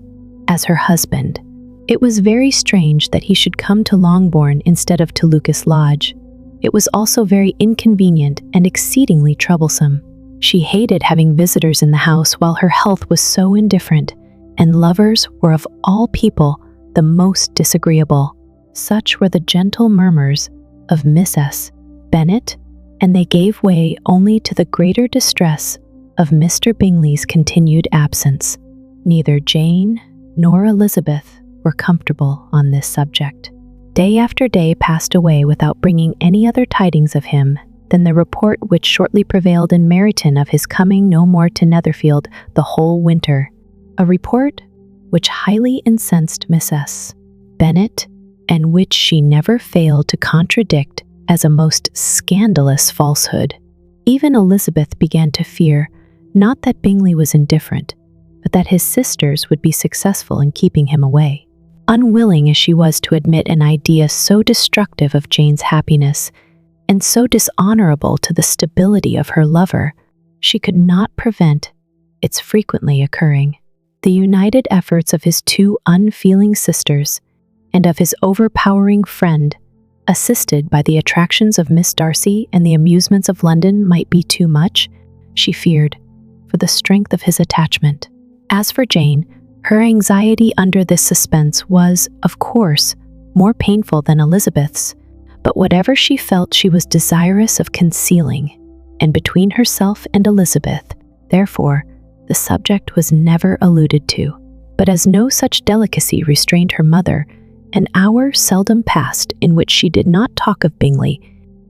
as her husband. It was very strange that he should come to Longbourn instead of to Lucas Lodge. It was also very inconvenient and exceedingly troublesome. She hated having visitors in the house while her health was so indifferent, and lovers were of all people the most disagreeable. Such were the gentle murmurs of Miss S. Bennet, and they gave way only to the greater distress of Mr. Bingley's continued absence. Neither Jane nor Elizabeth were comfortable on this subject. Day after day passed away without bringing any other tidings of him than the report which shortly prevailed in Meryton of his coming no more to Netherfield the whole winter, a report which highly incensed Miss S. Bennet, and which she never failed to contradict as a most scandalous falsehood. Even Elizabeth began to fear, not that Bingley was indifferent, but that his sisters would be successful in keeping him away. Unwilling as she was to admit an idea so destructive of Jane's happiness, and so dishonorable to the stability of her lover, she could not prevent its frequently occurring. The united efforts of his two unfeeling sisters, and of his overpowering friend, assisted by the attractions of Miss Darcy and the amusements of London, might be too much, she feared, for the strength of his attachment. As for Jane, her anxiety under this suspense was, of course, more painful than Elizabeth's, but whatever she felt she was desirous of concealing, and between herself and Elizabeth, therefore, the subject was never alluded to. But as no such delicacy restrained her mother, an hour seldom passed in which she did not talk of Bingley,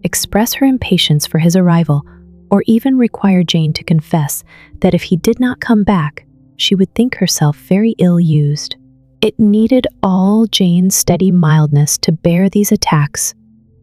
express her impatience for his arrival, or even require Jane to confess that if he did not come back, she would think herself very ill-used. It needed all Jane's steady mildness to bear these attacks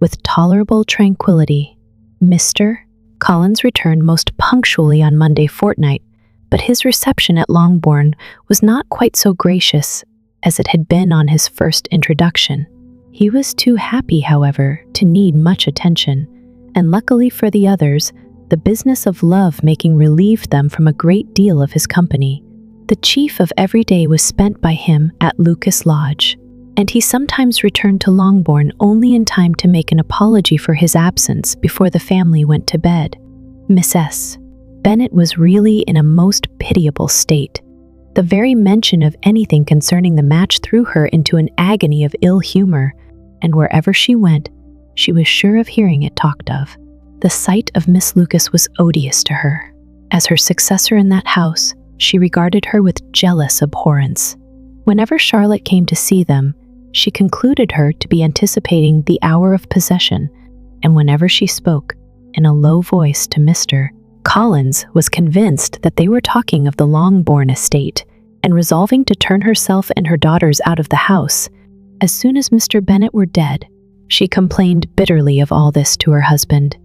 with tolerable tranquillity. Mr. Collins returned most punctually on Monday fortnight, but his reception at Longbourn was not quite so gracious as it had been on his first introduction. He was too happy, however, to need much attention, and luckily for the others, the business of love-making relieved them from a great deal of his company. The chief of every day was spent by him at Lucas Lodge, and he sometimes returned to Longbourn only in time to make an apology for his absence before the family went to bed. Miss S. Bennet was really in a most pitiable state. The very mention of anything concerning the match threw her into an agony of ill humor, and wherever she went, she was sure of hearing it talked of. The sight of Miss Lucas was odious to her. As her successor in that house, she regarded her with jealous abhorrence. Whenever Charlotte came to see them, she concluded her to be anticipating the hour of possession, and whenever she spoke, in a low voice to Mr. Collins, was convinced that they were talking of the Longbourn estate, and resolving to turn herself and her daughters out of the house. As soon as Mr. Bennet were dead, she complained bitterly of all this to her husband.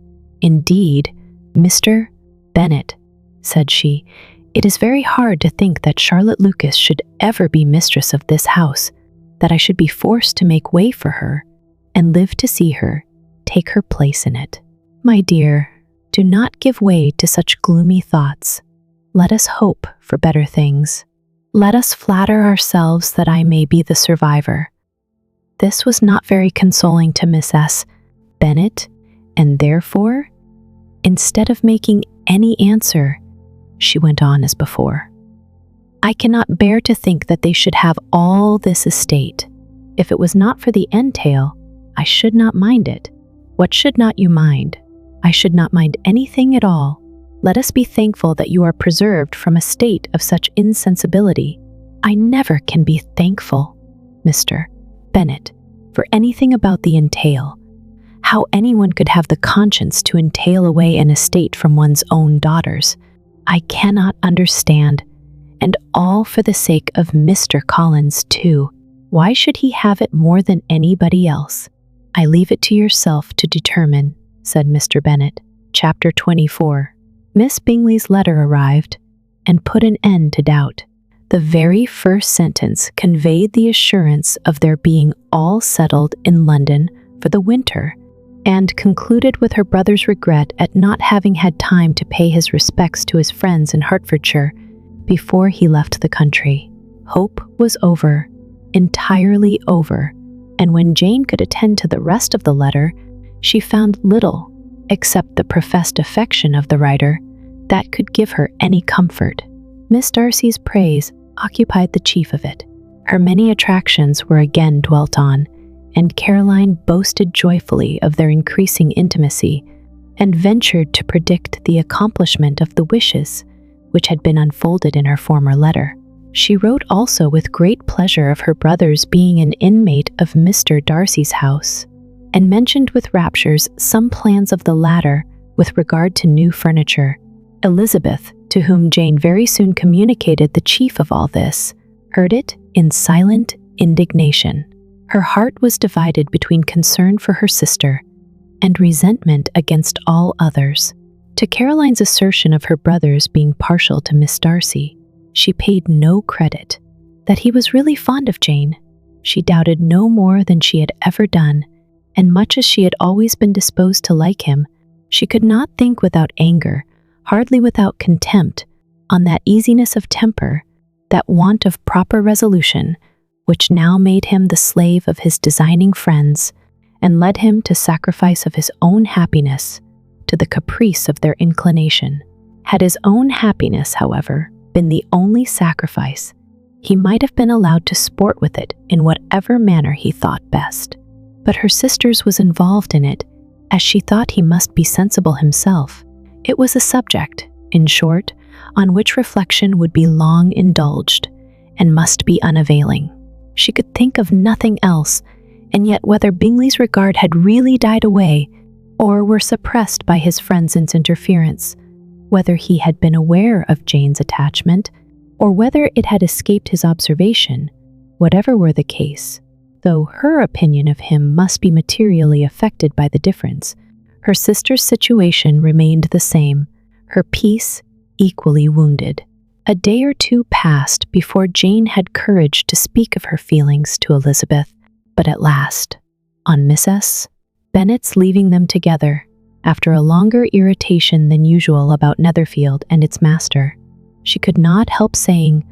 "Indeed, Mr. Bennet," said she, "it is very hard to think that Charlotte Lucas should ever be mistress of this house, that I should be forced to make way for her, and live to see her take her place in it. My dear, do not give way to such gloomy thoughts. Let us hope for better things. Let us flatter ourselves that I may be the survivor." This was not very consoling to Miss S. Bennet, and therefore, instead of making any answer, she went on as before. "I cannot bear to think that they should have all this estate. If it was not for the entail, I should not mind it. What should not you mind? I should not mind anything at all. Let us be thankful that you are preserved from a state of such insensibility. I never can be thankful, Mr. Bennet, for anything about the entail. How anyone could have the conscience to entail away an estate from one's own daughters, I cannot understand, and all for the sake of Mr. Collins, too. Why should he have it more than anybody else? I leave it to yourself to determine," said Mr. Bennet. Chapter 24. Miss Bingley's letter arrived and put an end to doubt. The very first sentence conveyed the assurance of their being all settled in London for the winter, and concluded with her brother's regret at not having had time to pay his respects to his friends in Hertfordshire before he left the country. Hope was over, entirely over, and when Jane could attend to the rest of the letter, she found little, except the professed affection of the writer, that could give her any comfort. Miss Darcy's praise occupied the chief of it. Her many attractions were again dwelt on, and Caroline boasted joyfully of their increasing intimacy, and ventured to predict the accomplishment of the wishes which had been unfolded in her former letter. She wrote also with great pleasure of her brother's being an inmate of Mr. Darcy's house, and mentioned with raptures some plans of the latter with regard to new furniture. Elizabeth, to whom Jane very soon communicated the chief of all this, heard it in silent indignation. Her heart was divided between concern for her sister and resentment against all others. To Caroline's assertion of her brother's being partial to Miss Darcy, she paid no credit. That he was really fond of Jane, she doubted no more than she had ever done, and much as she had always been disposed to like him, she could not think without anger, hardly without contempt, on that easiness of temper, that want of proper resolution, which now made him the slave of his designing friends, and led him to sacrifice of his own happiness to the caprice of their inclination. Had his own happiness, however, been the only sacrifice, he might have been allowed to sport with it in whatever manner he thought best. But her sister's was involved in it, as she thought he must be sensible himself. It was a subject, in short, on which reflection would be long indulged, and must be unavailing. She could think of nothing else, and yet whether Bingley's regard had really died away, or were suppressed by his friend's interference, whether he had been aware of Jane's attachment, or whether it had escaped his observation, whatever were the case, though her opinion of him must be materially affected by the difference, her sister's situation remained the same, her peace equally wounded. A day or two passed before Jane had courage to speak of her feelings to Elizabeth, but at last, on Mrs. Bennet's leaving them together, after a longer irritation than usual about Netherfield and its master, she could not help saying,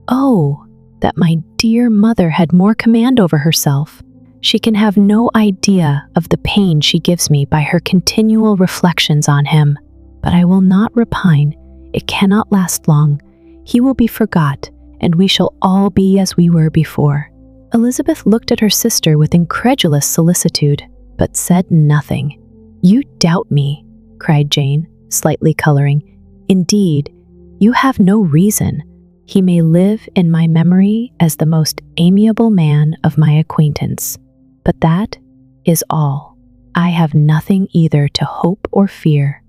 "Oh, that my dear mother had more command over herself. She can have no idea of the pain she gives me by her continual reflections on him. But I will not repine. It cannot last long. He will be forgot, and we shall all be as we were before." Elizabeth looked at her sister with incredulous solicitude, but said nothing. "You doubt me," cried Jane, slightly coloring. "Indeed, you have no reason. He may live in my memory as the most amiable man of my acquaintance, but that is all. I have nothing either to hope or fear,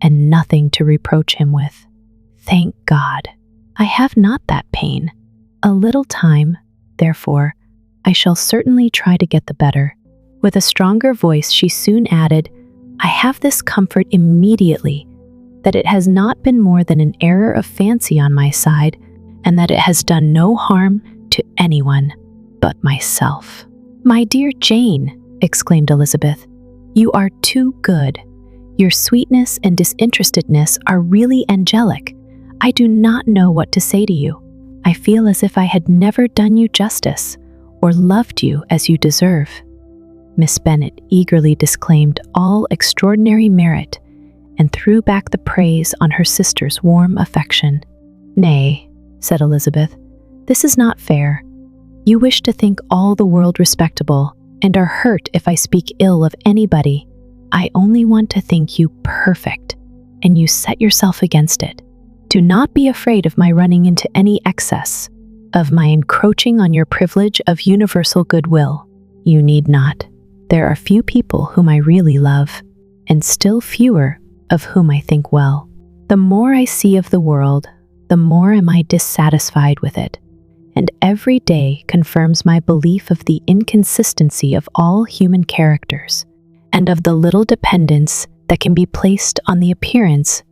and nothing to reproach him with. Thank God, I have not that pain. A little time, therefore, I shall certainly try to get the better." With a stronger voice, she soon added, "I have this comfort immediately, that it has not been more than an error of fancy on my side, and that it has done no harm to anyone but myself." "My dear Jane," exclaimed Elizabeth, "you are too good. Your sweetness and disinterestedness are really angelic. I do not know what to say to you. I feel as if I had never done you justice, or loved you as you deserve." Miss Bennet eagerly disclaimed all extraordinary merit, and threw back the praise on her sister's warm affection. "Nay," said Elizabeth, "this is not fair. You wish to think all the world respectable, and are hurt if I speak ill of anybody. I only want to think you perfect, and you set yourself against it. Do not be afraid of my running into any excess, of my encroaching on your privilege of universal goodwill. You need not. There are few people whom I really love, and still fewer of whom I think well. The more I see of the world, the more am I dissatisfied with it, and every day confirms my belief of the inconsistency of all human characters, and of the little dependence that can be placed on the appearance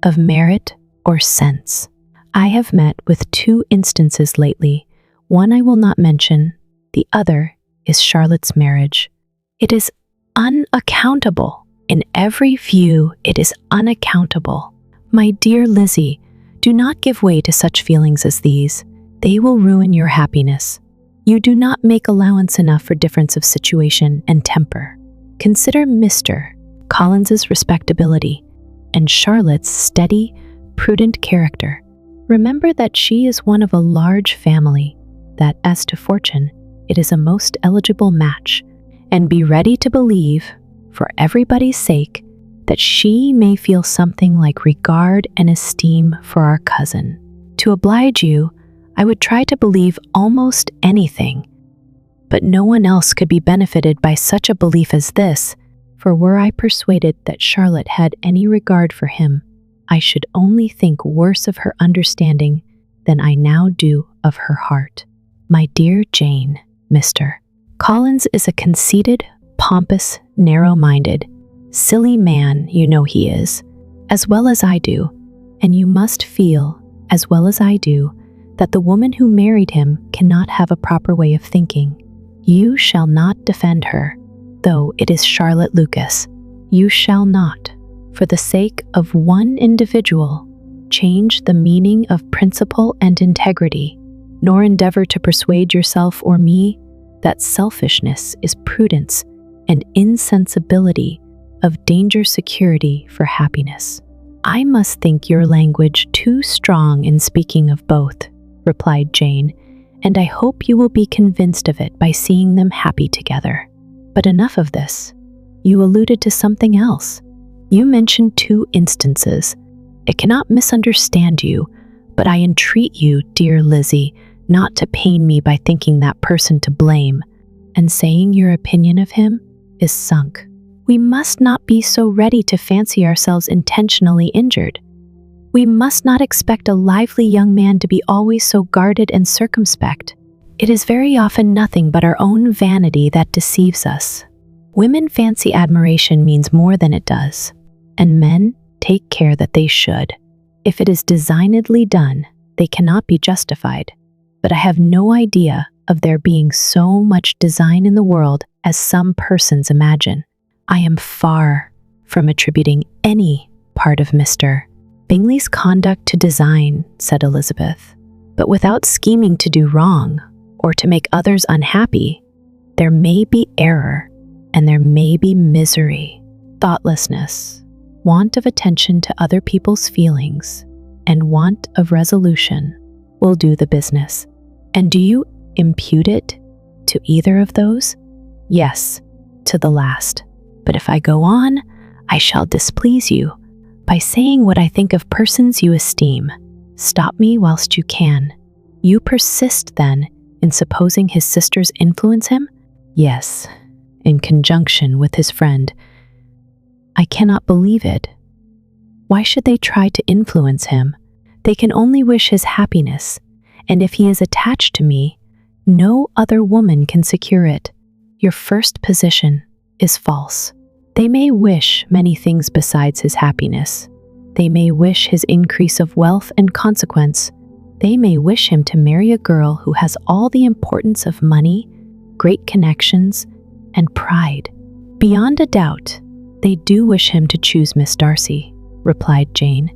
of merit or sense. I have met with two instances lately. One I will not mention, the other is Charlotte's marriage. It is unaccountable. In every view, it is unaccountable. My dear Lizzie, do not give way to such feelings as these. They will ruin your happiness. You do not make allowance enough for difference of situation and temper. Consider Mr. Collins's respectability and Charlotte's steady, prudent character. Remember that she is one of a large family, that as to fortune, it is a most eligible match, and be ready to believe, for everybody's sake, that she may feel something like regard and esteem for our cousin. To oblige you, I would try to believe almost anything, but no one else could be benefited by such a belief as this, for were I persuaded that Charlotte had any regard for him, I should only think worse of her understanding than I now do of her heart. My dear Jane, Mr. Collins is a conceited, pompous, narrow-minded, silly man, you know he is, as well as I do, and you must feel, as well as I do, that the woman who married him cannot have a proper way of thinking. You shall not defend her, though it is Charlotte Lucas. You shall not, for the sake of one individual, change the meaning of principle and integrity, nor endeavor to persuade yourself or me that selfishness is prudence and insensibility of danger security for happiness. I must think your language too strong in speaking of both, replied Jane, and I hope you will be convinced of it by seeing them happy together. But enough of this. You alluded to something else. You mentioned two instances. I cannot misunderstand you, but I entreat you, dear Lizzie, not to pain me by thinking that person to blame, and saying your opinion of him is sunk. We must not be so ready to fancy ourselves intentionally injured. We must not expect a lively young man to be always so guarded and circumspect. It is very often nothing but our own vanity that deceives us. Women fancy admiration means more than it does, and men take care that they should. If it is designedly done, they cannot be justified. But I have no idea of there being so much design in the world as some persons imagine. I am far from attributing any part of Mr. Bingley's conduct to design, said Elizabeth, but without scheming to do wrong or to make others unhappy, there may be error and there may be misery, thoughtlessness, want of attention to other people's feelings, and want of resolution will do the business. And do you impute it to either of those? Yes, to the last. But if I go on, I shall displease you by saying what I think of persons you esteem. Stop me whilst you can. You persist, then, in supposing his sisters influence him? Yes, in conjunction with his friend. I cannot believe it. Why should they try to influence him? They can only wish his happiness, and if he is attached to me, no other woman can secure it. Your first position is false. They may wish many things besides his happiness. They may wish his increase of wealth and consequence. They may wish him to marry a girl who has all the importance of money, great connections, and pride. Beyond a doubt, they do wish him to choose Miss Darcy, replied Jane,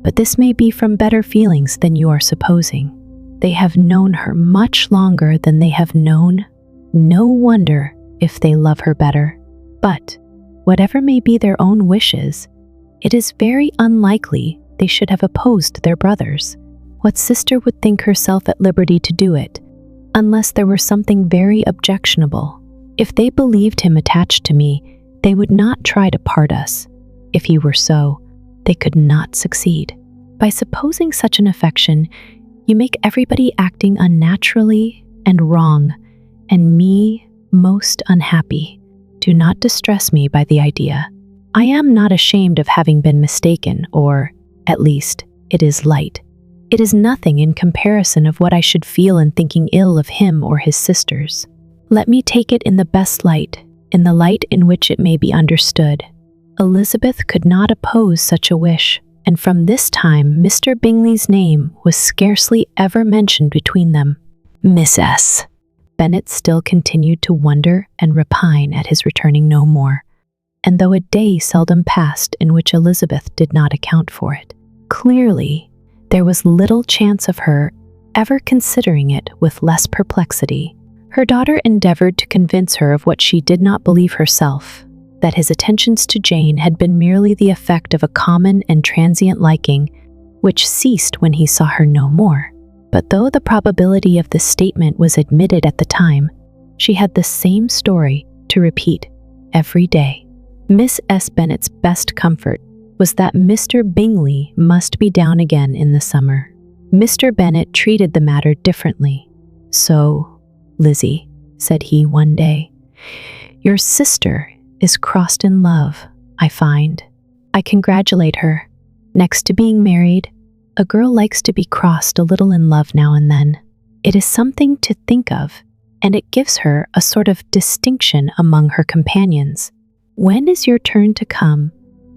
but this may be from better feelings than you are supposing. They have known her much longer than they have known. No wonder if they love her better. But whatever may be their own wishes, it is very unlikely they should have opposed their brothers. What sister would think herself at liberty to do it, unless there were something very objectionable? If they believed him attached to me, they would not try to part us. If he were so, they could not succeed. By supposing such an affection, you make everybody acting unnaturally and wrong, and me most unhappy. Do not distress me by the idea. I am not ashamed of having been mistaken, or, at least, it is light. It is nothing in comparison of what I should feel in thinking ill of him or his sisters. Let me take it in the best light, in the light in which it may be understood. Elizabeth could not oppose such a wish. and from this time Mr. Bingley's name was scarcely ever mentioned between them. Miss S. Bennet still continued to wonder and repine at his returning no more, and though a day seldom passed in which Elizabeth did not account for it, clearly there was little chance of her ever considering it with less perplexity. Her daughter endeavored to convince her of what she did not believe herself, that his attentions to Jane had been merely the effect of a common and transient liking, which ceased when he saw her no more. But though the probability of this statement was admitted at the time, she had the same story to repeat every day. Miss S. Bennet's best comfort was that Mr. Bingley must be down again in the summer. Mr. Bennet treated the matter differently. "So, Lizzie," said he one day, "your sister is crossed in love, I find. I congratulate her. Next to being married, a girl likes to be crossed a little in love now and then. It is something to think of, and it gives her a sort of distinction among her companions. When is your turn to come?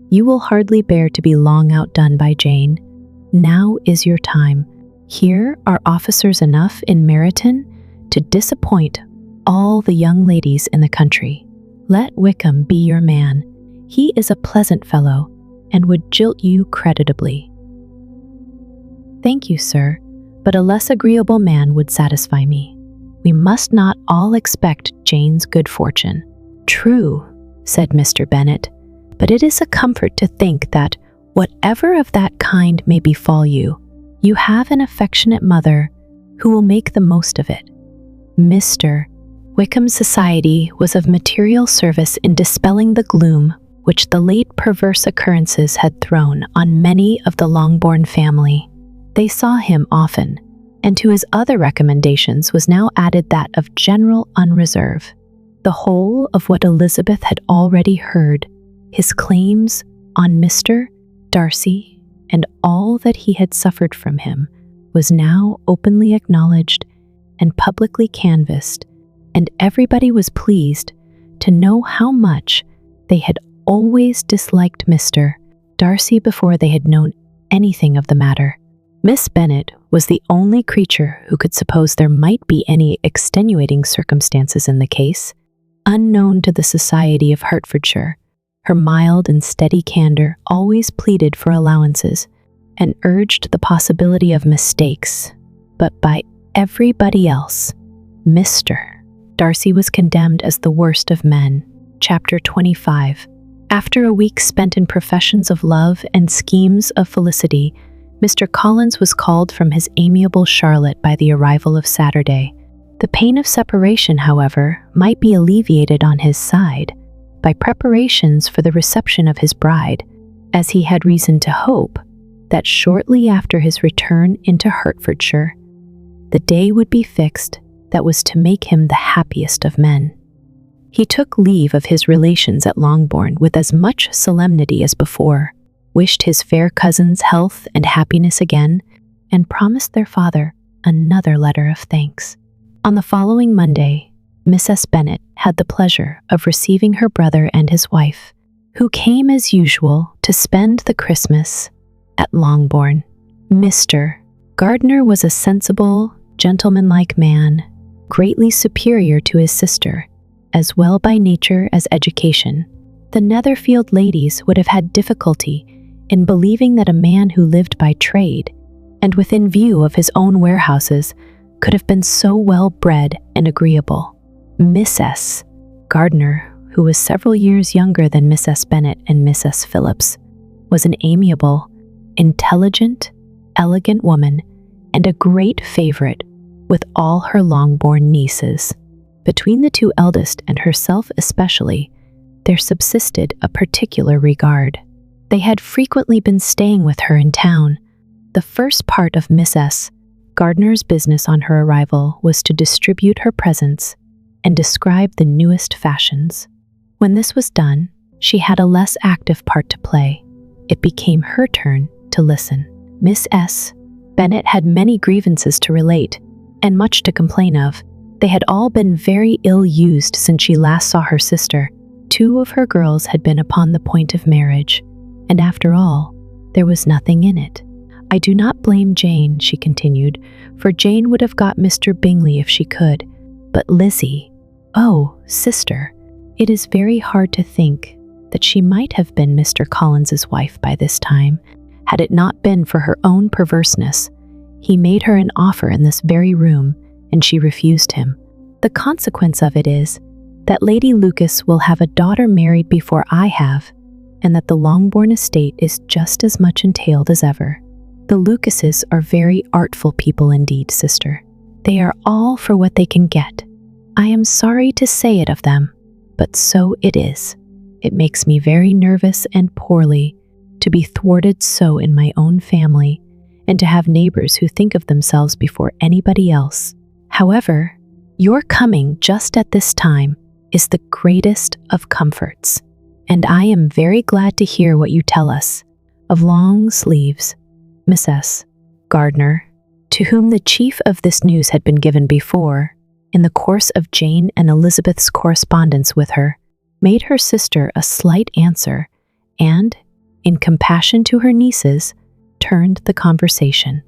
You will hardly bear to be long outdone by Jane. Now is your time. Here are officers enough in Meryton to disappoint all the young ladies in the country. Let Wickham be your man. He is a pleasant fellow, and would jilt you creditably." "Thank you, sir, but a less agreeable man would satisfy me. We must not all expect Jane's good fortune." "True," said Mr. Bennet, "but it is a comfort to think that, whatever of that kind may befall you, you have an affectionate mother who will make the most of it." Mr. Wickham's society was of material service in dispelling the gloom which the late perverse occurrences had thrown on many of the Longbourn family. They saw him often, and to his other recommendations was now added that of general unreserve. The whole of what Elizabeth had already heard, his claims on Mr. Darcy, and all that he had suffered from him, was now openly acknowledged and publicly canvassed, and everybody was pleased to know how much they had always disliked Mr. Darcy before they had known anything of the matter. Miss Bennet was the only creature who could suppose there might be any extenuating circumstances in the case. Unknown to the society of Hertfordshire, her mild and steady candor always pleaded for allowances and urged the possibility of mistakes, but by everybody else, Mr. Darcy was condemned as the worst of men. Chapter 25. After a week spent in professions of love and schemes of felicity, Mr. Collins was called from his amiable Charlotte by the arrival of Saturday. The pain of separation, however, might be alleviated on his side by preparations for the reception of his bride, as he had reason to hope that shortly after his return into Hertfordshire, the day would be fixed that was to make him the happiest of men. He took leave of his relations at Longbourn with as much solemnity as before, wished his fair cousins health and happiness again, and promised their father another letter of thanks. On the following Monday, Mrs. Bennet had the pleasure of receiving her brother and his wife, who came as usual to spend the Christmas at Longbourn. Mr. Gardiner was a sensible, gentlemanlike man, greatly superior to his sister, as well by nature as education. The Netherfield ladies would have had difficulty in believing that a man who lived by trade, and within view of his own warehouses, could have been so well bred and agreeable. Mrs. Gardiner, who was several years younger than Mrs. Bennet and Mrs. Phillips, was an amiable, intelligent, elegant woman, and a great favorite with all her Longbourn nieces. Between the two eldest and herself especially, there subsisted a particular regard. They had frequently been staying with her in town. The first part of Mrs. Gardiner's business on her arrival was to distribute her presents and describe the newest fashions. When this was done, she had a less active part to play. It became her turn to listen. Miss S. Bennet had many grievances to relate, and much to complain of. They had all been very ill used since she last saw her sister. 2 of her girls had been upon the point of marriage, and after all, There was nothing in it. I do not blame Jane, she continued, for Jane would have got Mr. Bingley if she could. But Lizzie, oh, sister, it is very hard to think that she might have been Mr. Collins's wife by this time, had it not been for her own perverseness. He made her an offer in this very room, and she refused him. The consequence of it is that Lady Lucas will have a daughter married before I have, and that the Longbourn estate is just as much entailed as ever. The Lucases are very artful people indeed, sister. They are all for what they can get. I am sorry to say it of them, but so it is. It makes me very nervous and poorly to be thwarted so in my own family, and to have neighbors who think of themselves before anybody else. However, your coming just at this time is the greatest of comforts, and I am very glad to hear what you tell us of long sleeves. Mrs. Gardiner, to whom the chief of this news had been given before, in the course of Jane and Elizabeth's correspondence with her, made her sister a slight answer, and, in compassion to her nieces, turned the conversation.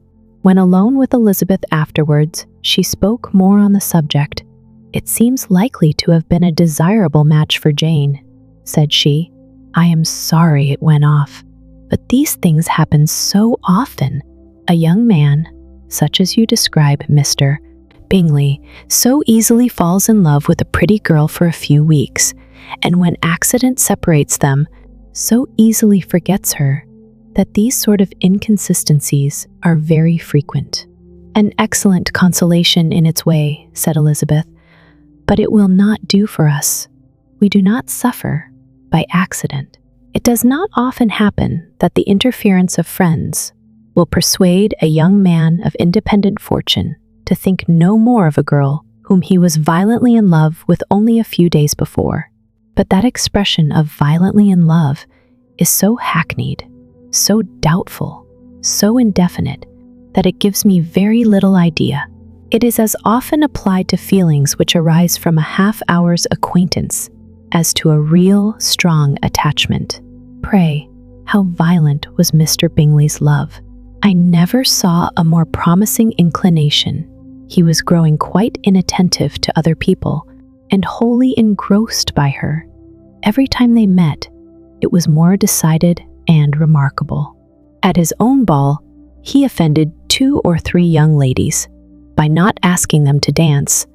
When alone with Elizabeth afterwards, she spoke more on the subject. "It seems likely to have been a desirable match for Jane," said she. "I am sorry it went off, but these things happen so often. A young man, such as you describe, Mr. Bingley, so easily falls in love with a pretty girl for a few weeks, and when accident separates them, so easily forgets her, that these sort of inconsistencies are very frequent." "An excellent consolation in its way," said Elizabeth, "but it will not do for us. We do not suffer by accident. It does not often happen that the interference of friends will persuade a young man of independent fortune to think no more of a girl whom he was violently in love with only a few days before. But that expression of violently in love is so hackneyed, so doubtful, so indefinite, that it gives me very little idea. It is as often applied to feelings which arise from a half-hour's acquaintance as to a real, strong attachment. Pray, how violent was Mr. Bingley's love? I never saw a more promising inclination. He was growing quite inattentive to other people, and wholly engrossed by her. Every time they met, it was more decided and remarkable. At his own ball, he offended 2 or 3 young ladies by not asking them to dance,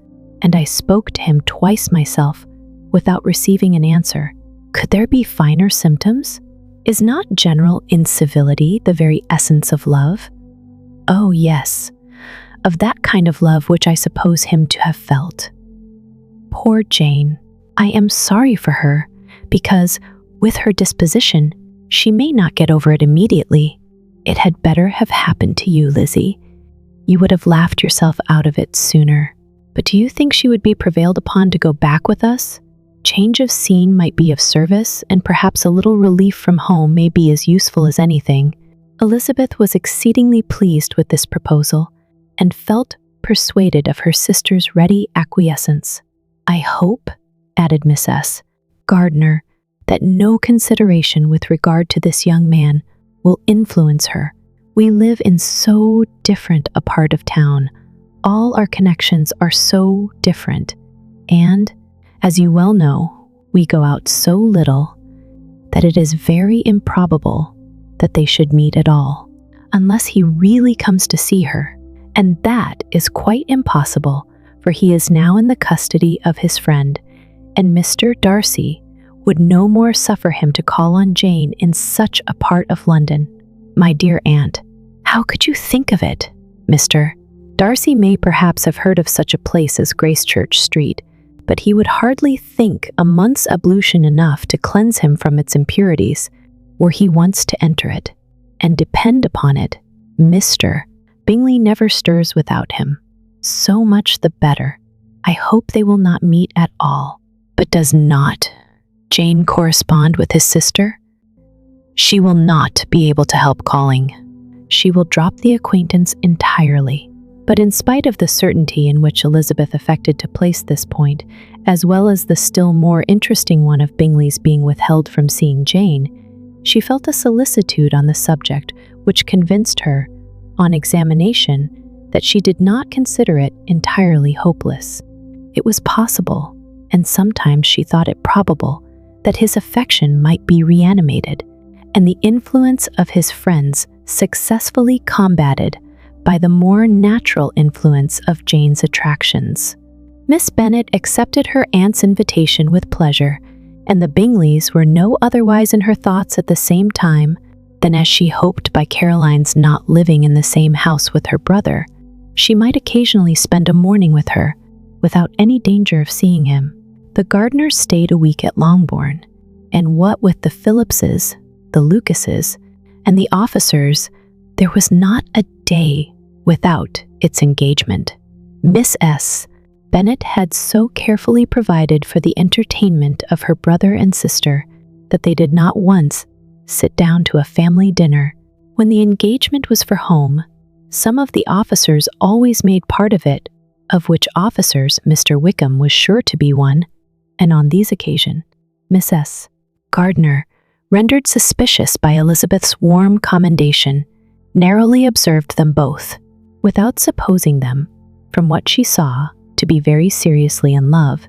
and I spoke to him twice myself without receiving an answer. Could there be finer symptoms? Is not general incivility the very essence of love? Oh yes, of that kind of love which I suppose him to have felt. Poor Jane, I am sorry for her, because, with her disposition, she may not get over it immediately. It had better have happened to you, Lizzie. You would have laughed yourself out of it sooner. But do you think she would be prevailed upon to go back with us? Change of scene might be of service, and perhaps a little relief from home may be as useful as anything." Elizabeth was exceedingly pleased with this proposal, and felt persuaded of her sister's ready acquiescence. "I hope," added Mrs. Gardiner, "that no consideration with regard to this young man will influence her. We live in so different a part of town. All our connections are so different, and, as you well know, we go out so little that it is very improbable that they should meet at all, unless he really comes to see her, and that is quite impossible, for he is now in the custody of his friend, and Mr. Darcy would no more suffer him to call on Jane in such a part of London. My dear aunt, how could you think of it? Mr. Darcy may perhaps have heard of such a place as Gracechurch Street, but he would hardly think a month's ablution enough to cleanse him from its impurities, were he once to enter it. And depend upon it, Mr. Bingley never stirs without him. So much the better. I hope they will not meet at all. But does not Jane correspond with his sister? She will not be able to help calling. She will drop the acquaintance entirely. But in spite of the certainty in which Elizabeth affected to place this point, as well as the still more interesting one of Bingley's being withheld from seeing Jane, She felt a solicitude on the subject which convinced her, on examination, that she did not consider it entirely hopeless. It was possible, and sometimes she thought it probable, that his affection might be reanimated, and the influence of his friends successfully combated by the more natural influence of Jane's attractions. Miss Bennet accepted her aunt's invitation with pleasure, and the Bingleys were no otherwise in her thoughts at the same time than as she hoped by Caroline's not living in the same house with her brother, she might occasionally spend a morning with her, without any danger of seeing him. The Gardiners stayed a week at Longbourn, and what with the Phillipses, the Lucases, and the officers, there was not a day without its engagement. Miss S. Bennet had so carefully provided for the entertainment of her brother and sister that they did not once sit down to a family dinner. When the engagement was for home, some of the officers always made part of it, of which officers Mr. Wickham was sure to be one, and on these occasions, Miss S. Gardiner, rendered suspicious by Elizabeth's warm commendation, narrowly observed them both, without supposing them, from what she saw, to be very seriously in love.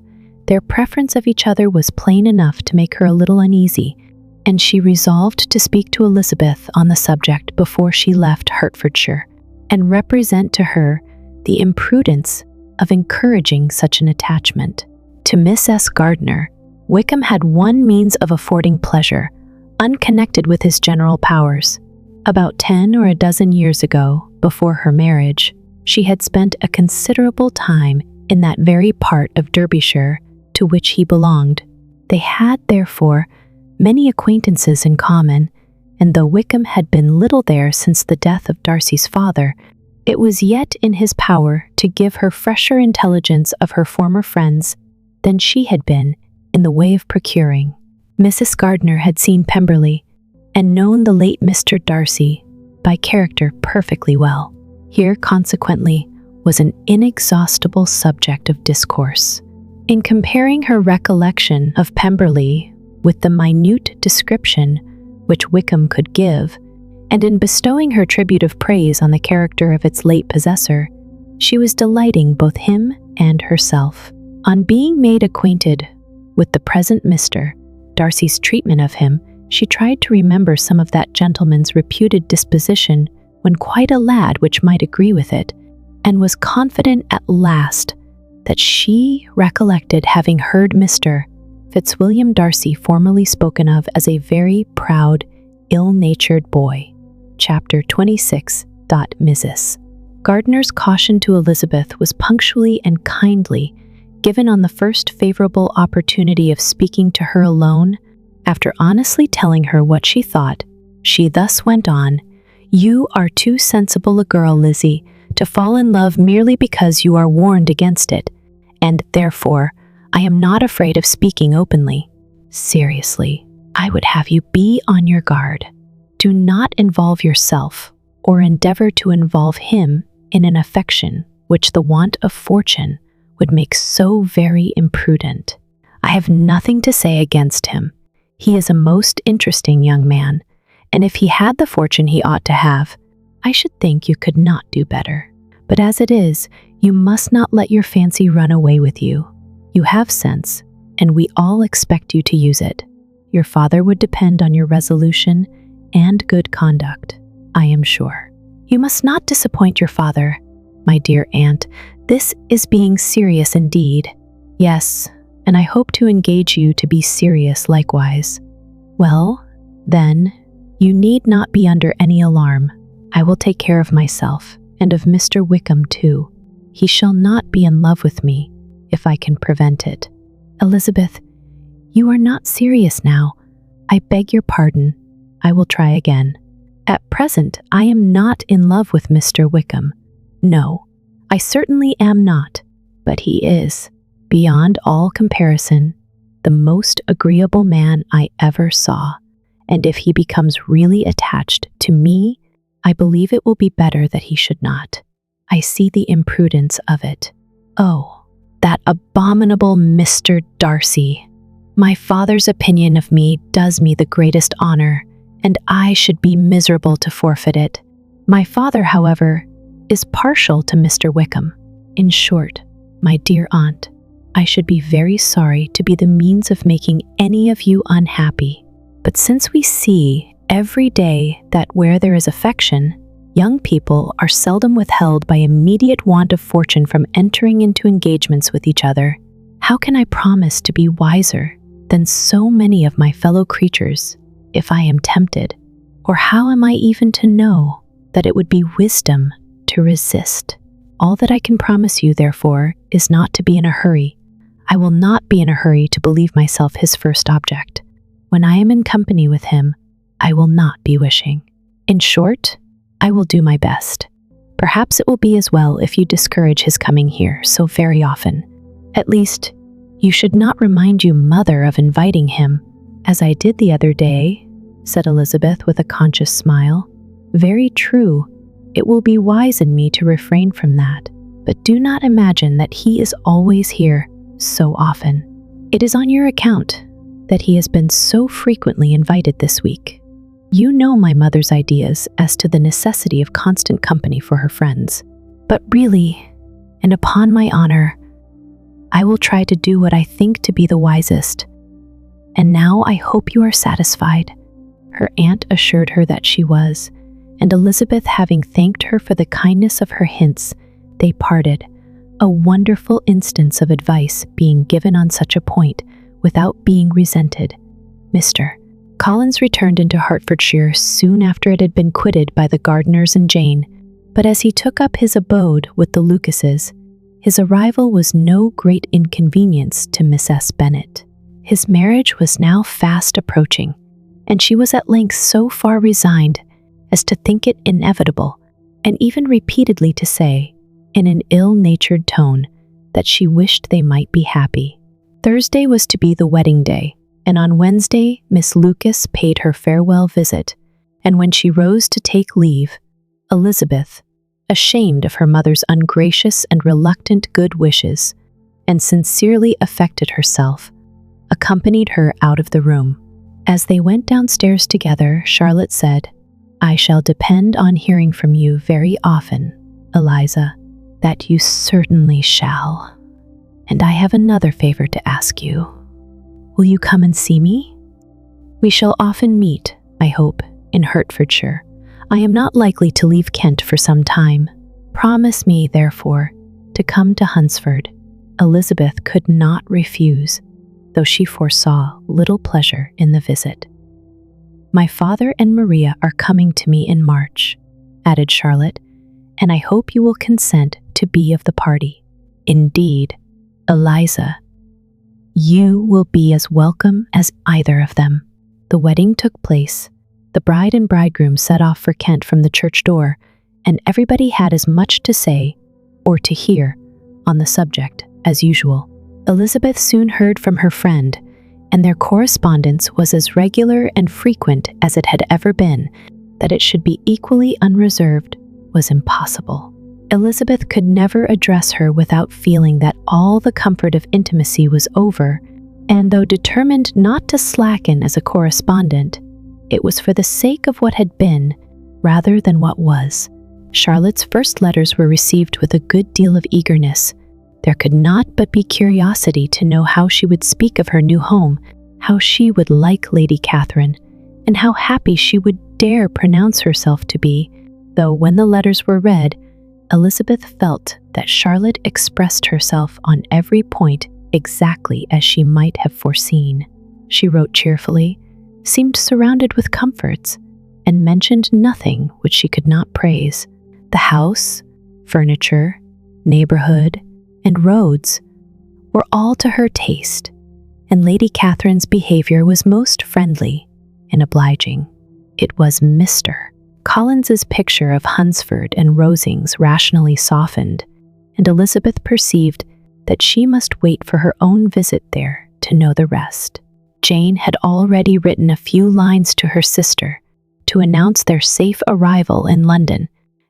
Their preference of each other was plain enough to make her a little uneasy, and she resolved to speak to Elizabeth on the subject before she left Hertfordshire, and represent to her the imprudence of encouraging such an attachment. To Miss S. Gardiner, Wickham had one means of affording pleasure, unconnected with his general powers. About 10 or a dozen years ago, before her marriage, she had spent a considerable time in that very part of Derbyshire to which he belonged. They had, therefore, many acquaintances in common, and though Wickham had been little there since the death of Darcy's father, it was yet in his power to give her fresher intelligence of her former friends than she had been in the way of procuring. Mrs. Gardiner had seen Pemberley, and known the late Mr. Darcy by character perfectly well. Here, consequently, was an inexhaustible subject of discourse. In comparing her recollection of Pemberley with the minute description which Wickham could give, and in bestowing her tribute of praise on the character of its late possessor, she was delighting both him and herself. On being made acquainted with the present Mr. Darcy's treatment of him, she tried to remember some of that gentleman's reputed disposition when quite a lad which might agree with it, and was confident at last that she recollected having heard Mr. Fitzwilliam Darcy formerly spoken of as a very proud, ill-natured boy. Chapter 26. Mrs. Gardiner's caution to Elizabeth was punctually and kindly given on the first favorable opportunity of speaking to her alone. After honestly telling her what she thought, she thus went on: "You are too sensible a girl, Lizzie, to fall in love merely because you are warned against it, and therefore I am not afraid of speaking openly. Seriously, I would have you be on your guard. Do not involve yourself or endeavor to involve him in an affection which the want of fortune would make so very imprudent. I have nothing to say against him. He is a most interesting young man, and if he had the fortune he ought to have, I should think you could not do better. But as it is, you must not let your fancy run away with you. You have sense, and we all expect you to use it. Your father would depend on your resolution and good conduct, I am sure. You must not disappoint your father, my dear aunt. This is being serious indeed. Yes, and I hope to engage you to be serious likewise. Well, then, you need not be under any alarm. I will take care of myself, and of Mr. Wickham too. He shall not be in love with me, if I can prevent it. Elizabeth, you are not serious now. I beg your pardon. I will try again. At present, I am not in love with Mr. Wickham. No, I certainly am not, but he is, beyond all comparison, the most agreeable man I ever saw, and if he becomes really attached to me, I believe it will be better that he should not. I see the imprudence of it. Oh, that abominable Mr. Darcy! My father's opinion of me does me the greatest honor, and I should be miserable to forfeit it. My father, however, is partial to Mr. Wickham. In short, my dear aunt, I should be very sorry to be the means of making any of you unhappy. But since we see every day that where there is affection, young people are seldom withheld by immediate want of fortune from entering into engagements with each other, how can I promise to be wiser than so many of my fellow creatures if I am tempted? Or how am I even to know that it would be wisdom to resist? All that I can promise you, therefore, is not to be in a hurry. I will not be in a hurry to believe myself his first object. When I am in company with him, I will not be wishing. In short, I will do my best. Perhaps it will be as well if you discourage his coming here so very often. At least, you should not remind your mother of inviting him, as I did the other day, said Elizabeth with a conscious smile. Very true. It will be wise in me to refrain from that, but do not imagine that he is always here so often. It is on your account that he has been so frequently invited this week. You know my mother's ideas as to the necessity of constant company for her friends, but really, and upon my honor, I will try to do what I think to be the wisest. And now I hope you are satisfied. Her aunt assured her that she was, and Elizabeth, having thanked her for the kindness of her hints, they parted, a wonderful instance of advice being given on such a point without being resented. Mr. Collins returned into Hertfordshire soon after it had been quitted by the Gardiners and Jane, but as he took up his abode with the Lucases, his arrival was no great inconvenience to Miss S. Bennet. His marriage was now fast approaching, and she was at length so far resigned as to think it inevitable, and even repeatedly to say, in an ill-natured tone, that she wished they might be happy. Thursday was to be the wedding day, and on Wednesday Miss Lucas paid her farewell visit, and when she rose to take leave, Elizabeth, ashamed of her mother's ungracious and reluctant good wishes, and sincerely affected herself, accompanied her out of the room. As they went downstairs together, Charlotte said, I shall depend on hearing from you very often, Eliza. That you certainly shall. And I have another favor to ask you. Will you come and see me? We shall often meet, I hope, in Hertfordshire. I am not likely to leave Kent for some time. Promise me, therefore, to come to Hunsford. Elizabeth could not refuse, though she foresaw little pleasure in the visit. My father and Maria are coming to me in March, added Charlotte, and I hope you will consent to be of the party. Indeed, Eliza, you will be as welcome as either of them. The wedding took place. The bride and bridegroom set off for Kent from the church door, and everybody had as much to say, or to hear, on the subject as usual. Elizabeth soon heard from her friend, and their correspondence was as regular and frequent as it had ever been. That it should be equally unreserved was impossible. Elizabeth could never address her without feeling that all the comfort of intimacy was over, and though determined not to slacken as a correspondent, it was for the sake of what had been rather than what was. Charlotte's first letters were received with a good deal of eagerness. There could not but be curiosity to know how she would speak of her new home, how she would like Lady Catherine, and how happy she would dare pronounce herself to be, though when the letters were read, Elizabeth felt that Charlotte expressed herself on every point exactly as she might have foreseen. She wrote cheerfully, seemed surrounded with comforts, and mentioned nothing which she could not praise. The house, furniture, neighborhood, and roads were all to her taste, and Lady Catherine's behavior was most friendly and obliging. It was Mr. Collins's picture of Hunsford and Rosings rationally softened, and Elizabeth perceived that she must wait for her own visit there to know the rest. Jane had already written a few lines to her sister to announce their safe arrival in London,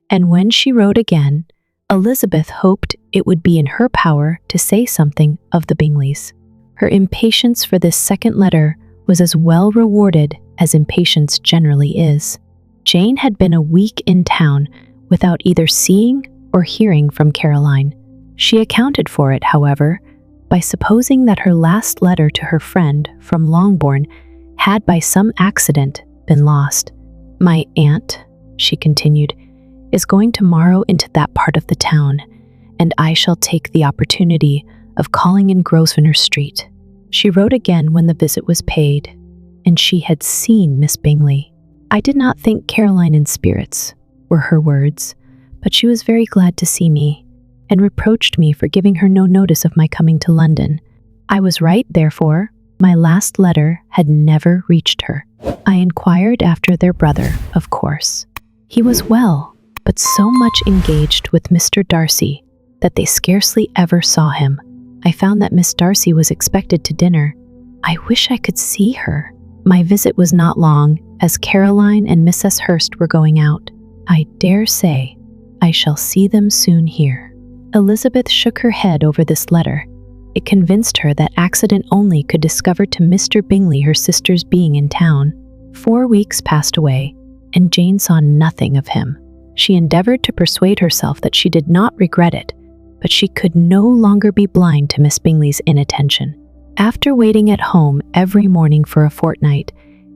and when she wrote again, Elizabeth hoped it would be in her power to say something of the Bingleys. Her impatience for this second letter was as well rewarded as impatience generally is. Jane had been a week in town without either seeing or hearing from Caroline. She accounted for it, however, by supposing that her last letter to her friend from Longbourn had by some accident been lost. "My aunt," she continued, "is going tomorrow into that part of the town, and I shall take the opportunity of calling in Grosvenor Street." She wrote again when the visit was paid, and she had seen Miss Bingley. "I did not think Caroline in spirits," were her words, "but she was very glad to see me, and reproached me for giving her no notice of my coming to London. I was right, therefore. My last letter had never reached her. I inquired after their brother, of course. He was well, but so much engaged with Mr. Darcy that they scarcely ever saw him. I found that Miss Darcy was expected to dinner. I wish I could see her. My visit was not long, as Caroline and Mrs. Hurst were going out. I dare say I shall see them soon here." Elizabeth shook her head over this letter. It convinced her that accident only could discover to Mr. Bingley her sister's being in town. 4 weeks passed away, and Jane saw nothing of him. She endeavored to persuade herself that she did not regret it, but she could no longer be blind to Miss Bingley's inattention. After waiting at home every morning for a fortnight,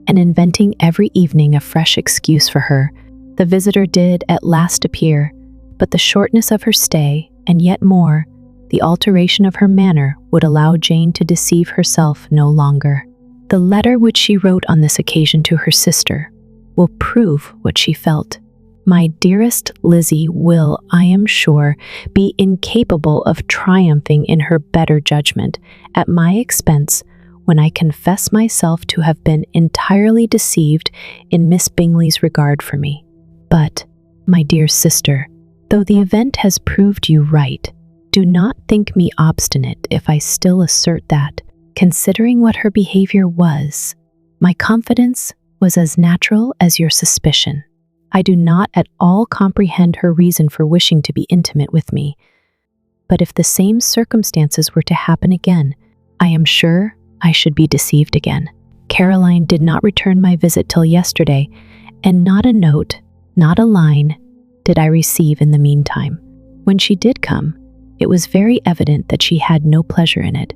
and inventing every evening a fresh excuse for her, the visitor did at last appear, but the shortness of her stay, and yet more, the alteration of her manner, would allow Jane to deceive herself no longer. The letter which she wrote on this occasion to her sister will prove what she felt. "My dearest Lizzie will, I am sure, be incapable of triumphing in her better judgment at my expense when I confess myself to have been entirely deceived in Miss Bingley's regard for me. But, my dear sister, though the event has proved you right, do not think me obstinate if I still assert that, considering what her behavior was, my confidence was as natural as your suspicion. I do not at all comprehend her reason for wishing to be intimate with me. But if the same circumstances were to happen again, I am sure I should be deceived again. Caroline did not return my visit till yesterday, and not a note, not a line, did I receive in the meantime. When she did come, it was very evident that she had no pleasure in it.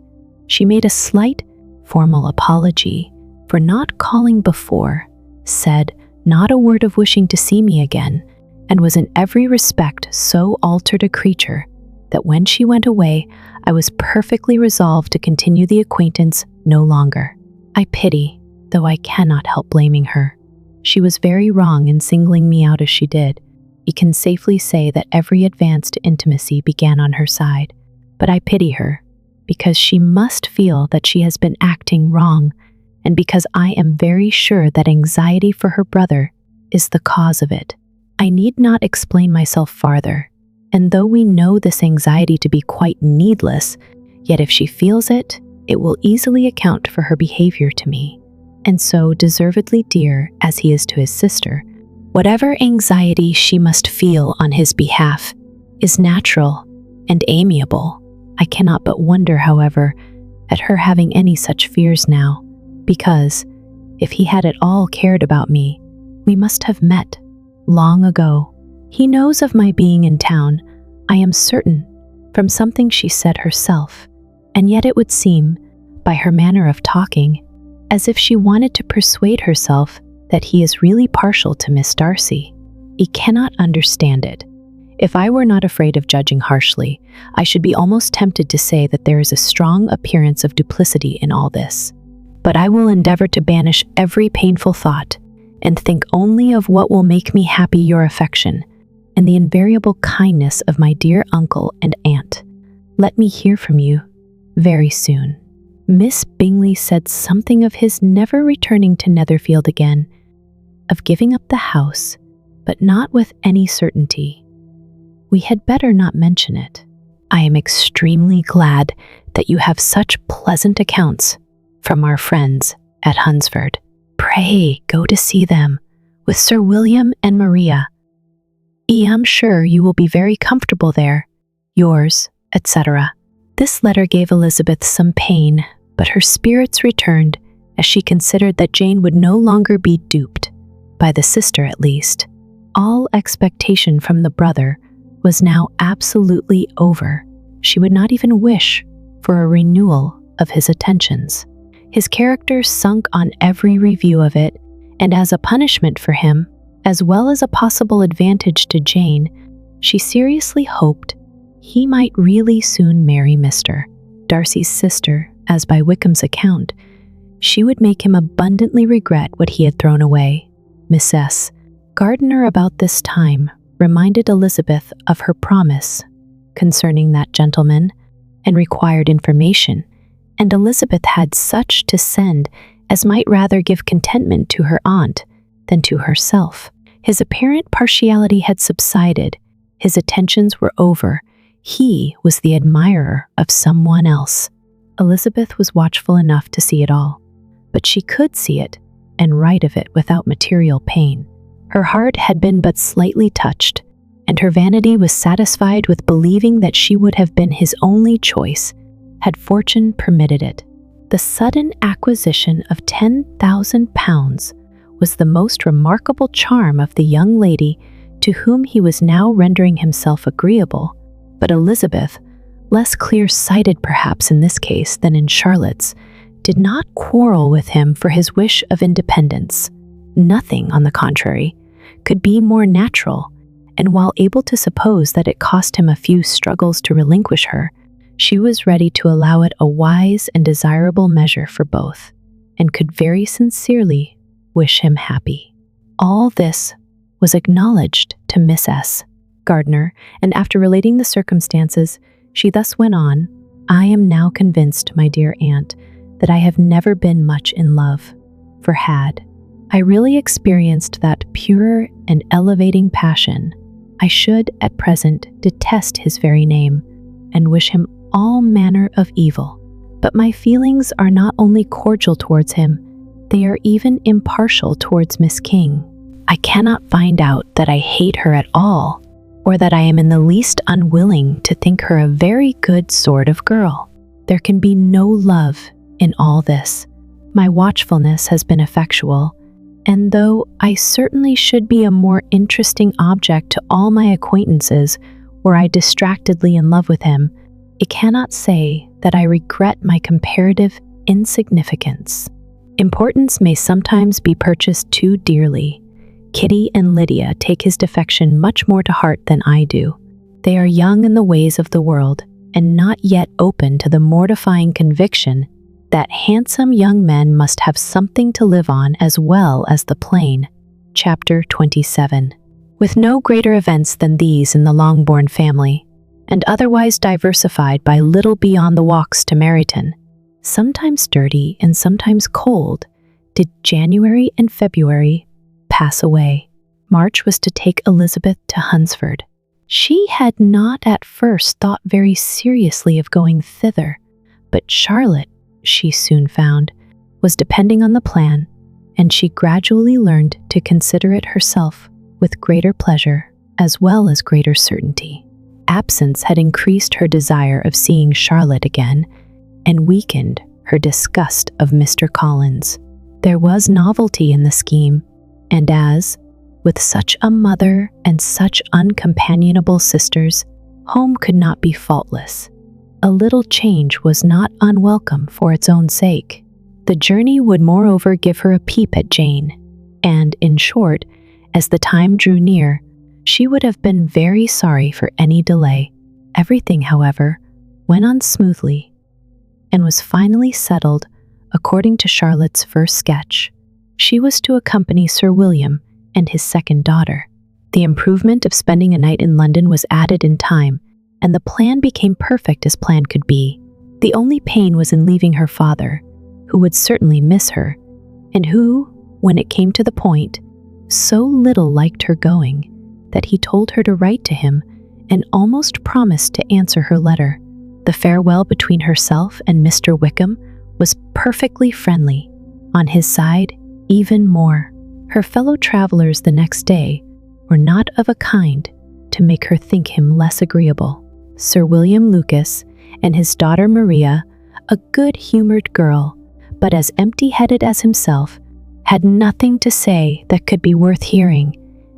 She made a slight, formal apology for not calling before, said not a word of wishing to see me again, and was in every respect so altered a creature that when she went away, I was perfectly resolved to continue the acquaintance no longer. I pity, though I cannot help blaming her. She was very wrong in singling me out as she did. We can safely say that every advance to intimacy began on her side, but I pity her, because she must feel that she has been acting wrong, and because I am very sure that anxiety for her brother is the cause of it. I need not explain myself farther, and though we know this anxiety to be quite needless, yet if she feels it, it will easily account for her behavior to me. And so, deservedly dear as he is to his sister, whatever anxiety she must feel on his behalf is natural and amiable. I cannot but wonder, however, at her having any such fears now, because, if he had at all cared about me, we must have met long ago. He knows of my being in town, I am certain, from something she said herself, and yet it would seem, by her manner of talking, as if she wanted to persuade herself that he is really partial to Miss Darcy. He cannot understand it. If I were not afraid of judging harshly, I should be almost tempted to say that there is a strong appearance of duplicity in all this. But I will endeavor to banish every painful thought, and think only of what will make me happy, your affection, and the invariable kindness of my dear uncle and aunt. Let me hear from you very soon. Miss Bingley said something of his never returning to Netherfield again, of giving up the house, but not with any certainty. We had better not mention it. I am extremely glad that you have such pleasant accounts from our friends at Hunsford. Pray go to see them with Sir William and Maria. I am sure you will be very comfortable there. Yours, etc. This letter gave Elizabeth some pain, but her spirits returned, as she considered that Jane would no longer be duped, by the sister at least. All expectation from the brother was now absolutely over. She would not even wish for a renewal of his attentions. His character sunk on every review of it, and as a punishment for him, as well as a possible advantage to Jane, she seriously hoped he might really soon marry Mr. Darcy's sister, as by Wickham's account, she would make him abundantly regret what he had thrown away. Mrs. Gardiner about this time reminded Elizabeth of her promise concerning that gentleman and required information, and Elizabeth had such to send as might rather give contentment to her aunt than to herself. His apparent partiality had subsided, his attentions were over, he was the admirer of someone else. Elizabeth was watchful enough to see it all, but she could see it and write of it without material pain. Her heart had been but slightly touched, and her vanity was satisfied with believing that she would have been his only choice had fortune permitted it. The sudden acquisition of £10,000 was the most remarkable charm of the young lady to whom he was now rendering himself agreeable, but Elizabeth, less clear-sighted perhaps in this case than in Charlotte's, did not quarrel with him for his wish of independence. Nothing, on the contrary, could be more natural, and while able to suppose that it cost him a few struggles to relinquish her, she was ready to allow it a wise and desirable measure for both, and could very sincerely wish him happy. All this was acknowledged to Mrs. Gardiner, and after relating the circumstances, she thus went on, "I am now convinced, my dear aunt, that I have never been much in love, for had I really experienced that pure and elevating passion, I should at present detest his very name, and wish him all manner of evil. But my feelings are not only cordial towards him, they are even impartial towards Miss King. I cannot find out that I hate her at all, or that I am in the least unwilling to think her a very good sort of girl. There can be no love in all this. My watchfulness has been effectual, and though I certainly should be a more interesting object to all my acquaintances were I distractedly in love with him, it cannot say that I regret my comparative insignificance. Importance may sometimes be purchased too dearly. Kitty and Lydia take his defection much more to heart than I do. They are young in the ways of the world, and not yet open to the mortifying conviction that handsome young men must have something to live on as well as the plain. Chapter 27. With no greater events than these in the Longbourn family, and otherwise diversified by little beyond the walks to Meryton, sometimes dirty and sometimes cold, did January and February pass away. March was to take Elizabeth to Hunsford. She had not at first thought very seriously of going thither, but Charlotte, she soon found, was depending on the plan, and she gradually learned to consider it herself with greater pleasure as well as greater certainty. Absence had increased her desire of seeing Charlotte again, and weakened her disgust of Mr. Collins. There was novelty in the scheme, and as, with such a mother and such uncompanionable sisters, home could not be faultless. A little change was not unwelcome for its own sake. The journey would moreover give her a peep at Jane, and, in short, as the time drew near, she would have been very sorry for any delay. Everything, however, went on smoothly, and was finally settled according to Charlotte's first sketch. She was to accompany Sir William and his second daughter. The improvement of spending a night in London was added in time, and the plan became perfect as plan could be. The only pain was in leaving her father, who would certainly miss her, and who, when it came to the point, so little liked her going, that he told her to write to him and almost promised to answer her letter. The farewell between herself and Mr. Wickham was perfectly friendly, on his side even more. Her fellow travelers the next day were not of a kind to make her think him less agreeable. Sir William Lucas and his daughter Maria, a good-humored girl, but as empty-headed as himself, had nothing to say that could be worth hearing,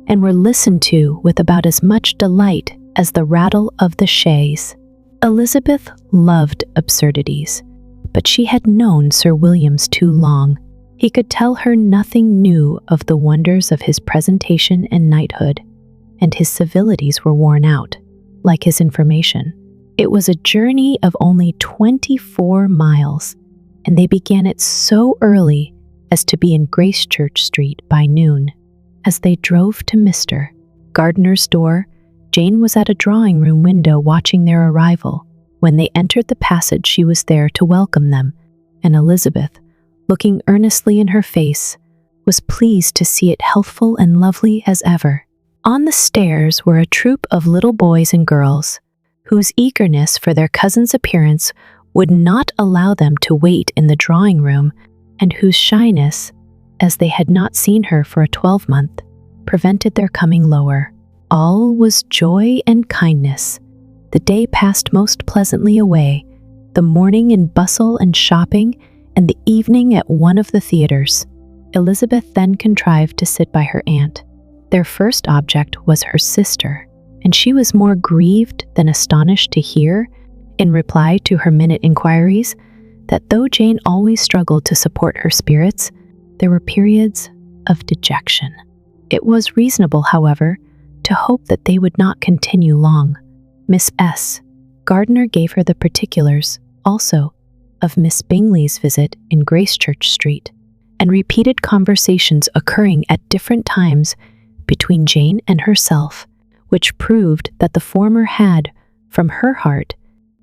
and were listened to with about as much delight as the rattle of the chaise. Elizabeth loved absurdities, but she had known Sir William's too long. He could tell her nothing new of the wonders of his presentation and knighthood, and his civilities were worn out, like his information. It was a journey of only 24 miles, and they began it so early as to be in Gracechurch Street by noon. As they drove to Mr. Gardiner's door, Jane was at a drawing-room window watching their arrival. When they entered the passage, she was there to welcome them, and Elizabeth, looking earnestly in her face, was pleased to see it healthful and lovely as ever. On the stairs were a troop of little boys and girls, whose eagerness for their cousin's appearance would not allow them to wait in the drawing-room, and whose shyness, as they had not seen her for a 12-month, prevented their coming lower. All was joy and kindness. The day passed most pleasantly away, the morning in bustle and shopping, and the evening at one of the theaters. Elizabeth then contrived to sit by her aunt. Their first object was her sister, and she was more grieved than astonished to hear, in reply to her minute inquiries, that though Jane always struggled to support her spirits, there were periods of dejection. It was reasonable, however, to hope that they would not continue long. Miss S. Gardiner gave her the particulars, also, of Miss Bingley's visit in Gracechurch Street, and repeated conversations occurring at different times between Jane and herself, which proved that the former had, from her heart,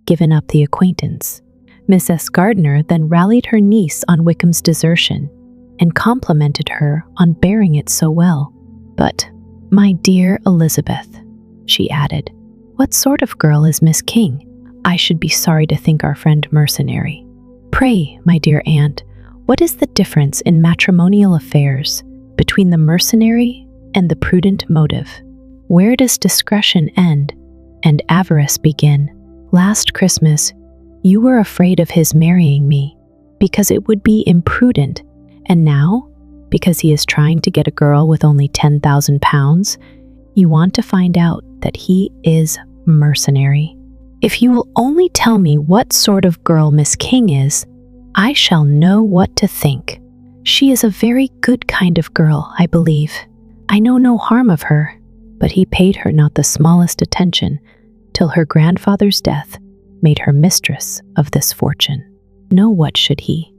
given up the acquaintance. Miss S. Gardiner then rallied her niece on Wickham's desertion, and complimented her on bearing it so well. "But, my dear Elizabeth," she added, "what sort of girl is Miss King? I should be sorry to think our friend mercenary. Pray, my dear aunt, what is the difference in matrimonial affairs between the mercenary and the prudent motive? Where does discretion end and avarice begin? Last Christmas, you were afraid of his marrying me because it would be imprudent, and now, because he is trying to get a girl with only £10,000, you want to find out that he is mercenary. If you will only tell me what sort of girl Miss King is, I shall know what to think. She is a very good kind of girl, I believe. I know no harm of her, but he paid her not the smallest attention till her grandfather's death made her mistress of this fortune. Now what should he?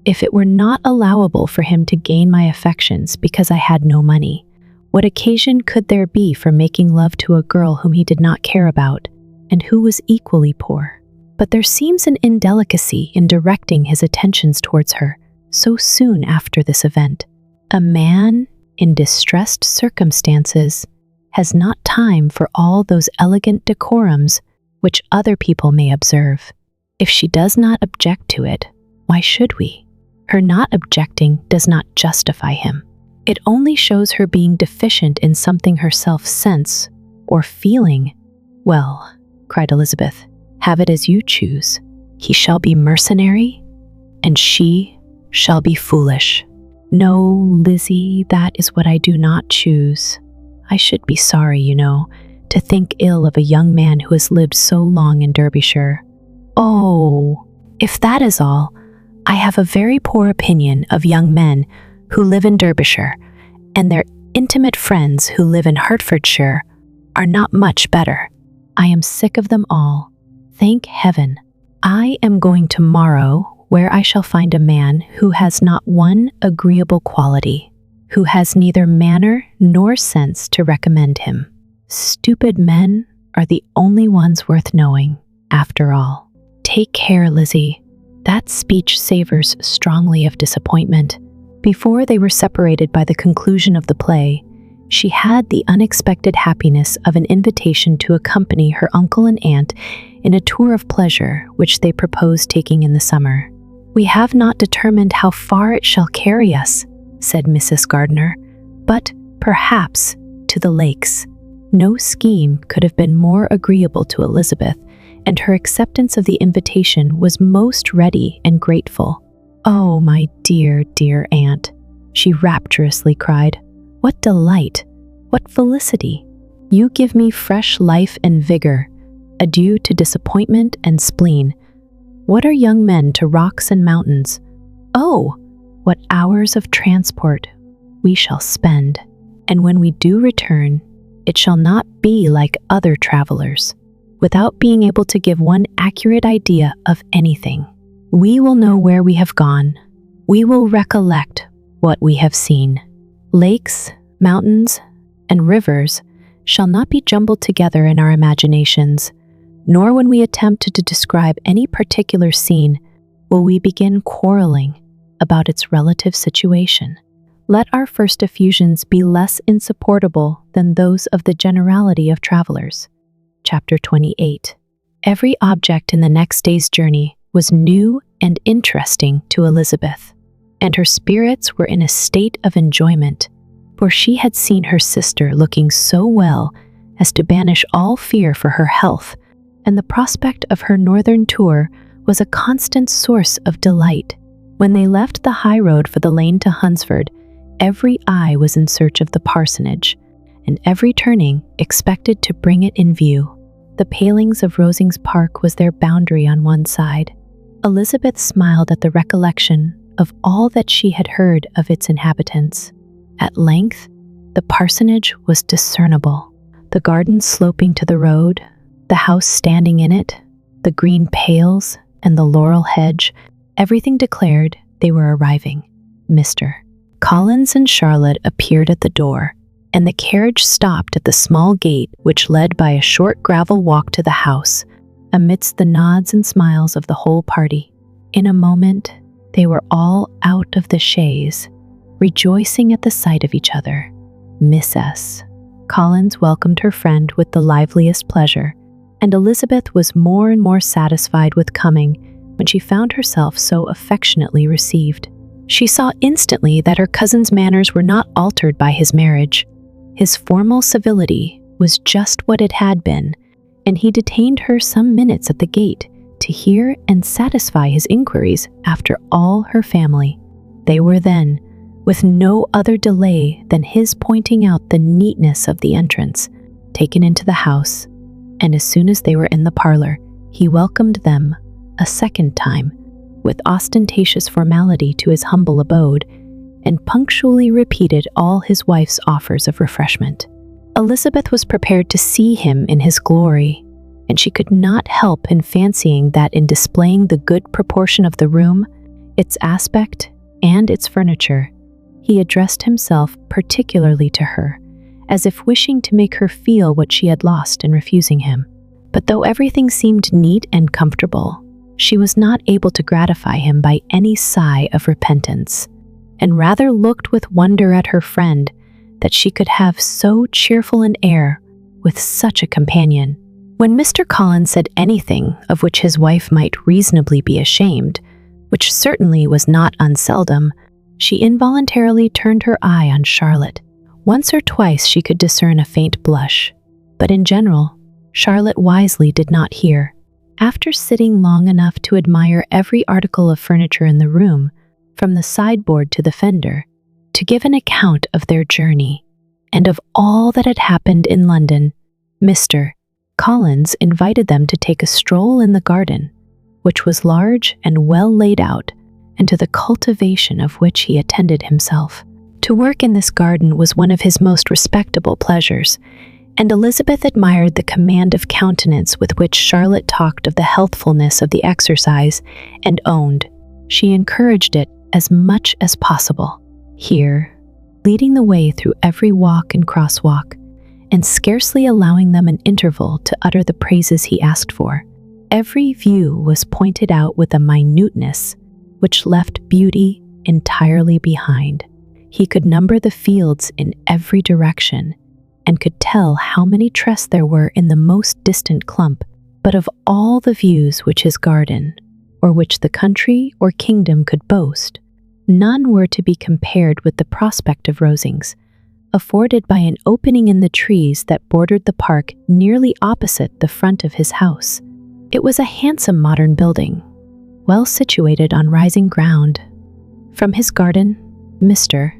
If it were not allowable for him to gain my affections because I had no money, what occasion could there be for making love to a girl whom he did not care about, and who was equally poor? But there seems an indelicacy in directing his attentions towards her so soon after this event. A man in distressed circumstances has not time for all those elegant decorums which other people may observe. If she does not object to it, why should we? Her not objecting does not justify him. It only shows her being deficient in something herself sense or feeling. Well, cried Elizabeth, have it as you choose. He shall be mercenary, and she shall be foolish. No, Lizzie, that is what I do not choose. I should be sorry, you know, to think ill of a young man who has lived so long in Derbyshire. Oh, if that is all, I have a very poor opinion of young men who live in Derbyshire, and their intimate friends who live in Hertfordshire are not much better. I am sick of them all. Thank heaven. I am going tomorrow where I shall find a man who has not one agreeable quality, who has neither manner nor sense to recommend him. Stupid men are the only ones worth knowing, after all. Take care, Lizzie. That speech savors strongly of disappointment. Before they were separated by the conclusion of the play, she had the unexpected happiness of an invitation to accompany her uncle and aunt in a tour of pleasure which they proposed taking in the summer. "We have not determined how far it shall carry us," said Mrs. Gardiner, "but perhaps to the lakes." No scheme could have been more agreeable to Elizabeth, and her acceptance of the invitation was most ready and grateful. "Oh, my dear, dear aunt," she rapturously cried. "What delight! What felicity! You give me fresh life and vigor. Adieu to disappointment and spleen. What are young men to rocks and mountains? Oh, what hours of transport we shall spend! And when we do return, it shall not be like other travelers, without being able to give one accurate idea of anything. We will know where we have gone. We will recollect what we have seen. Lakes, mountains, and rivers shall not be jumbled together in our imaginations, nor when we attempt to describe any particular scene will we begin quarreling about its relative situation. Let our first effusions be less insupportable than those of the generality of travelers." Chapter 28. Every object in the next day's journey was new and interesting to Elizabeth, and her spirits were in a state of enjoyment, for she had seen her sister looking so well as to banish all fear for her health, and the prospect of her northern tour was a constant source of delight. When they left the high road for the lane to Hunsford, every eye was in search of the parsonage, and every turning expected to bring it in view. The palings of Rosings Park was their boundary on one side. Elizabeth smiled at the recollection of all that she had heard of its inhabitants. At length, the parsonage was discernible. The garden sloping to the road, the house standing in it, the green pales, and the laurel hedge, everything declared they were arriving. Mr. Collins and Charlotte appeared at the door, and the carriage stopped at the small gate which led by a short gravel walk to the house, amidst the nods and smiles of the whole party. In a moment, they were all out of the chaise, rejoicing at the sight of each other. Miss S. Collins welcomed her friend with the liveliest pleasure, and Elizabeth was more and more satisfied with coming when she found herself so affectionately received. She saw instantly that her cousin's manners were not altered by his marriage. His formal civility was just what it had been, and he detained her some minutes at the gate to hear and satisfy his inquiries after all her family. They were then, with no other delay than his pointing out the neatness of the entrance, taken into the house, and as soon as they were in the parlor, he welcomed them a second time with ostentatious formality to his humble abode, and punctually repeated all his wife's offers of refreshment. Elizabeth was prepared to see him in his glory, and she could not help in fancying that in displaying the good proportion of the room, its aspect, and its furniture, he addressed himself particularly to her, as if wishing to make her feel what she had lost in refusing him. But though everything seemed neat and comfortable, she was not able to gratify him by any sigh of repentance, and rather looked with wonder at her friend that she could have so cheerful an air with such a companion. When Mr. Collins said anything of which his wife might reasonably be ashamed, which certainly was not unseldom, she involuntarily turned her eye on Charlotte. Once or twice she could discern a faint blush, but in general, Charlotte wisely did not hear. After sitting long enough to admire every article of furniture in the room, from the sideboard to the fender, to give an account of their journey, and of all that had happened in London, Mr. Collins invited them to take a stroll in the garden, which was large and well laid out, and to the cultivation of which he attended himself. To work in this garden was one of his most respectable pleasures, and Elizabeth admired the command of countenance with which Charlotte talked of the healthfulness of the exercise, and owned she encouraged it as much as possible. Here, leading the way through every walk and crosswalk, and scarcely allowing them an interval to utter the praises he asked for, every view was pointed out with a minuteness which left beauty entirely behind. He could number the fields in every direction, and could tell how many trees there were in the most distant clump. But of all the views which his garden, or which the country or kingdom could boast, none were to be compared with the prospect of Rosings, afforded by an opening in the trees that bordered the park nearly opposite the front of his house. It was a handsome modern building, well situated on rising ground, From his garden, Mr.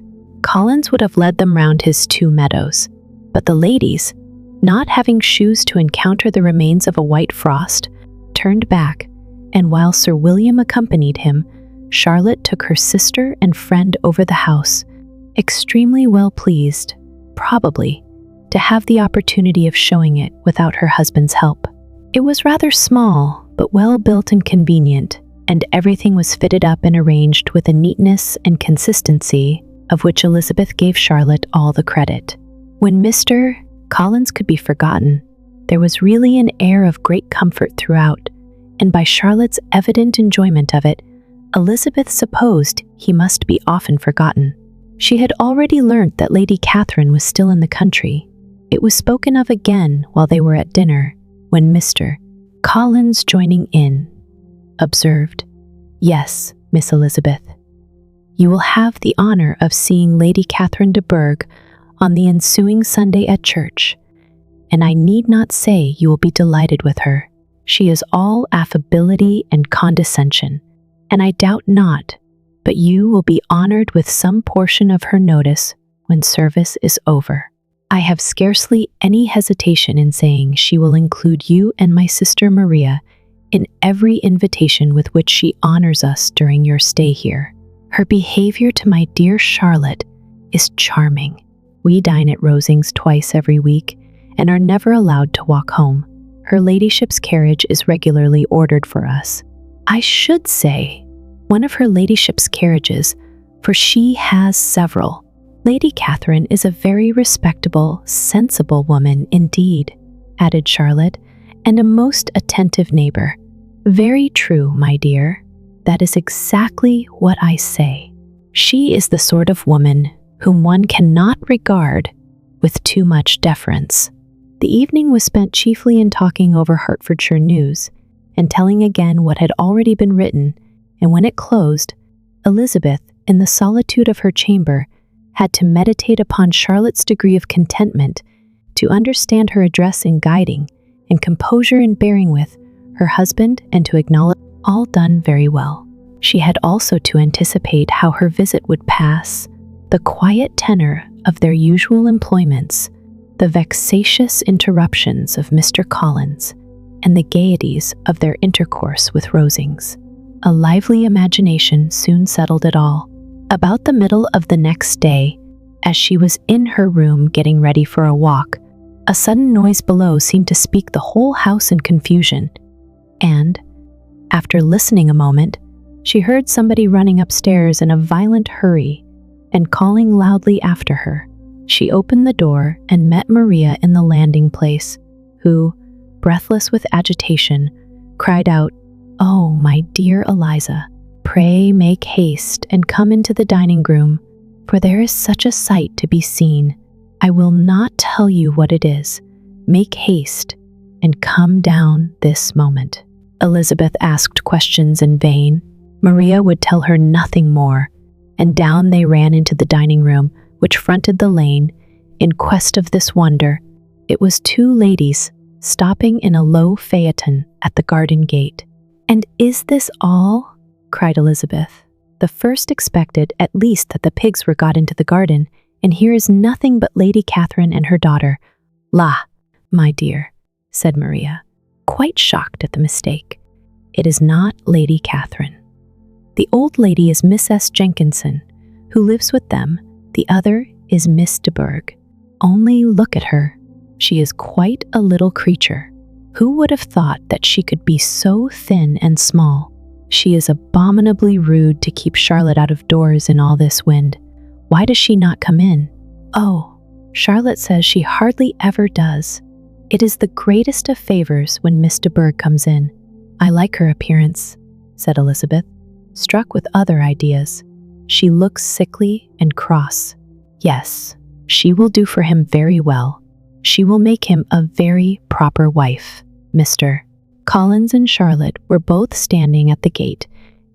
Collins would have led them round his 2 meadows, but the ladies, not having shoes to encounter the remains of a white frost, turned back, and while Sir William accompanied him, Charlotte took her sister and friend over the house, extremely well pleased, probably, to have the opportunity of showing it without her husband's help. It was rather small, but well built and convenient, and everything was fitted up and arranged with a neatness and consistency of which Elizabeth gave Charlotte all the credit. When Mr. Collins could be forgotten, there was really an air of great comfort throughout, and by Charlotte's evident enjoyment of it, Elizabeth supposed he must be often forgotten. She had already learnt that Lady Catherine was still in the country. It was spoken of again while they were at dinner, when Mr. Collins, joining in, observed, "Yes, Miss Elizabeth, you will have the honor of seeing Lady Catherine de Bourgh on the ensuing Sunday at church, and I need not say you will be delighted with her. She is all affability and condescension, and I doubt not but you will be honored with some portion of her notice when service is over. I have scarcely any hesitation in saying she will include you and my sister Maria in every invitation with which she honors us during your stay here. Her behavior to my dear Charlotte is charming. We dine at Rosings twice every week and are never allowed to walk home. Her ladyship's carriage is regularly ordered for us. I should say one of her ladyship's carriages, for she has several. Lady Catherine is a very respectable, sensible woman indeed," added Charlotte, "and a most attentive neighbor." "Very true, my dear. That is exactly what I say. She is the sort of woman whom one cannot regard with too much deference." The evening was spent chiefly in talking over Hertfordshire news, and telling again what had already been written, and when it closed, Elizabeth, in the solitude of her chamber, had to meditate upon Charlotte's degree of contentment, to understand her address in guiding, and composure in bearing with, her husband, and to acknowledge all done very well. She had also to anticipate how her visit would pass, the quiet tenor of their usual employments, the vexatious interruptions of Mr. Collins, and the gaieties of their intercourse with Rosings. A lively imagination soon settled it all. About the middle of the next day, as she was in her room getting ready for a walk, a sudden noise below seemed to speak the whole house in confusion, and, after listening a moment, she heard somebody running upstairs in a violent hurry and calling loudly after her. She opened the door and met Maria in the landing place, who, breathless with agitation, cried out, "Oh, my dear Eliza, pray make haste and come into the dining room, for there is such a sight to be seen. I will not tell you what it is. Make haste and come down this moment." Elizabeth asked questions in vain. Maria would tell her nothing more, and down they ran into the dining room, which fronted the lane, in quest of this wonder. It was 2 ladies stopping in a low phaeton at the garden gate. "And is this all?" cried Elizabeth. "The first expected at least that the pigs were got into the garden, and here is nothing but Lady Catherine and her daughter." "La, my dear," said Maria, quite shocked at the mistake. "It is not Lady Catherine. The old lady is Miss S. Jenkinson, who lives with them. The other is Miss de Bourgh. Only look at her. She is quite a little creature. Who would have thought that she could be so thin and small? She is abominably rude to keep Charlotte out of doors in all this wind. Why does she not come in? Oh, Charlotte says she hardly ever does. It is the greatest of favors when Miss de Bourgh comes in. I like her appearance," said Elizabeth, struck with other ideas. "She looks sickly and cross. Yes, she will do for him very well. She will make him a very proper wife." Mr. Collins and Charlotte were both standing at the gate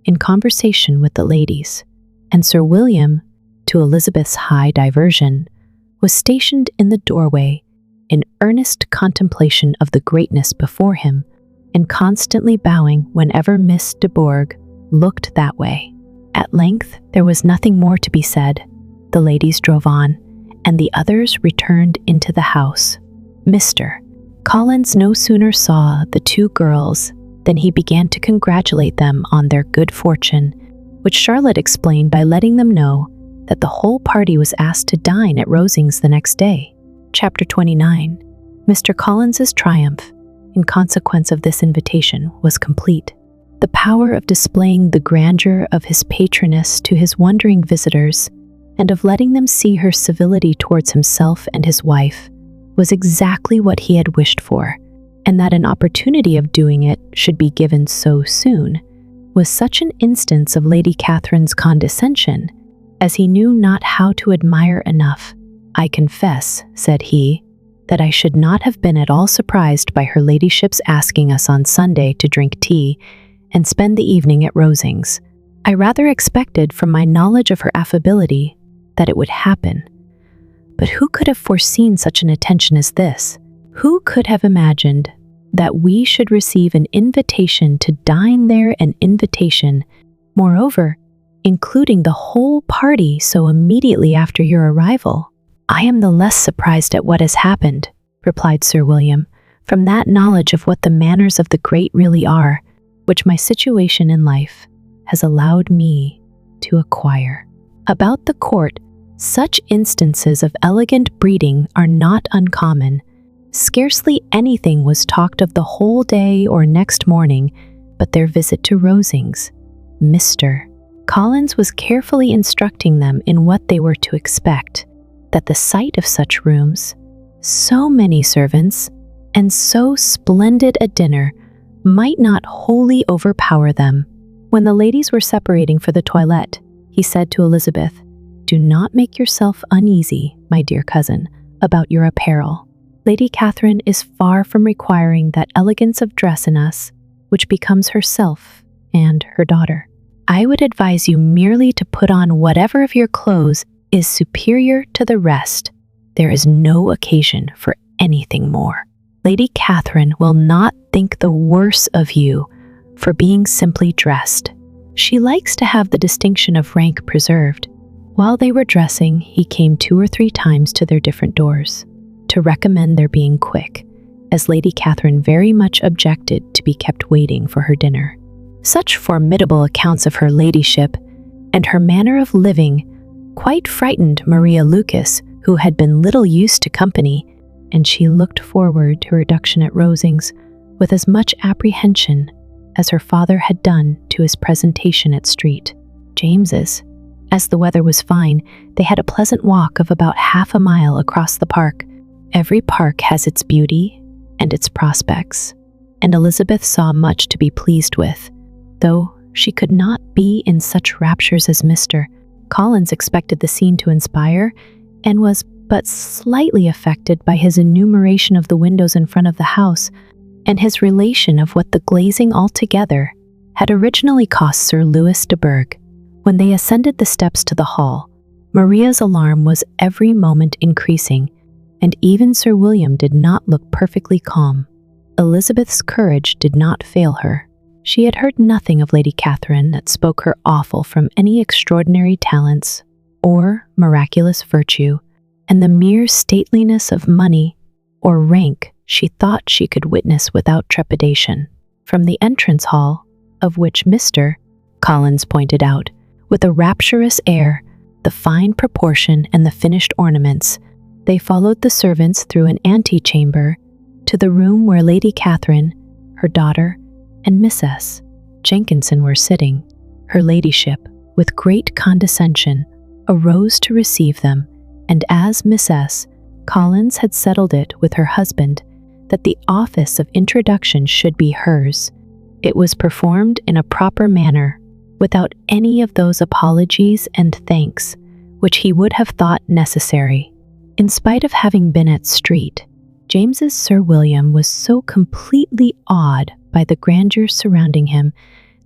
in conversation with the ladies, and Sir William, to Elizabeth's high diversion, was stationed in the doorway in earnest contemplation of the greatness before him, and constantly bowing whenever Miss de Bourgh looked that way. At length, there was nothing more to be said. The ladies drove on, and the others returned into the house. Mr. Collins no sooner saw the two girls than he began to congratulate them on their good fortune, which Charlotte explained by letting them know that the whole party was asked to dine at Rosings the next day. Chapter 29. Mr. Collins's triumph, in consequence of this invitation, was complete. The power of displaying the grandeur of his patroness to his wondering visitors, and of letting them see her civility towards himself and his wife, was exactly what he had wished for, and that an opportunity of doing it should be given so soon was such an instance of Lady Catherine's condescension as he knew not how to admire enough. "I confess," said he, "that I should not have been at all surprised by her ladyship's asking us on Sunday to drink tea and spend the evening at Rosings. I rather expected, from my knowledge of her affability, that it would happen. But who could have foreseen such an attention as this? Who could have imagined that we should receive an invitation to dine there, an invitation, moreover, including the whole party so immediately after your arrival?" "I am the less surprised at what has happened," replied Sir William, "from that knowledge of what the manners of the great really are, which my situation in life has allowed me to acquire. About the court, such instances of elegant breeding are not uncommon. Scarcely anything was talked of the whole day or next morning but their visit to Rosings. Mr. Collins was carefully instructing them in what they were to expect, that the sight of such rooms, so many servants, and so splendid a dinner might not wholly overpower them. When the ladies were separating for the toilette, he said to Elizabeth, "Do not make yourself uneasy, my dear cousin, about your apparel. Lady Catherine is far from requiring that elegance of dress in us which becomes herself and her daughter. I would advise you merely to put on whatever of your clothes is superior to the rest. There is no occasion for anything more. Lady Catherine will not think the worse of you for being simply dressed. She likes to have the distinction of rank preserved." While they were dressing, he came 2 or 3 times to their different doors, to recommend their being quick, as Lady Catherine very much objected to be kept waiting for her dinner. Such formidable accounts of her ladyship and her manner of living quite frightened Maria Lucas, who had been little used to company, and she looked forward to reduction at Rosings with as much apprehension as her father had done to his presentation at Street James's. As the weather was fine, they had a pleasant walk of about half a mile across the park. Every park has its beauty and its prospects, and Elizabeth saw much to be pleased with, though she could not be in such raptures as Mr. Collins expected the scene to inspire, and was but slightly affected by his enumeration of the windows in front of the house, and his relation of what the glazing altogether had originally cost Sir Louis de Bourgh. When they ascended the steps to the hall, Maria's alarm was every moment increasing, and even Sir William did not look perfectly calm. Elizabeth's courage did not fail her. She had heard nothing of Lady Catherine that spoke her awful from any extraordinary talents or miraculous virtue, and the mere stateliness of money or rank she thought she could witness without trepidation. From the entrance hall, of which Mr. Collins pointed out, with a rapturous air, the fine proportion and the finished ornaments, they followed the servants through an antechamber to the room where Lady Catherine, her daughter, and Miss S. Jenkinson were sitting. Her ladyship, with great condescension, arose to receive them, and as Miss S. Collins had settled it with her husband that the office of introduction should be hers, it was performed in a proper manner, without any of those apologies and thanks which he would have thought necessary. In spite of having been at Street James's, Sir William was so completely awed by the grandeur surrounding him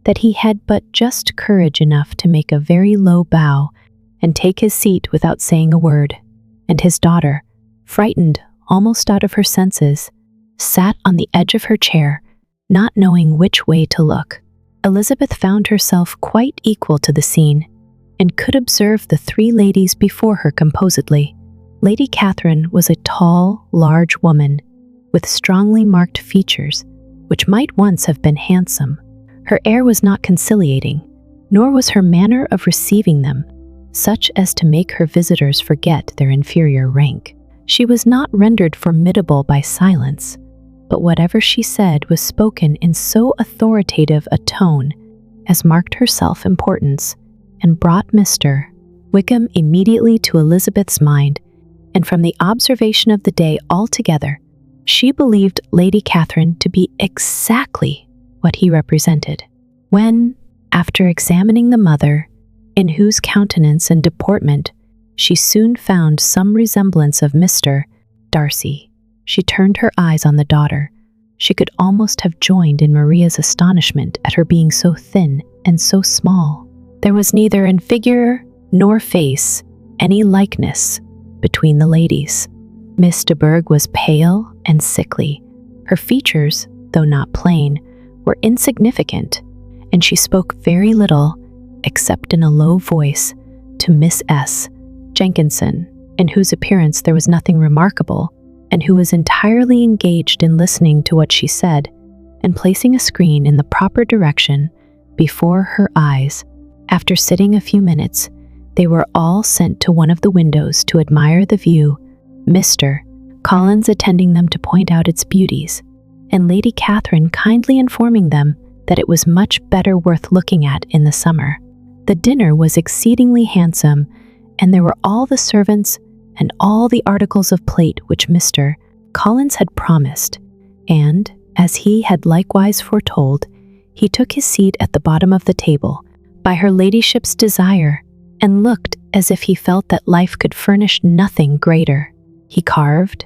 that he had but just courage enough to make a very low bow and take his seat without saying a word, and his daughter, frightened almost out of her senses, sat on the edge of her chair, not knowing which way to look. Elizabeth found herself quite equal to the scene and could observe the three ladies before her composedly. Lady Catherine was a tall, large woman with strongly marked features, which might once have been handsome. Her air was not conciliating, nor was her manner of receiving them such as to make her visitors forget their inferior rank. She was not rendered formidable by silence, but whatever she said was spoken in so authoritative a tone as marked her self-importance and brought Mr. Wickham immediately to Elizabeth's mind, and from the observation of the day altogether, she believed Lady Catherine to be exactly what he represented. When, after examining the mother, in whose countenance and deportment she soon found some resemblance of Mr. Darcy, she turned her eyes on the daughter. She could almost have joined in Maria's astonishment at her being so thin and so small. There was neither in figure nor face any likeness between the ladies. Miss de Bourgh was pale and sickly. Her features, though not plain, were insignificant, and she spoke very little, except in a low voice, to Miss S. Jenkinson, in whose appearance there was nothing remarkable, and who was entirely engaged in listening to what she said, and placing a screen in the proper direction before her eyes. After sitting a few minutes, they were all sent to one of the windows to admire the view, Mr. Collins attending them to point out its beauties, and Lady Catherine kindly informing them that it was much better worth looking at in the summer. The dinner was exceedingly handsome, and there were all the servants and all the articles of plate which Mr. Collins had promised, and, as he had likewise foretold, he took his seat at the bottom of the table, by her ladyship's desire, and looked as if he felt that life could furnish nothing greater. He carved,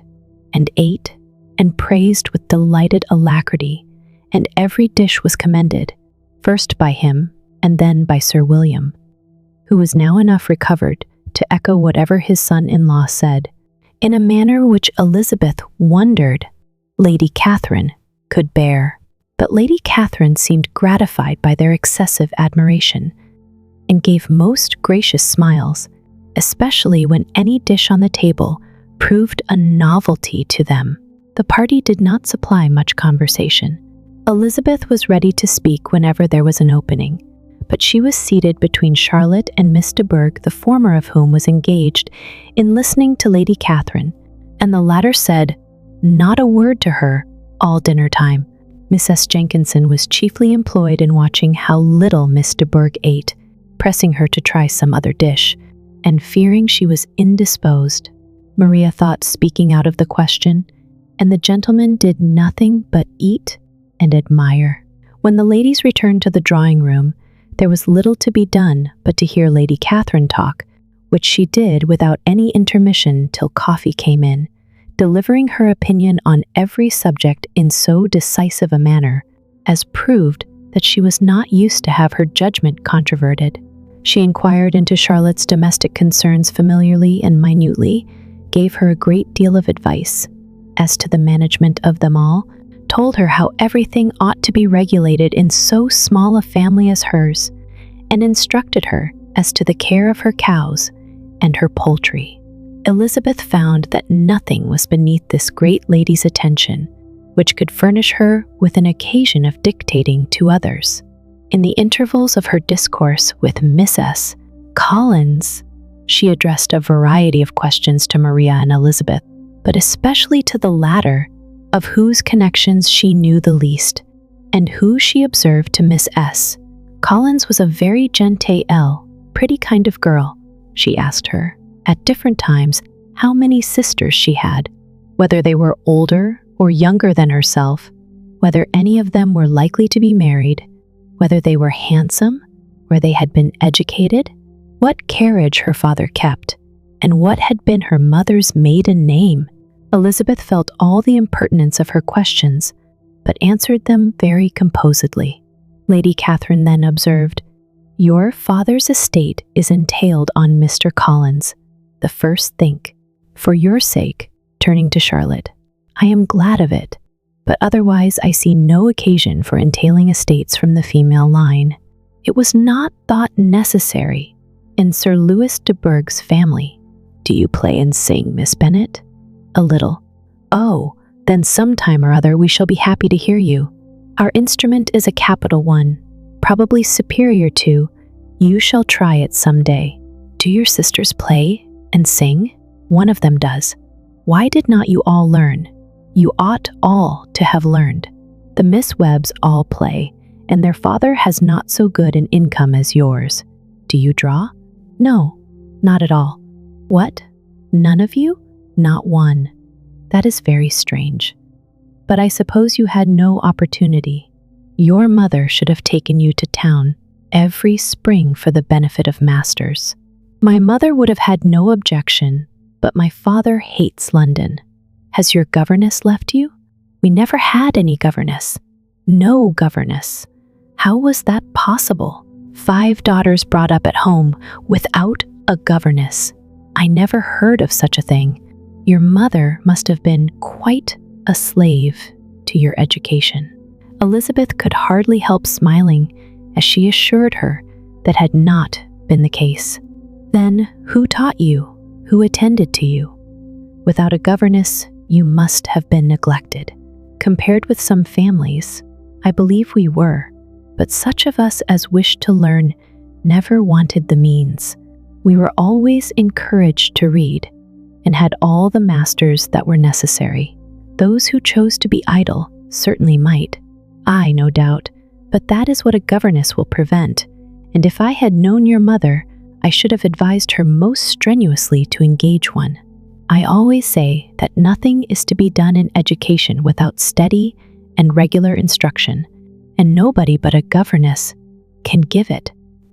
and ate, and praised with delighted alacrity, and every dish was commended, first by him, and then by Sir William, who was now enough recovered to echo whatever his son-in-law said, in a manner which Elizabeth wondered Lady Catherine could bear. But Lady Catherine seemed gratified by their excessive admiration, and gave most gracious smiles, especially when any dish on the table proved a novelty to them. The party did not supply much conversation. Elizabeth was ready to speak whenever there was an opening, but she was seated between Charlotte and Miss de Bourgh, the former of whom was engaged in listening to Lady Catherine, and the latter said not a word to her all dinner time. Mrs. Jenkinson was chiefly employed in watching how little Miss de Bourgh ate, pressing her to try some other dish, and fearing she was indisposed. Maria thought speaking out of the question, and the gentlemen did nothing but eat and admire. When the ladies returned to the drawing-room, there was little to be done but to hear Lady Catherine talk, which she did without any intermission till coffee came in, delivering her opinion on every subject in so decisive a manner as proved that she was not used to have her judgment controverted. She inquired into Charlotte's domestic concerns familiarly and minutely, gave her a great deal of advice as to the management of them all, told her how everything ought to be regulated in so small a family as hers, and instructed her as to the care of her cows and her poultry. Elizabeth found that nothing was beneath this great lady's attention which could furnish her with an occasion of dictating to others. In the intervals of her discourse with Mrs. Collins, she addressed a variety of questions to Maria and Elizabeth, but especially to the latter, of whose connections she knew the least, and who she observed to Miss S. Collins was a very genteel, pretty kind of girl. She asked her, at different times, how many sisters she had, whether they were older or younger than herself, whether any of them were likely to be married, whether they were handsome, where they had been educated, what carriage her father kept, and what had been her mother's maiden name. Elizabeth felt all the impertinence of her questions, but answered them very composedly. Lady Catherine then observed, "Your father's estate is entailed on Mr. Collins. The first think, for your sake," turning to Charlotte, "I am glad of it, but otherwise I see no occasion for entailing estates from the female line. It was not thought necessary in Sir Louis de Bourgh's family. Do you play and sing, Miss Bennet? A little. Oh, then sometime or other we shall be happy to hear you. Our instrument is a capital one, probably superior to. You shall try it some day. Do your sisters play and sing? One of them does. Why did not you all learn? You ought all to have learned. The Miss Webbs all play, and their father has not so good an income as yours. Do you draw? No, not at all. What? None of you? Not one. That is very strange. But I suppose you had no opportunity. Your mother should have taken you to town every spring for the benefit of masters. My mother would have had no objection, but my father hates London. Has your governess left you? We never had any governess. No governess. How was that possible? 5 daughters brought up at home without a governess. I never heard of such a thing. Your mother must have been quite a slave to your education. Elizabeth could hardly help smiling as she assured her that had not been the case. Then who taught you? Who attended to you? Without a governess, you must have been neglected. Compared with some families, I believe we were, but such of us as wished to learn never wanted the means. We were always encouraged to read and had all the masters that were necessary. Those who chose to be idle certainly might. I, no doubt, but that is what a governess will prevent, and if I had known your mother, I should have advised her most strenuously to engage one. I always say that nothing is to be done in education without steady and regular instruction, and nobody but a governess can give it.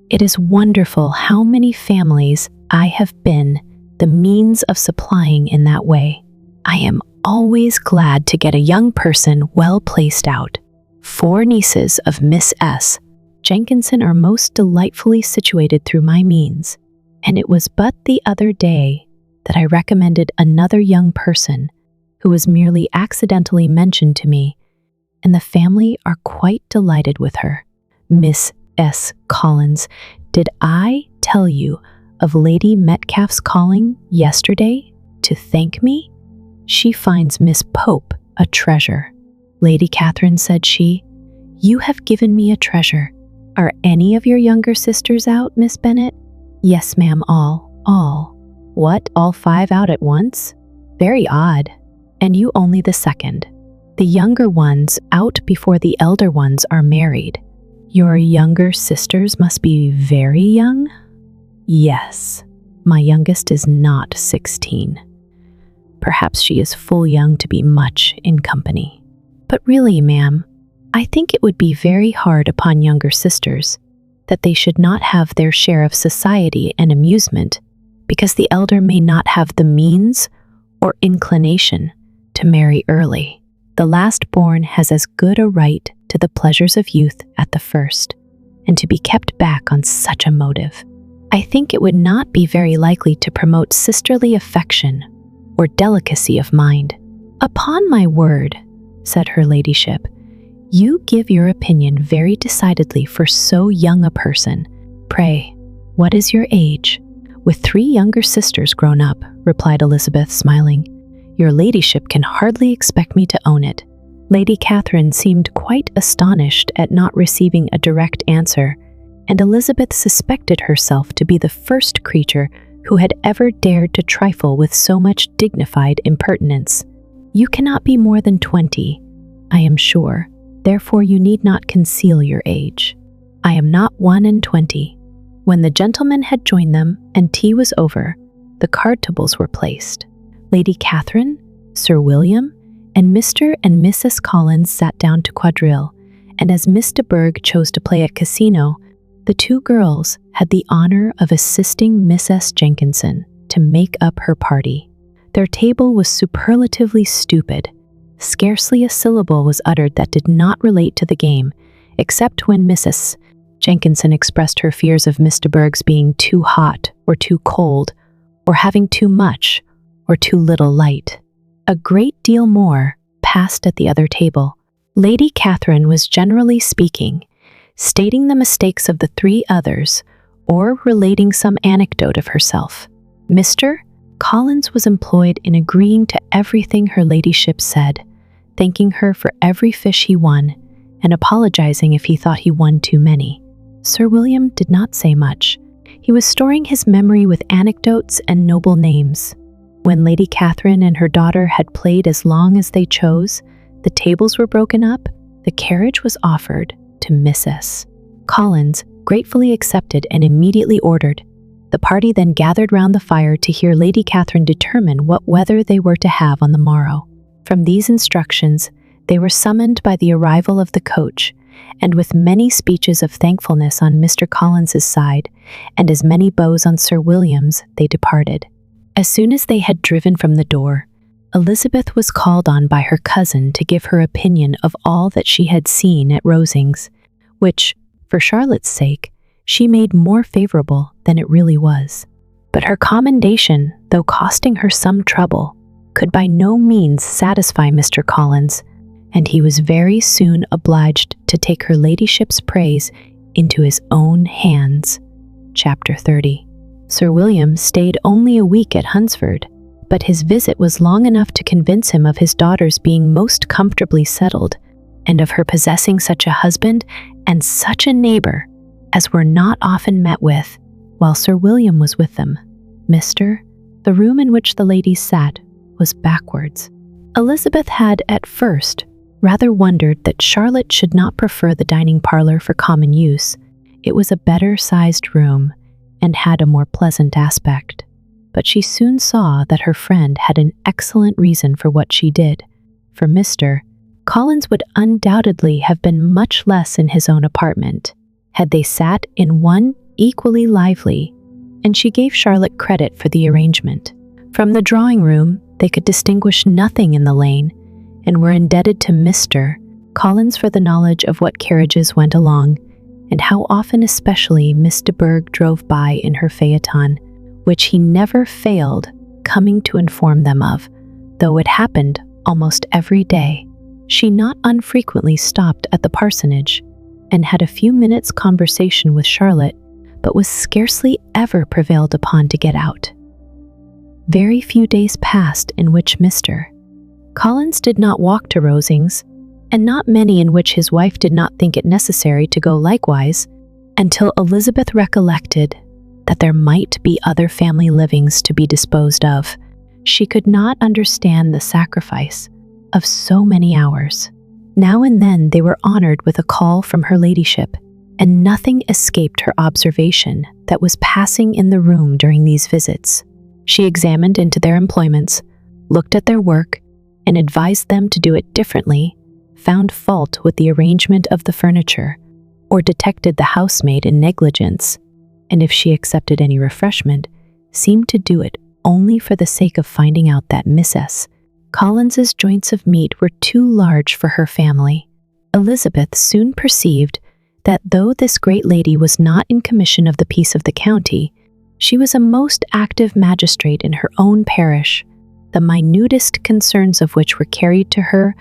It is wonderful how many families I have been the means of supplying in that way. I am always glad to get a young person well placed out. 4 nieces of Miss S. Jenkinson are most delightfully situated through my means, and it was but the other day that I recommended another young person who was merely accidentally mentioned to me, and the family are quite delighted with her. Miss S. Collins, did I tell you of Lady Metcalfe's calling yesterday to thank me? She finds Miss Pope a treasure. Lady Catherine, said she, you have given me a treasure. Are any of your younger sisters out, Miss Bennet? Yes, ma'am, all. What, all 5 out at once? Very odd. And you only the second. The younger ones out before the elder ones are married. Your younger sisters must be very young? Yes, my youngest is not 16. Perhaps she is full young to be much in company. But really, ma'am, I think it would be very hard upon younger sisters that they should not have their share of society and amusement, because the elder may not have the means or inclination to marry early. The last born has as good a right to the pleasures of youth at the first, and to be kept back on such a motive, I think it would not be very likely to promote sisterly affection or delicacy of mind. Upon my word, said her ladyship, you give your opinion very decidedly for so young a person. Pray, what is your age? With 3 younger sisters grown up, replied Elizabeth, smiling. Your ladyship can hardly expect me to own it. Lady Catherine seemed quite astonished at not receiving a direct answer, and Elizabeth suspected herself to be the first creature who had ever dared to trifle with so much dignified impertinence. You cannot be more than 20, I am sure, therefore you need not conceal your age. I am not 21. When the gentlemen had joined them and tea was over, the card tables were placed. Lady Catherine, Sir William, and Mr. and Mrs. Collins sat down to quadrille, and as Miss de Bourgh chose to play at casino, the 2 girls had the honor of assisting Miss S. Jenkinson to make up her party. Their table was superlatively stupid. Scarcely a syllable was uttered that did not relate to the game, except when Mrs. Jenkinson expressed her fears of Miss de Bourgh's being too hot or too cold, or having too much or too little light. A great deal more passed at the other table. Lady Catherine was generally speaking, stating the mistakes of the three others or relating some anecdote of herself. Mr. Collins was employed in agreeing to everything her ladyship said, thanking her for every fish he won, and apologizing if he thought he won too many. Sir William did not say much. He was storing his memory with anecdotes and noble names. When Lady Catherine and her daughter had played as long as they chose, the tables were broken up, the carriage was offered to Mrs. Collins, gratefully accepted and immediately ordered. The party then gathered round the fire to hear Lady Catherine determine what weather they were to have on the morrow. From these instructions, they were summoned by the arrival of the coach, and with many speeches of thankfulness on Mr. Collins's side, and as many bows on Sir William's, they departed. As soon as they had driven from the door, Elizabeth was called on by her cousin to give her opinion of all that she had seen at Rosings, which, for Charlotte's sake, she made more favorable than it really was. But her commendation, though costing her some trouble, could by no means satisfy Mr. Collins, and he was very soon obliged to take her ladyship's praise into his own hands. Chapter 30. Sir William stayed only a week at Hunsford, but his visit was long enough to convince him of his daughter's being most comfortably settled, and of her possessing such a husband and such a neighbor as were not often met with, while Sir William was with them. The room in which the ladies sat was backwards. Elizabeth had, at first, rather wondered that Charlotte should not prefer the dining parlor for common use. It was a better-sized room, and had a more pleasant aspect. But she soon saw that her friend had an excellent reason for what she did, for Mr. Collins would undoubtedly have been much less in his own apartment, had they sat in one equally lively, and she gave Charlotte credit for the arrangement. From the drawing-room, they could distinguish nothing in the lane, and were indebted to Mr. Collins for the knowledge of what carriages went along, and how often especially Miss de Bourgh drove by in her phaeton, which he never failed coming to inform them of, though it happened almost every day. She not unfrequently stopped at the parsonage, and had a few minutes' conversation with Charlotte, but was scarcely ever prevailed upon to get out. Very few days passed in which Mr. Collins did not walk to Rosings, and not many in which his wife did not think it necessary to go likewise, until Elizabeth recollected that there might be other family livings to be disposed of. She could not understand the sacrifice of so many hours. Now and then they were honored with a call from her ladyship, and nothing escaped her observation that was passing in the room during these visits. She examined into their employments, looked at their work, and advised them to do it differently, found fault with the arrangement of the furniture, or detected the housemaid in negligence, and if she accepted any refreshment, seemed to do it only for the sake of finding out that Mrs. Collins's joints of meat were too large for her family. Elizabeth soon perceived that though this great lady was not in commission of the peace of the county, she was a most active magistrate in her own parish, the minutest concerns of which were carried to her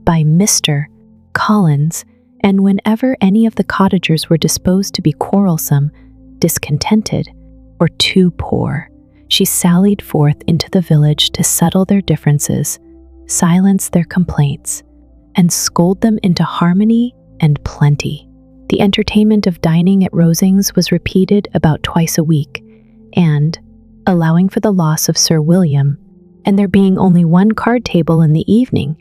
by Mr. Collins, and whenever any of the cottagers were disposed to be quarrelsome, discontented, or too poor, she sallied forth into the village to settle their differences, silence their complaints, and scold them into harmony and plenty. The entertainment of dining at Rosings was repeated about twice a week, and, allowing for the loss of Sir William, and there being only one card table in the evening,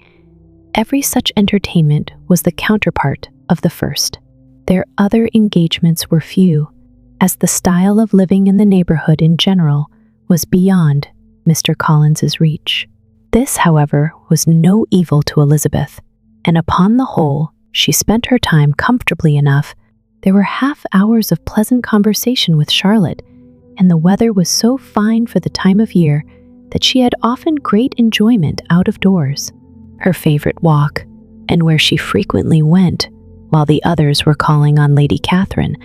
every such entertainment was the counterpart of the first. Their other engagements were few, as the style of living in the neighborhood in general was beyond Mr. Collins's reach. This, however, was no evil to Elizabeth, and upon the whole, she spent her time comfortably enough. There were half hours of pleasant conversation with Charlotte, and the weather was so fine for the time of year that she had often great enjoyment out of doors. Her favorite walk, and where she frequently went, while the others were calling on Lady Catherine,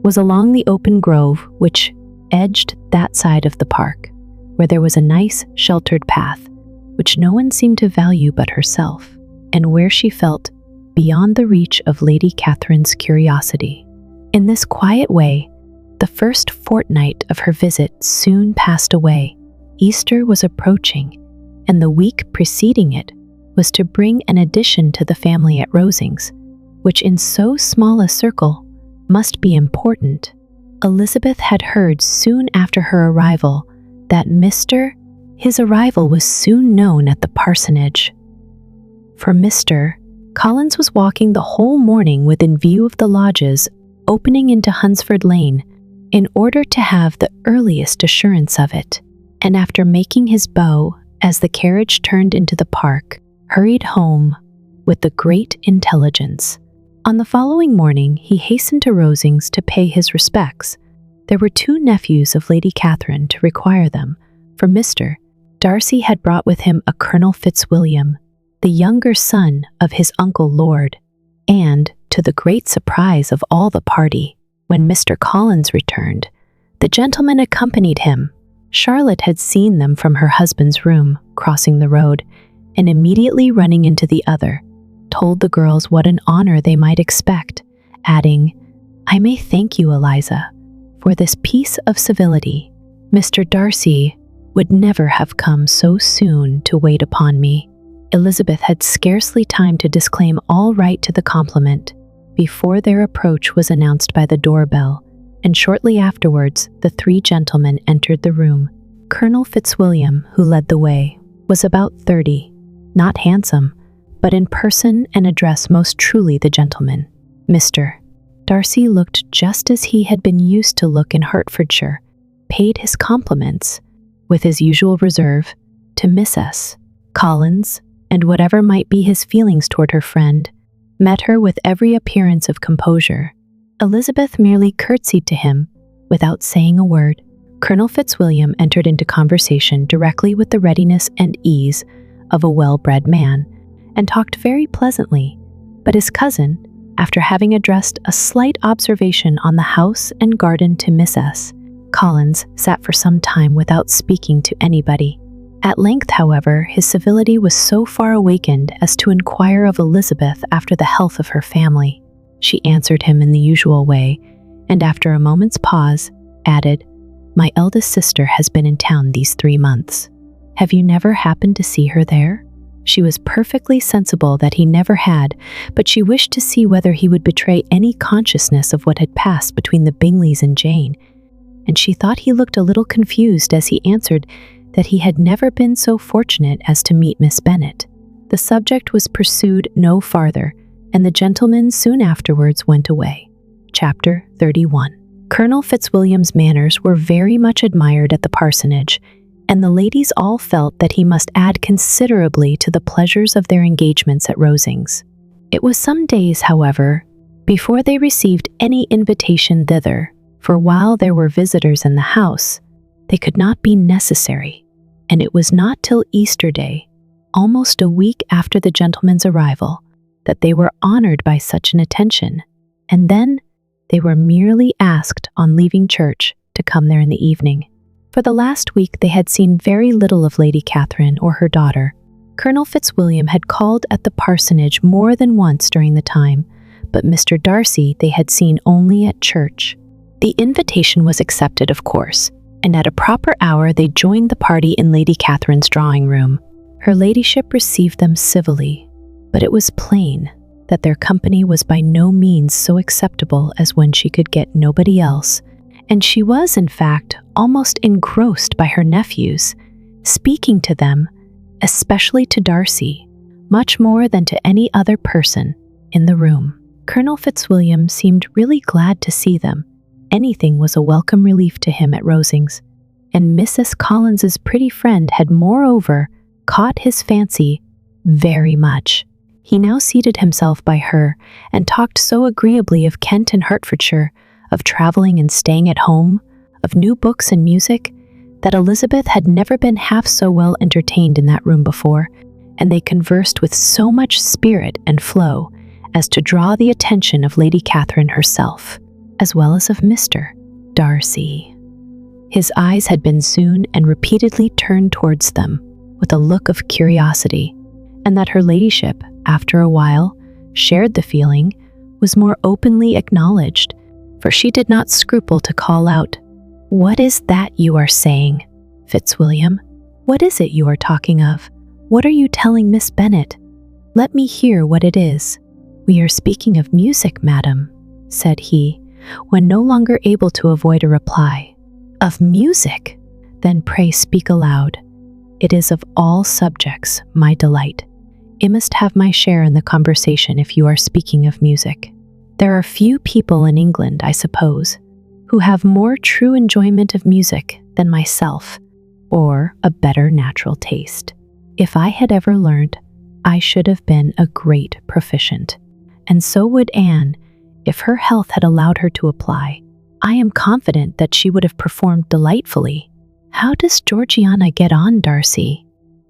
was along the open grove which edged that side of the park, where there was a nice sheltered path, which no one seemed to value but herself. and where she felt beyond the reach of Lady Catherine's curiosity. In this quiet way, the first fortnight of her visit soon passed away. Easter was approaching, and the week preceding it was to bring an addition to the family at Rosings, which in so small a circle must be important. Elizabeth had heard soon after her arrival that his arrival was soon known at the parsonage. For Mr. Collins was walking the whole morning within view of the lodges opening into Hunsford Lane in order to have the earliest assurance of it, and after making his bow as the carriage turned into the park, hurried home with the great intelligence. On the following morning, he hastened to Rosings to pay his respects. There were 2 nephews of Lady Catherine to require them, for Mr. Darcy had brought with him a Colonel Fitzwilliam, the younger son of his uncle Lord, and, to the great surprise of all the party, when Mr. Collins returned, the gentleman accompanied him. Charlotte had seen them from her husband's room, crossing the road, and immediately running into the other, told the girls what an honor they might expect, adding, "I may thank you, Eliza, for this piece of civility. Mr. Darcy would never have come so soon to wait upon me." Elizabeth had scarcely time to disclaim all right to the compliment before their approach was announced by the doorbell, and shortly afterwards the 3 gentlemen entered the room. Colonel Fitzwilliam, who led the way, was about 30, not handsome, but in person and address most truly the gentleman. Mr. Darcy looked just as he had been used to look in Hertfordshire, paid his compliments, with his usual reserve, to Mrs. Collins, and whatever might be his feelings toward her friend, met her with every appearance of composure. Elizabeth merely curtsied to him, without saying a word. Colonel Fitzwilliam entered into conversation directly with the readiness and ease of a well-bred man, and talked very pleasantly, but his cousin, after having addressed a slight observation on the house and garden to Mrs. Collins, sat for some time without speaking to anybody. At length, however, his civility was so far awakened as to inquire of Elizabeth after the health of her family. She answered him in the usual way, and after a moment's pause, added, "My eldest sister has been in town these 3 months. Have you never happened to see her there?" She was perfectly sensible that he never had, but she wished to see whether he would betray any consciousness of what had passed between the Bingleys and Jane, and she thought he looked a little confused as he answered that he had never been so fortunate as to meet Miss Bennet. The subject was pursued no farther, and the gentlemen soon afterwards went away. Chapter 31. Colonel Fitzwilliam's manners were very much admired at the parsonage, and the ladies all felt that he must add considerably to the pleasures of their engagements at Rosings. It was some days, however, before they received any invitation thither, for while there were visitors in the house, they could not be necessary, and it was not till Easter Day, almost a week after the gentleman's arrival, that they were honored by such an attention, and then they were merely asked on leaving church to come there in the evening. For the last week they had seen very little of Lady Catherine or her daughter. Colonel Fitzwilliam had called at the parsonage more than once during the time, but Mr. Darcy they had seen only at church. The invitation was accepted, of course, and at a proper hour they joined the party in Lady Catherine's drawing room. Her ladyship received them civilly, but it was plain that their company was by no means so acceptable as when she could get nobody else, and she was, in fact, almost engrossed by her nephews, speaking to them, especially to Darcy, much more than to any other person in the room. Colonel Fitzwilliam seemed really glad to see them. Anything was a welcome relief to him at Rosings, and Mrs. Collins's pretty friend had moreover caught his fancy very much. He now seated himself by her and talked so agreeably of Kent and Hertfordshire, of traveling and staying at home, of new books and music, that Elizabeth had never been half so well entertained in that room before, and they conversed with so much spirit and flow as to draw the attention of Lady Catherine herself, as well as of Mr. Darcy. His eyes had been soon and repeatedly turned towards them with a look of curiosity, and that her ladyship, after a while, shared the feeling, was more openly acknowledged, for she did not scruple to call out, "What is that you are saying, Fitzwilliam? What is it you are talking of? What are you telling Miss Bennet? Let me hear what it is." "We are speaking of music, madam," said he, when no longer able to avoid a reply. "Of music? Then pray speak aloud. It is of all subjects my delight. I must have my share in the conversation if you are speaking of music. There are few people in England, I suppose, who have more true enjoyment of music than myself, or a better natural taste. If I had ever learned, I should have been a great proficient, and so would Anne, if her health had allowed her to apply. I am confident that she would have performed delightfully. How does Georgiana get on, Darcy?"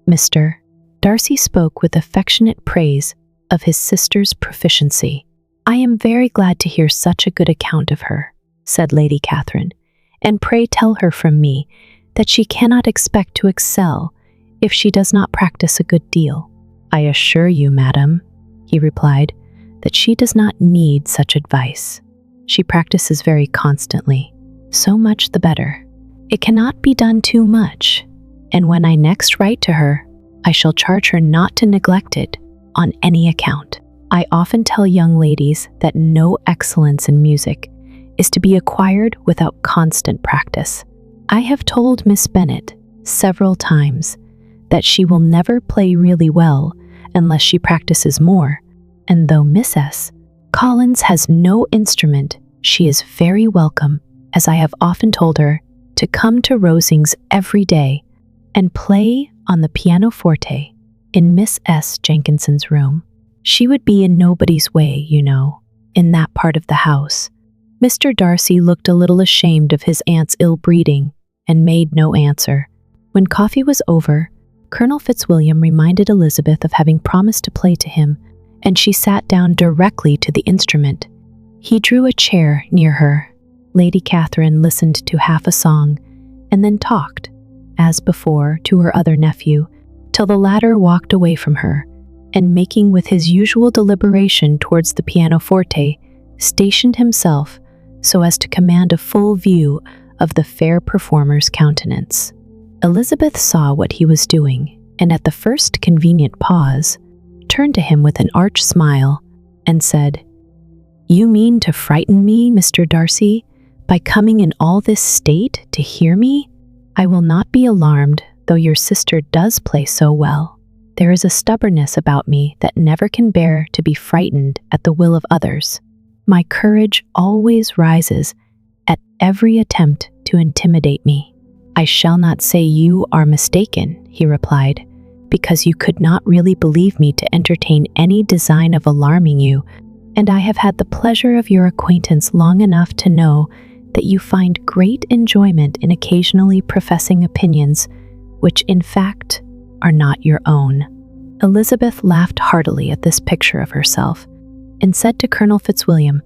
Mr. Darcy spoke with affectionate praise of his sister's proficiency. "I am very glad to hear such a good account of her," said Lady Catherine, "and pray tell her from me that she cannot expect to excel if she does not practice a good deal." "I assure you, madam," he replied, "that she does not need such advice. She practices very constantly. So much the better. It cannot be done too much, and when I next write to her, I shall charge her not to neglect it on any account. I often tell young ladies that no excellence in music is to be acquired without constant practice. I have told Miss Bennet several times that she will never play really well unless she practices more, and though Miss S. Collins has no instrument, she is very welcome, as I have often told her, to come to Rosings every day and play on the pianoforte in Miss S. Jenkinson's room. She would be in nobody's way, you know, in that part of the house." Mr. Darcy looked a little ashamed of his aunt's ill-breeding and made no answer. When coffee was over, Colonel Fitzwilliam reminded Elizabeth of having promised to play to him, and she sat down directly to the instrument. He drew a chair near her. Lady Catherine listened to half a song, and then talked, as before, to her other nephew, till the latter walked away from her, and making with his usual deliberation towards the pianoforte, stationed himself so as to command a full view of the fair performer's countenance. Elizabeth saw what he was doing, and at the first convenient pause, turned to him with an arch smile, and said, "You mean to frighten me, Mr. Darcy, by coming in all this state to hear me? I will not be alarmed, though your sister does play so well. There is a stubbornness about me that never can bear to be frightened at the will of others. My courage always rises at every attempt to intimidate me." "I shall not say you are mistaken," he replied, "because you could not really believe me to entertain any design of alarming you, and I have had the pleasure of your acquaintance long enough to know that you find great enjoyment in occasionally professing opinions which in fact are not your own." Elizabeth laughed heartily at this picture of herself, and said to Colonel Fitzwilliam,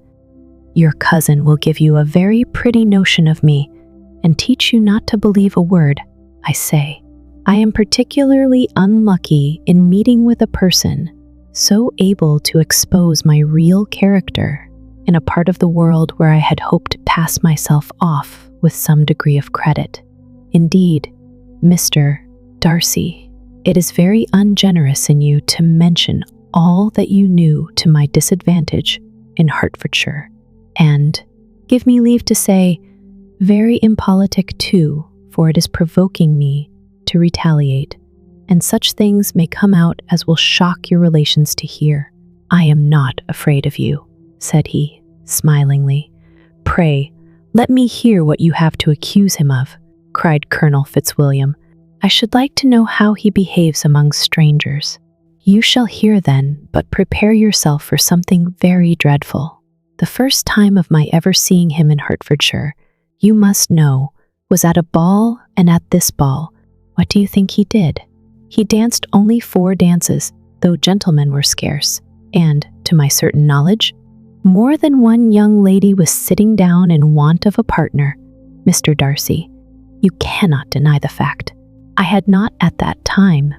"Your cousin will give you a very pretty notion of me, and teach you not to believe a word I say. I am particularly unlucky in meeting with a person so able to expose my real character in a part of the world where I had hoped to pass myself off with some degree of credit. Indeed, Mr. Darcy, it is very ungenerous in you to mention all that you knew to my disadvantage in Hertfordshire, and, give me leave to say, very impolitic too, for it is provoking me to retaliate, and such things may come out as will shock your relations to hear. I am not afraid of you," said he, smilingly. "Pray, let me hear what you have to accuse him of," cried Colonel Fitzwilliam. "I should like to know how he behaves among strangers." "You shall hear then, but prepare yourself for something very dreadful. The first time of my ever seeing him in Hertfordshire, you must know, was at a ball, and at this ball, what do you think he did? He danced only 4 dances, though gentlemen were scarce, and, to my certain knowledge, more than one young lady was sitting down in want of a partner. Mr. Darcy, you cannot deny the fact. I had not at that time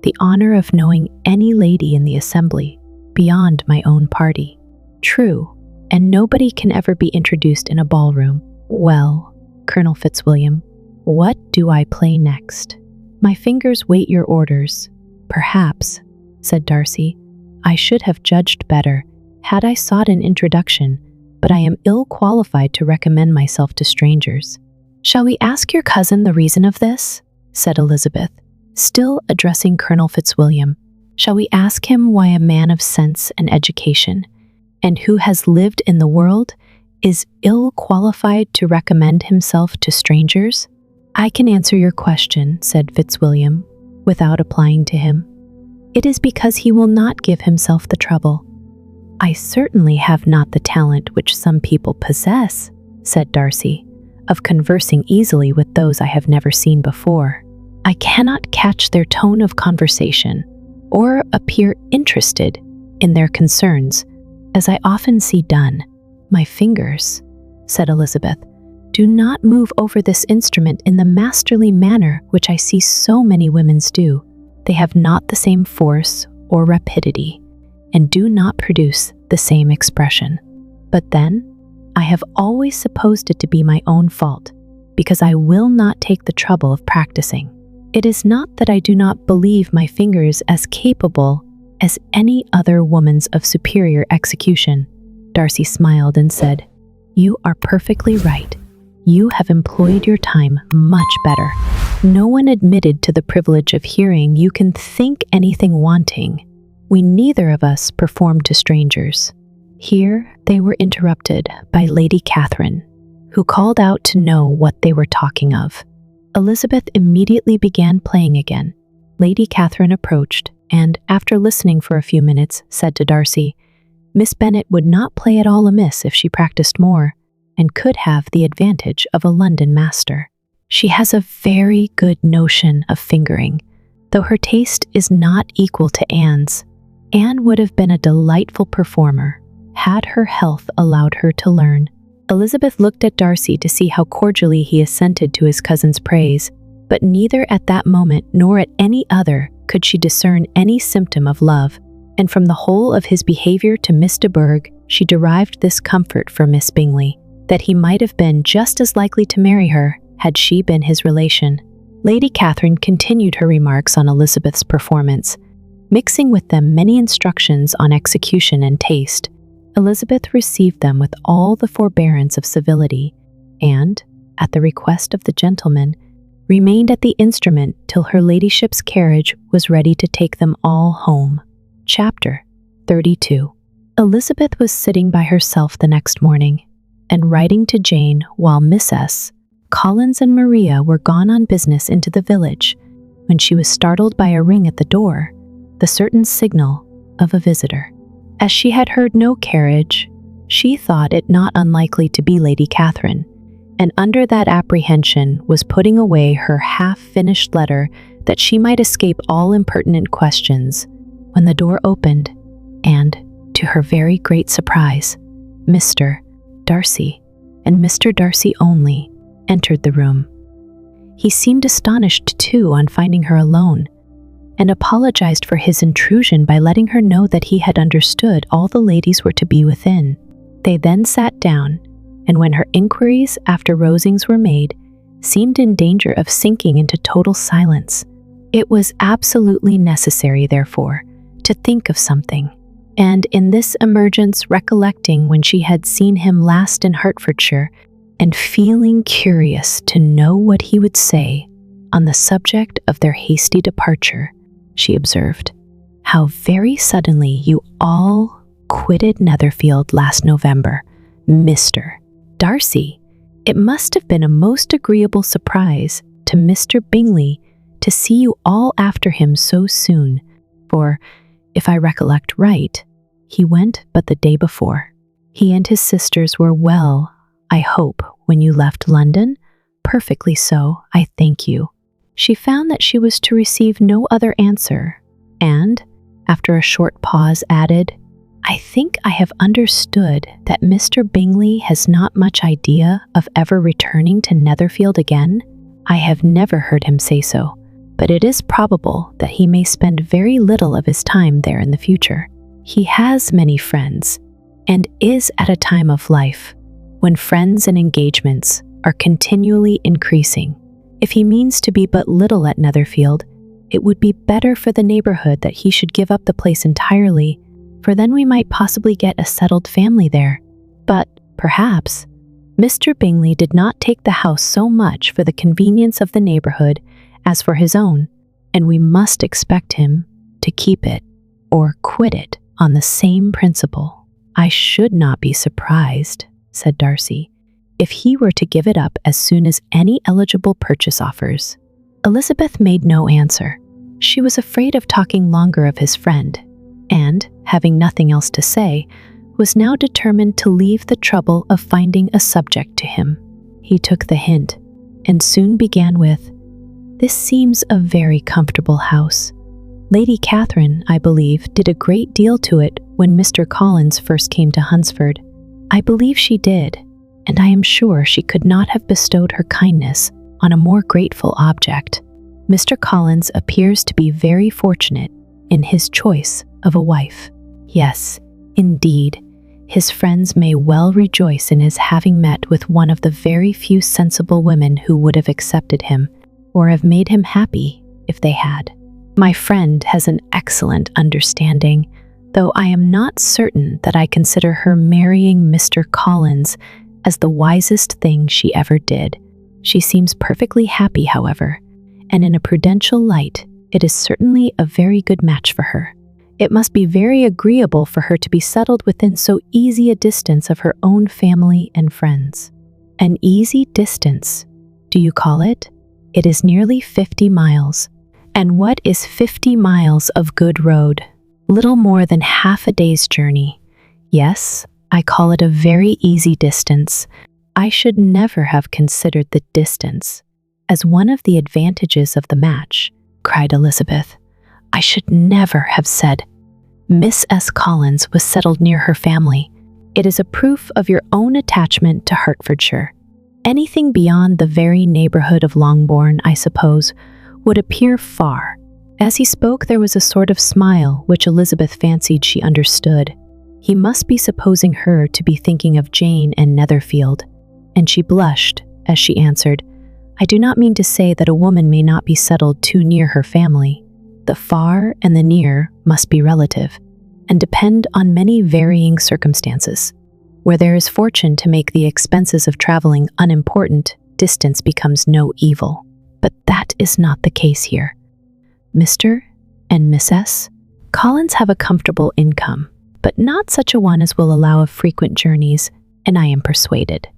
the honor of knowing any lady in the assembly beyond my own party. True, and nobody can ever be introduced in a ballroom. Well, Colonel Fitzwilliam, what do I play next? My fingers wait your orders. Perhaps, said Darcy, I should have judged better had I sought an introduction, but I am ill qualified to recommend myself to strangers. Shall we ask your cousin the reason of this? Said Elizabeth, still addressing Colonel Fitzwilliam. Shall we ask him why a man of sense and education, and who has lived in the world, is ill qualified to recommend himself to strangers? I can answer your question, said Fitzwilliam, without applying to him. It is because he will not give himself the trouble. I certainly have not the talent which some people possess, said Darcy, of conversing easily with those I have never seen before. I cannot catch their tone of conversation, or appear interested in their concerns, as I often see done. My fingers, said Elizabeth, do not move over this instrument in the masterly manner which I see so many women's do. They have not the same force or rapidity, and do not produce the same expression. But then, I have always supposed it to be my own fault, because I will not take the trouble of practicing. It is not that I do not believe my fingers as capable as any other woman's of superior execution. Darcy smiled and said, You are perfectly right. You have employed your time much better. No one admitted to the privilege of hearing you can think anything wanting. We neither of us perform to strangers. Here they were interrupted by Lady Catherine, who called out to know what they were talking of. Elizabeth immediately began playing again. Lady Catherine approached, and after listening for a few minutes, said to Darcy, Miss Bennet would not play at all amiss if she practiced more, and could have the advantage of a London master. She has a very good notion of fingering, though her taste is not equal to Anne's. Anne would have been a delightful performer, had her health allowed her to learn. Elizabeth looked at Darcy to see how cordially he assented to his cousin's praise, but neither at that moment nor at any other could she discern any symptom of love, and from the whole of his behavior to Miss de Bourgh she derived this comfort for Miss Bingley, that he might have been just as likely to marry her had she been his relation. Lady Catherine continued her remarks on Elizabeth's performance, mixing with them many instructions on execution and taste. Elizabeth received them with all the forbearance of civility, and, at the request of the gentleman, remained at the instrument till her ladyship's carriage was ready to take them all home. Chapter 32. Elizabeth was sitting by herself the next morning, and writing to Jane while Miss S., Collins and Maria were gone on business into the village, when she was startled by a ring at the door, the certain signal of a visitor. As she had heard no carriage, she thought it not unlikely to be Lady Catherine, and under that apprehension was putting away her half-finished letter that she might escape all impertinent questions, when the door opened, and, to her very great surprise, Mr. Darcy, and Mr. Darcy only, entered the room. He seemed astonished, too, on finding her alone, and apologized for his intrusion by letting her know that he had understood all the ladies were to be within. They then sat down, and when her inquiries after Rosings were made, seemed in danger of sinking into total silence. It was absolutely necessary, therefore, to think of something, and in this emergence recollecting when she had seen him last in Hertfordshire, and feeling curious to know what he would say on the subject of their hasty departure, she observed, How very suddenly you all quitted Netherfield last November, Mr. Darcy. It must have been a most agreeable surprise to Mr. Bingley to see you all after him so soon, for, if I recollect right, he went but the day before. He and his sisters were well, I hope, when you left London? Perfectly so, I thank you. She found that she was to receive no other answer, and, after a short pause, added, I think I have understood that Mr. Bingley has not much idea of ever returning to Netherfield again. I have never heard him say so, but it is probable that he may spend very little of his time there in the future. He has many friends and is at a time of life when friends and engagements are continually increasing. If he means to be but little at Netherfield, it would be better for the neighborhood that he should give up the place entirely, for then we might possibly get a settled family there. But, perhaps, Mr. Bingley did not take the house so much for the convenience of the neighborhood as for his own, and we must expect him to keep it or quit it on the same principle. I should not be surprised, said Darcy, if he were to give it up as soon as any eligible purchase offers. Elizabeth made no answer. She was afraid of talking longer of his friend, and, having nothing else to say, was now determined to leave the trouble of finding a subject to him. He took the hint, and soon began with, "This seems a very comfortable house. Lady Catherine, I believe, did a great deal to it when Mr. Collins first came to Hunsford. I believe she did, and I am sure she could not have bestowed her kindness on a more grateful object. Mr. Collins appears to be very fortunate in his choice of a wife. Yes, indeed, his friends may well rejoice in his having met with one of the very few sensible women who would have accepted him, or have made him happy if they had. My friend has an excellent understanding, though I am not certain that I consider her marrying Mr. Collins as the wisest thing she ever did. She seems perfectly happy, however, and in a prudential light, it is certainly a very good match for her. It must be very agreeable for her to be settled within so easy a distance of her own family and friends." "An easy distance, do you call it? It is nearly 50 miles. And what is 50 miles of good road? Little more than half a day's journey. Yes, I call it a very easy distance. I should never have considered the distance as one of the advantages of the match," cried Elizabeth. "I should never have said Miss S. Collins was settled near her family. It is a proof of your own attachment to Hertfordshire. Anything beyond the very neighborhood of Longbourn, I suppose, would appear far." As he spoke, there was a sort of smile which Elizabeth fancied she understood. He must be supposing her to be thinking of Jane and Netherfield, and she blushed as she answered, "I do not mean to say that a woman may not be settled too near her family. The far and the near must be relative, and depend on many varying circumstances. Where there is fortune to make the expenses of traveling unimportant, distance becomes no evil. But that is not the case here. Mr. and Mrs. Collins have a comfortable income, but not such a one as will allow of frequent journeys, and I am persuaded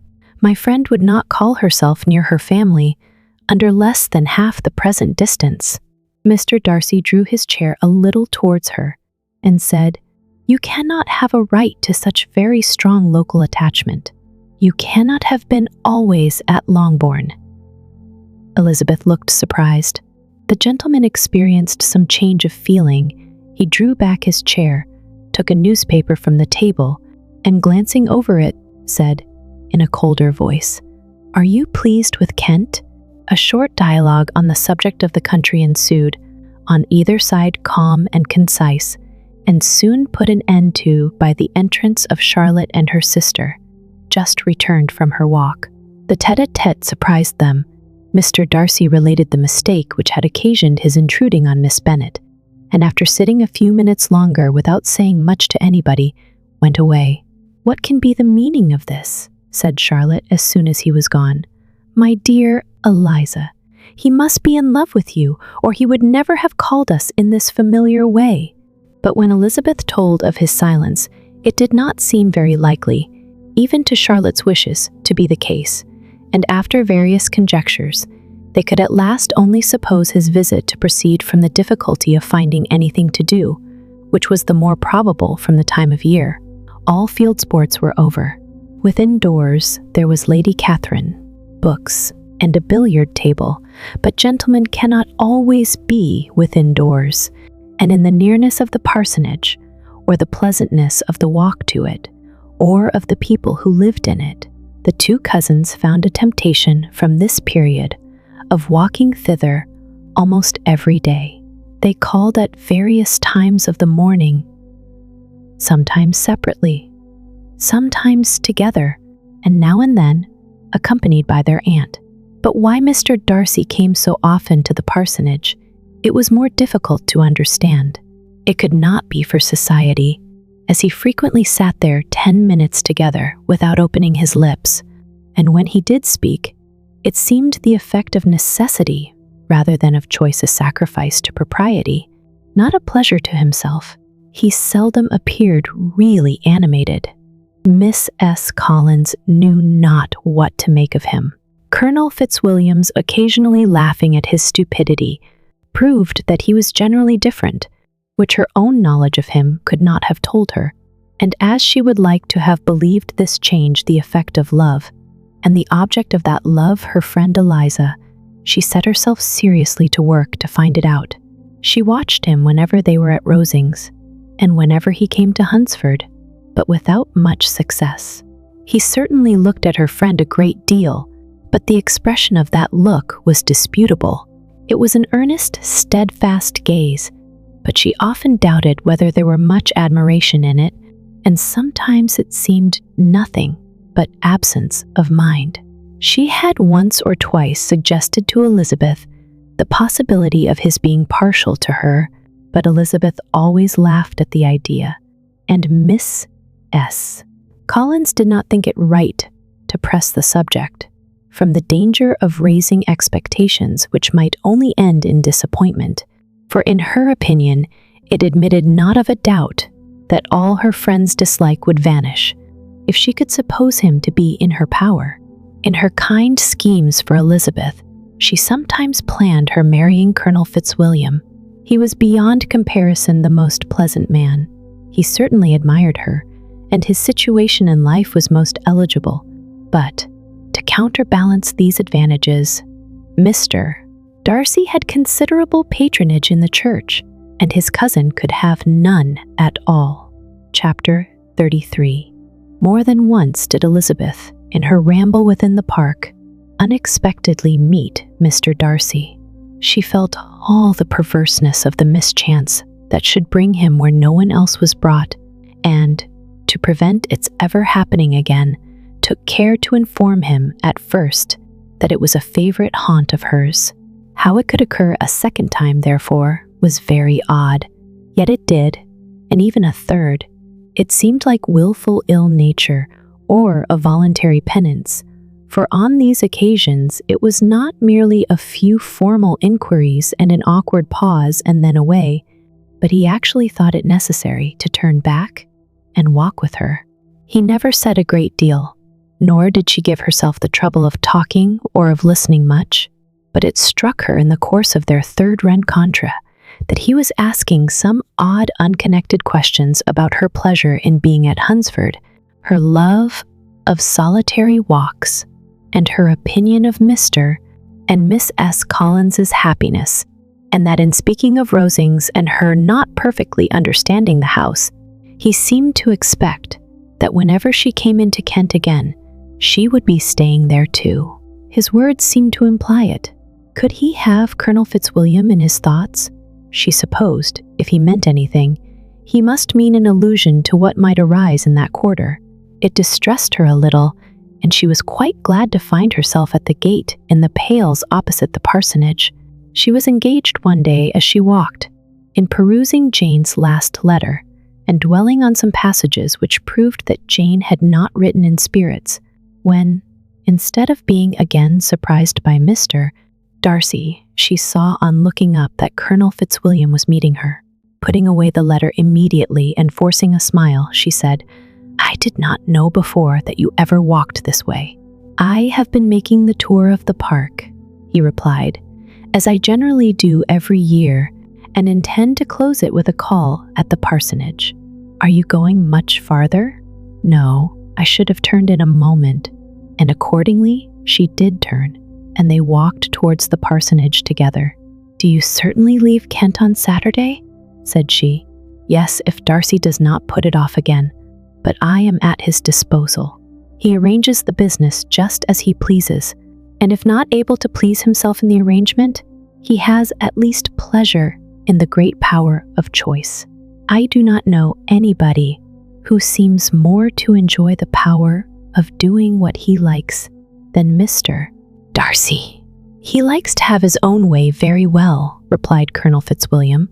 my friend would not call herself near her family under less than half the present distance." Mr. Darcy drew his chair a little towards her and said, "You cannot have a right to such very strong local attachment. You cannot have been always at Longbourn." Elizabeth looked surprised. The gentleman experienced some change of feeling. He drew back his chair, took a newspaper from the table, and glancing over it, said, in a colder voice, "Are you pleased with Kent?" A short dialogue on the subject of the country ensued, on either side calm and concise, and soon put an end to by the entrance of Charlotte and her sister, just returned from her walk. The tête-à-tête surprised them. Mr. Darcy related the mistake which had occasioned his intruding on Miss Bennet, and after sitting a few minutes longer without saying much to anybody, went away. "What can be the meaning of this?" said Charlotte as soon as he was gone. "My dear Eliza, he must be in love with you, or he would never have called us in this familiar way." But when Elizabeth told of his silence, it did not seem very likely, even to Charlotte's wishes, to be the case, and after various conjectures, they could at last only suppose his visit to proceed from the difficulty of finding anything to do, which was the more probable from the time of year. All field sports were over. Within doors there was Lady Catherine, books, and a billiard table, but gentlemen cannot always be within doors, and in the nearness of the parsonage, or the pleasantness of the walk to it, or of the people who lived in it, the two cousins found a temptation from this period of walking thither almost every day. They called at various times of the morning, sometimes separately, sometimes together, and now and then accompanied by their aunt. But why Mr. Darcy came so often to the parsonage, it was more difficult to understand. It could not be for society, as he frequently sat there 10 minutes together without opening his lips, and when he did speak, it seemed the effect of necessity rather than of choicest sacrifice to propriety, not a pleasure to himself. He seldom appeared really animated. Miss S. Collins knew not what to make of him. Colonel Fitzwilliam's occasionally laughing at his stupidity proved that he was generally different, which her own knowledge of him could not have told her, and as she would like to have believed this change the effect of love, and the object of that love her friend Eliza, she set herself seriously to work to find it out. She watched him whenever they were at Rosings, and whenever he came to Hunsford, but without much success. He certainly looked at her friend a great deal, but the expression of that look was disputable. It was an earnest, steadfast gaze, but she often doubted whether there were much admiration in it, and sometimes it seemed nothing but absence of mind. She had once or twice suggested to Elizabeth the possibility of his being partial to her, but Elizabeth always laughed at the idea, and Miss S. Collins did not think it right to press the subject, from the danger of raising expectations which might only end in disappointment, for in her opinion it admitted not of a doubt that all her friend's dislike would vanish if she could suppose him to be in her power. In her kind schemes for Elizabeth, she sometimes planned her marrying Colonel Fitzwilliam. He was beyond comparison the most pleasant man. He certainly admired her, and his situation in life was most eligible. But, to counterbalance these advantages, Mr. Darcy had considerable patronage in the church, and his cousin could have none at all. Chapter 33. More than once did Elizabeth, in her ramble within the park, unexpectedly meet Mr. Darcy. She felt all the perverseness of the mischance that should bring him where no one else was brought, and, to prevent its ever happening again, took care to inform him at first that it was a favorite haunt of hers. How it could occur a second time, therefore, was very odd. Yet it did, and even a third. It seemed like willful ill nature or a voluntary penance, for on these occasions it was not merely a few formal inquiries and an awkward pause and then away, but he actually thought it necessary to turn back and walk with her. He never said a great deal, nor did she give herself the trouble of talking or of listening much, but it struck her in the course of their third rencontre that he was asking some odd, unconnected questions about her pleasure in being at Hunsford, her love of solitary walks, and her opinion of Mr. and Miss S. Collins's happiness, and that in speaking of Rosings and her not perfectly understanding the house, he seemed to expect that whenever she came into Kent again, she would be staying there too. His words seemed to imply it. Could he have Colonel Fitzwilliam in his thoughts? She supposed, if he meant anything, he must mean an allusion to what might arise in that quarter. It distressed her a little, and she was quite glad to find herself at the gate in the pales opposite the parsonage. She was engaged one day as she walked, in perusing Jane's last letter, and dwelling on some passages which proved that Jane had not written in spirits, when, instead of being again surprised by Mr. Darcy, she saw on looking up that Colonel Fitzwilliam was meeting her. Putting away the letter immediately and forcing a smile, she said, "I did not know before that you ever walked this way." "I have been making the tour of the park," he replied, "as I generally do every year, and intend to close it with a call at the parsonage." "Are you going much farther?" "No, I should have turned in a moment," and accordingly she did turn, and they walked towards the parsonage together. "Do you certainly leave Kent on Saturday?" said she. "Yes, if Darcy does not put it off again, but I am at his disposal. He arranges the business just as he pleases, and if not able to please himself in the arrangement, he has at least pleasure in the great power of choice. I do not know anybody who seems more to enjoy the power of doing what he likes than Mr. Darcy. He likes to have his own way very well, replied Colonel Fitzwilliam.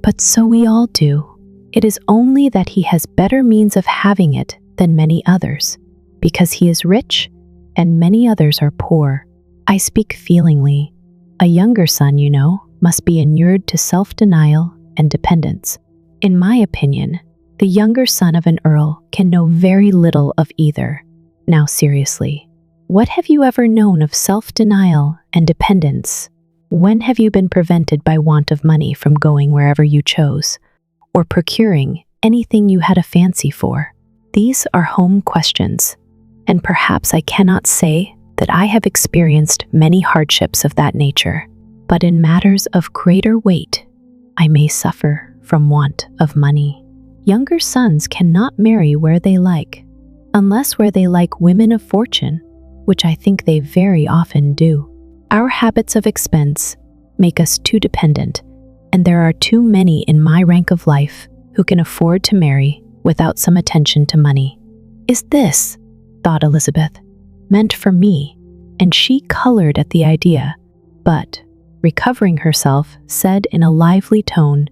But so we all do. It is only that he has better means of having it than many others, because he is rich and many others are poor. I speak feelingly. A younger son, you know, must be inured to self-denial and dependence. In my opinion, the younger son of an earl can know very little of either. Now seriously, what have you ever known of self-denial and dependence? When have you been prevented by want of money from going wherever you chose, or procuring anything you had a fancy for? These are home questions, and perhaps I cannot say that I have experienced many hardships of that nature, but in matters of greater weight, I may suffer from want of money. Younger sons cannot marry where they like, unless where they like women of fortune, which I think they very often do. Our habits of expense make us too dependent, and there are too many in my rank of life who can afford to marry without some attention to money. Is this, thought Elizabeth, meant for me? And she colored at the idea, but, recovering herself, said in a lively tone,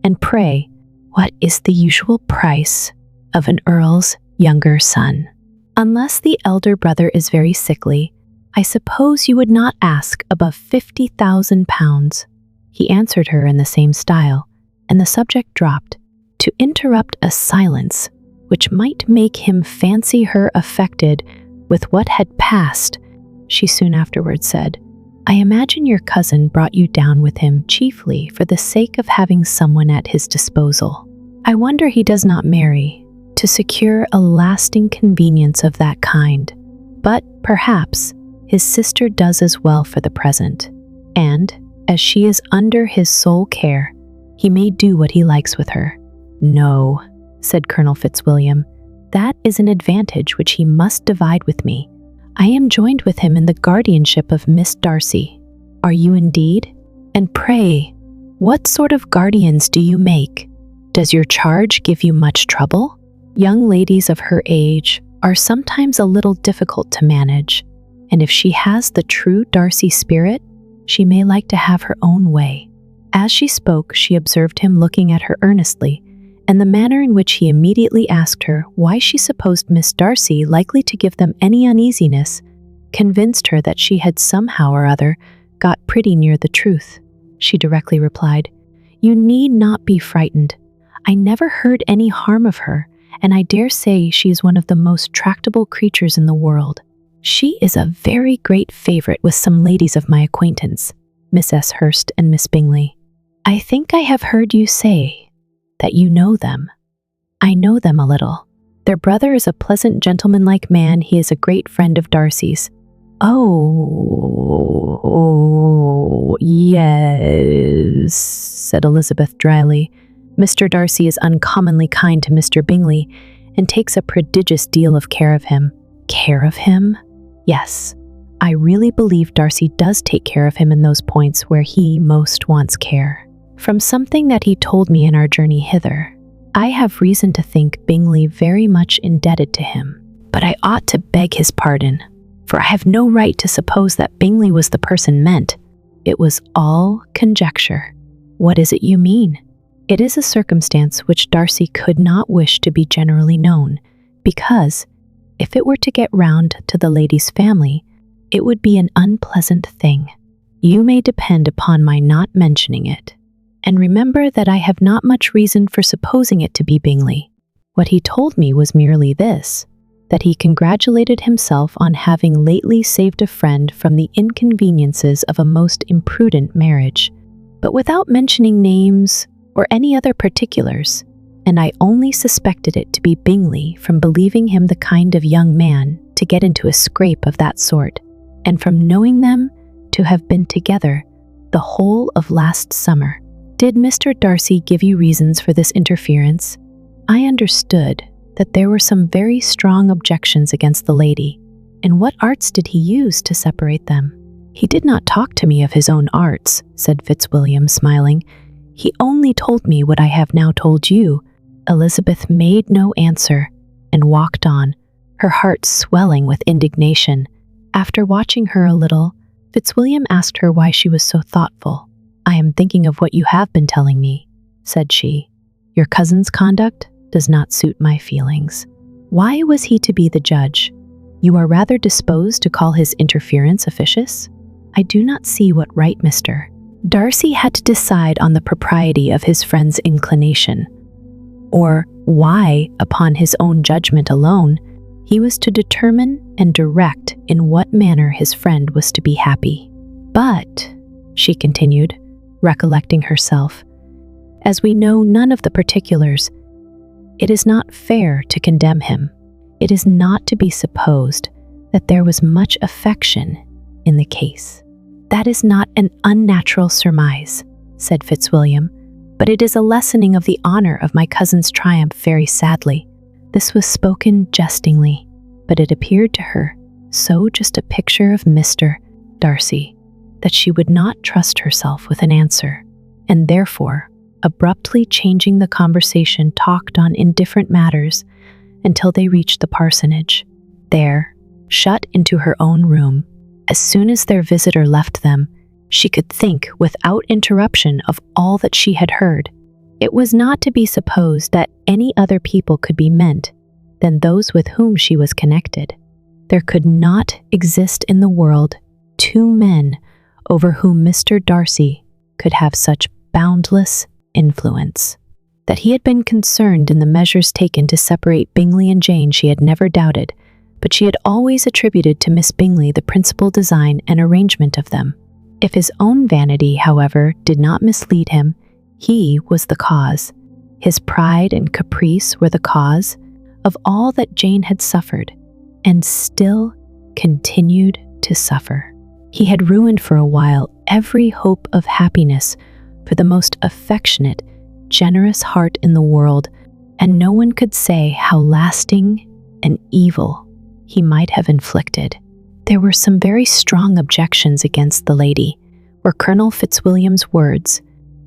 "And pray, what is the usual price of an earl's younger son? Unless the elder brother is very sickly, I suppose you would not ask above 50,000 pounds. He answered her in the same style, and the subject dropped, to interrupt a silence which might make him fancy her affected with what had passed. She soon afterwards said, "I imagine your cousin brought you down with him chiefly for the sake of having someone at his disposal. I wonder he does not marry to secure a lasting convenience of that kind. But perhaps his sister does as well for the present, and, as she is under his sole care, he may do what he likes with her." "No," said Colonel Fitzwilliam, "that is an advantage which he must divide with me. I am joined with him in the guardianship of Miss Darcy." "Are you indeed? And pray, what sort of guardians do you make? Does your charge give you much trouble?" "Young ladies of her age are sometimes a little difficult to manage, and if she has the true Darcy spirit, she may like to have her own way." As she spoke, she observed him looking at her earnestly, and the manner in which he immediately asked her why she supposed Miss Darcy likely to give them any uneasiness convinced her that she had somehow or other got pretty near the truth. She directly replied, "You need not be frightened. I never heard any harm of her, and I dare say she is one of the most tractable creatures in the world. She is a very great favorite with some ladies of my acquaintance, Miss S. Hurst and Miss Bingley. I think I have heard you say that you know them." "I know them a little. Their brother is a pleasant gentlemanlike man. He is a great friend of Darcy's." Oh, yes," said Elizabeth dryly. "Mr. Darcy is uncommonly kind to Mr. Bingley, and takes a prodigious deal of care of him." "Care of him?" "Yes, I really believe Darcy does take care of him in those points where he most wants care. From something that he told me in our journey hither, I have reason to think Bingley very much indebted to him. But I ought to beg his pardon, for I have no right to suppose that Bingley was the person meant. It was all conjecture." "What is it you mean?" "It is a circumstance which Darcy could not wish to be generally known, because, if it were to get round to the lady's family, it would be an unpleasant thing. You may depend upon my not mentioning it. And remember that I have not much reason for supposing it to be Bingley. What he told me was merely this, that he congratulated himself on having lately saved a friend from the inconveniences of a most imprudent marriage, but without mentioning names or any other particulars, and I only suspected it to be Bingley from believing him the kind of young man to get into a scrape of that sort, and from knowing them to have been together the whole of last summer." "Did Mr. Darcy give you reasons for this interference?" "I understood that there were some very strong objections against the lady. And what arts did he use to separate them?" "He did not talk to me of his own arts," said Fitzwilliam, smiling. "He only told me what I have now told you, Elizabeth made no answer and walked on, her heart swelling with indignation. After watching her a little, Fitzwilliam asked her why she was so thoughtful. "I am thinking of what you have been telling me," said she. "Your cousin's conduct does not suit my feelings." Why was he to be the judge? You are rather disposed to call his interference officious? I do not see what right Mr. Darcy had to decide on the propriety of his friend's inclination, or why, upon his own judgment alone, he was to determine and direct in what manner his friend was to be happy. "But," she continued, recollecting herself, "as we know none of the particulars, it is not fair to condemn him. It is not to be supposed that there was much affection in the case." "That is not an unnatural surmise," said Fitzwilliam, "but it is a lessening of the honor of my cousin's triumph very sadly." This was spoken jestingly, but it appeared to her so just a picture of Mr. Darcy that she would not trust herself with an answer, and therefore, abruptly changing the conversation, talked on indifferent matters until they reached the parsonage. There, shut into her own room, as soon as their visitor left them, she could think without interruption of all that she had heard. It was not to be supposed that any other people could be meant than those with whom she was connected. There could not exist in the world two men over whom Mr. Darcy could have such boundless influence. That he had been concerned in the measures taken to separate Bingley and Jane she had never doubted, but she had always attributed to Miss Bingley the principal design and arrangement of them. If his own vanity, however, did not mislead him, he was the cause. His pride and caprice were the cause of all that Jane had suffered, and still continued to suffer. He had ruined for a while every hope of happiness for the most affectionate, generous heart in the world, and no one could say how lasting an evil he might have inflicted. There were some very strong objections against the lady, were Colonel Fitzwilliam's words,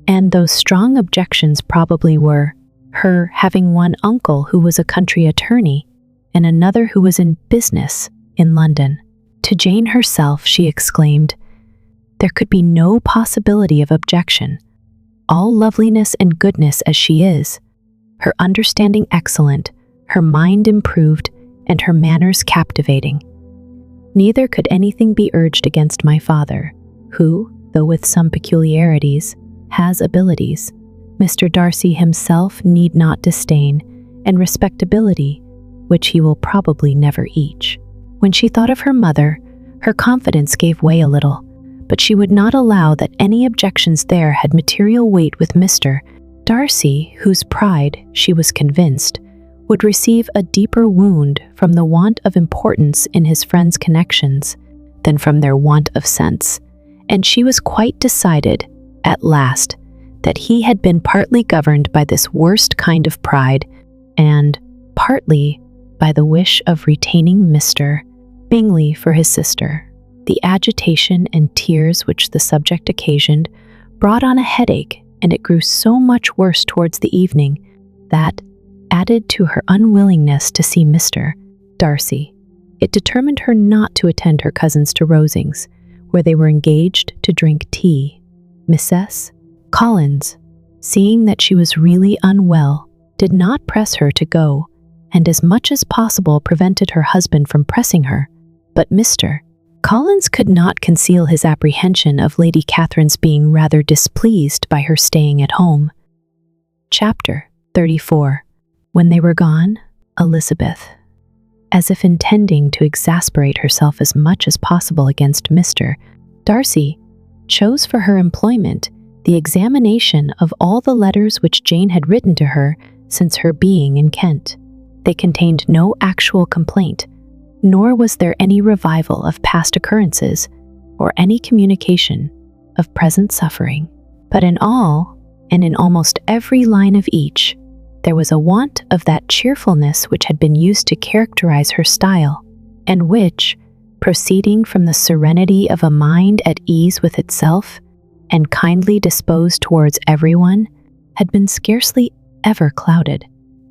and those strong objections probably were her having one uncle who was a country attorney and another who was in business in London. To Jane herself she exclaimed, "There could be no possibility of objection. All loveliness and goodness as she is, her understanding excellent, her mind improved, and her manners captivating. Neither could anything be urged against my father, who, though with some peculiarities, has abilities. Mr. Darcy himself need not disdain, and respectability, which he will probably never each." When she thought of her mother, her confidence gave way a little, but she would not allow that any objections there had material weight with Mr. Darcy, whose pride, she was convinced, would receive a deeper wound from the want of importance in his friends' connections than from their want of sense, and she was quite decided, at last, that he had been partly governed by this worst kind of pride, and partly by the wish of retaining Mr. Bingley for his sister. The agitation and tears which the subject occasioned brought on a headache, and it grew so much worse towards the evening that, added to her unwillingness to see Mr. Darcy, it determined her not to attend her cousins to Rosings, where they were engaged to drink tea. Mrs. Collins, seeing that she was really unwell, did not press her to go, and as much as possible prevented her husband from pressing her. But Mr. Collins could not conceal his apprehension of Lady Catherine's being rather displeased by her staying at home. Chapter 34. When they were gone, Elizabeth, as if intending to exasperate herself as much as possible against Mr. Darcy, chose for her employment the examination of all the letters which Jane had written to her since her being in Kent. They contained no actual complaint, nor was there any revival of past occurrences or any communication of present suffering. But in all, and in almost every line of each, there was a want of that cheerfulness which had been used to characterize her style, and which, proceeding from the serenity of a mind at ease with itself and kindly disposed towards everyone, had been scarcely ever clouded.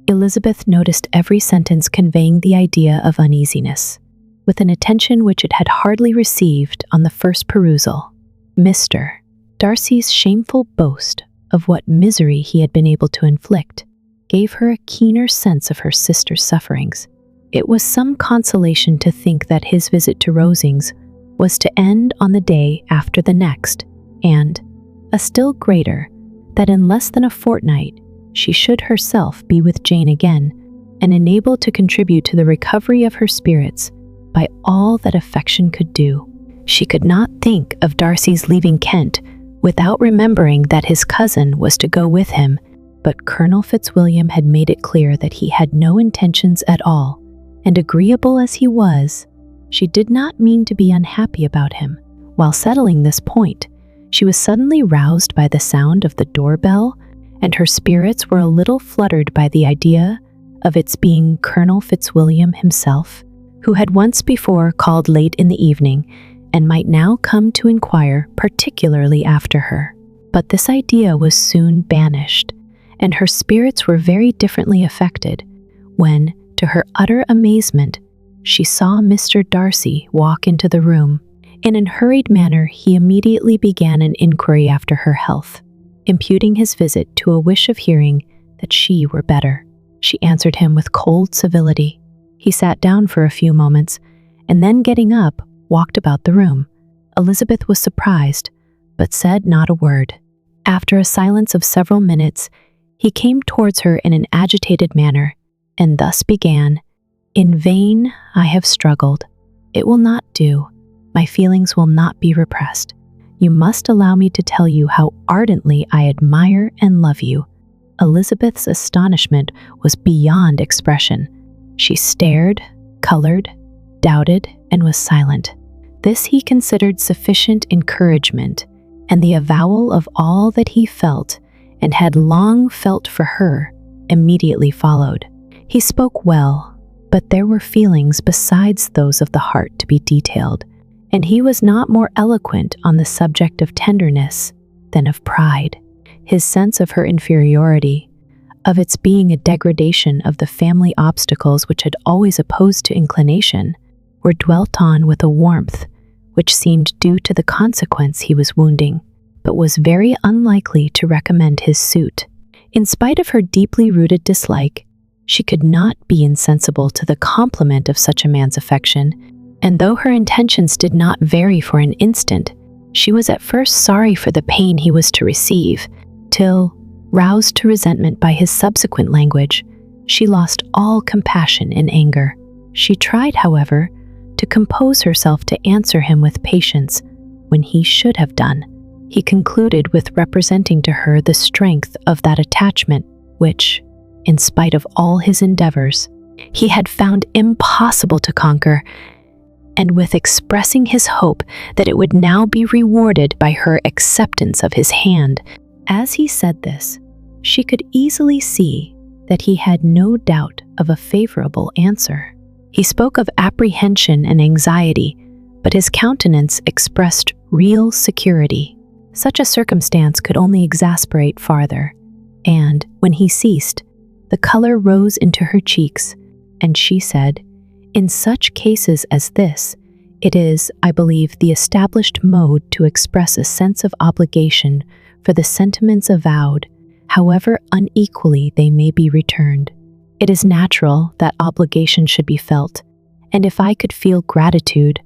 Elizabeth noticed every sentence conveying the idea of uneasiness, with an attention which it had hardly received on the first perusal. Mr. Darcy's shameful boast of what misery he had been able to inflict gave her a keener sense of her sister's sufferings. It was some consolation to think that his visit to Rosings was to end on the day after the next, and, a still greater, that in less than a fortnight she should herself be with Jane again and enabled to contribute to the recovery of her spirits by all that affection could do. She could not think of Darcy's leaving Kent without remembering that his cousin was to go with him, but Colonel Fitzwilliam had made it clear that he had no intentions at all, and agreeable as he was, she did not mean to be unhappy about him. While settling this point, she was suddenly roused by the sound of the doorbell, and her spirits were a little fluttered by the idea of its being Colonel Fitzwilliam himself, who had once before called late in the evening and might now come to inquire particularly after her. But this idea was soon banished, and her spirits were very differently affected when, to her utter amazement, she saw Mr. Darcy walk into the room. In a hurried manner, he immediately began an inquiry after her health, imputing his visit to a wish of hearing that she were better. She answered him with cold civility. He sat down for a few moments, and then getting up, walked about the room. Elizabeth was surprised, but said not a word. After a silence of several minutes, he came towards her in an agitated manner, and thus began, "In vain I have struggled. It will not do. My feelings will not be repressed. You must allow me to tell you how ardently I admire and love you." Elizabeth's astonishment was beyond expression. She stared, colored, doubted, and was silent. This he considered sufficient encouragement, and the avowal of all that he felt and had long felt for her immediately followed. He spoke well, but there were feelings besides those of the heart to be detailed, and he was not more eloquent on the subject of tenderness than of pride. His sense of her inferiority, of its being a degradation of the family obstacles which had always opposed to inclination, were dwelt on with a warmth which seemed due to the consequence he was wounding, but was very unlikely to recommend his suit. In spite of her deeply rooted dislike, she could not be insensible to the compliment of such a man's affection, and though her intentions did not vary for an instant, she was at first sorry for the pain he was to receive, till, roused to resentment by his subsequent language, she lost all compassion in anger. She tried, however, to compose herself to answer him with patience when he should have done. He concluded with representing to her the strength of that attachment which, in spite of all his endeavors, he had found impossible to conquer, and with expressing his hope that it would now be rewarded by her acceptance of his hand. As he said this, she could easily see that he had no doubt of a favorable answer. He spoke of apprehension and anxiety, but his countenance expressed real security. Such a circumstance could only exasperate farther, and, when he ceased, the color rose into her cheeks, and she said, "In such cases as this, it is, I believe, the established mode to express a sense of obligation for the sentiments avowed, however unequally they may be returned. It is natural that obligation should be felt, and if I could feel gratitude,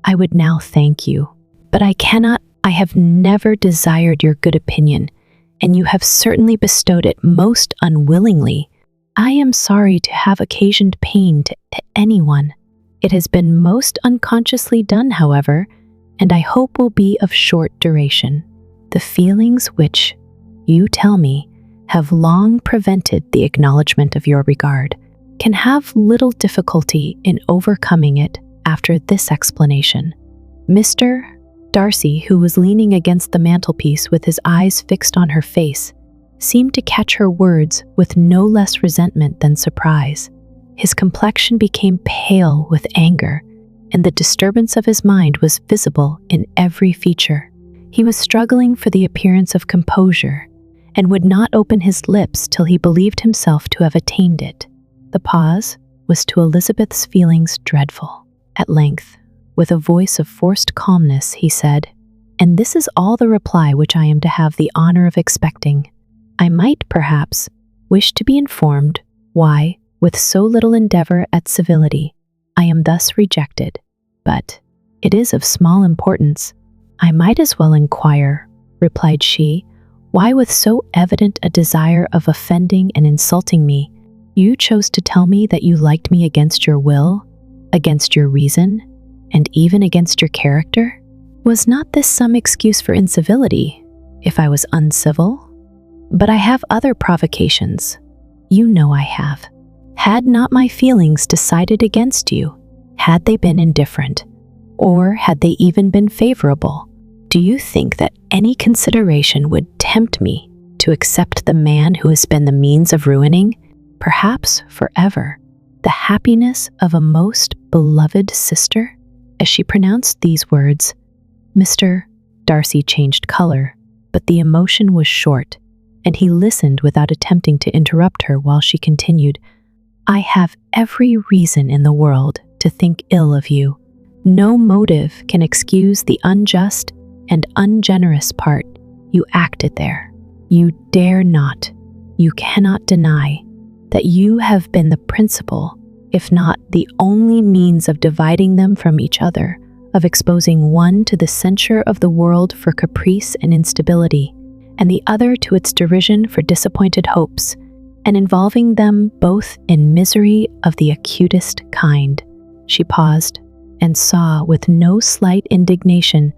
I would now thank you. But I cannot. I have never desired your good opinion, and you have certainly bestowed it most unwillingly. I am sorry to have occasioned pain to anyone. It has been most unconsciously done, however, and I hope will be of short duration. The feelings which, you tell me, have long prevented the acknowledgement of your regard, can have little difficulty in overcoming it after this explanation." Mr. Darcy, who was leaning against the mantelpiece with his eyes fixed on her face, seemed to catch her words with no less resentment than surprise. His complexion became pale with anger, and the disturbance of his mind was visible in every feature. He was struggling for the appearance of composure, and would not open his lips till he believed himself to have attained it. The pause was to Elizabeth's feelings dreadful. At length, with a voice of forced calmness, he said, "And this is all the reply which I am to have the honor of expecting. I might, perhaps, wish to be informed why, with so little endeavor at civility, I am thus rejected, but it is of small importance. I might as well inquire," replied she, "why with so evident a desire of offending and insulting me, you chose to tell me that you liked me against your will, against your reason, and even against your character? Was not this some excuse for incivility, if I was uncivil? But I have other provocations. You know I have. Had not my feelings decided against you? Had they been indifferent? Or had they even been favorable? Do you think that any consideration would tempt me to accept the man who has been the means of ruining, perhaps forever, the happiness of a most beloved sister?" As she pronounced these words, Darcy changed color, but the emotion was short, and he listened without attempting to interrupt her while she continued, "I have every reason in the world to think ill of you. No motive can excuse the unjust and ungenerous part you acted there. You dare not, you cannot deny that you have been the principal, if not the only means of dividing them from each other, of exposing one to the censure of the world for caprice and instability, and the other to its derision for disappointed hopes, and involving them both in misery of the acutest kind." She paused, and saw with no slight indignation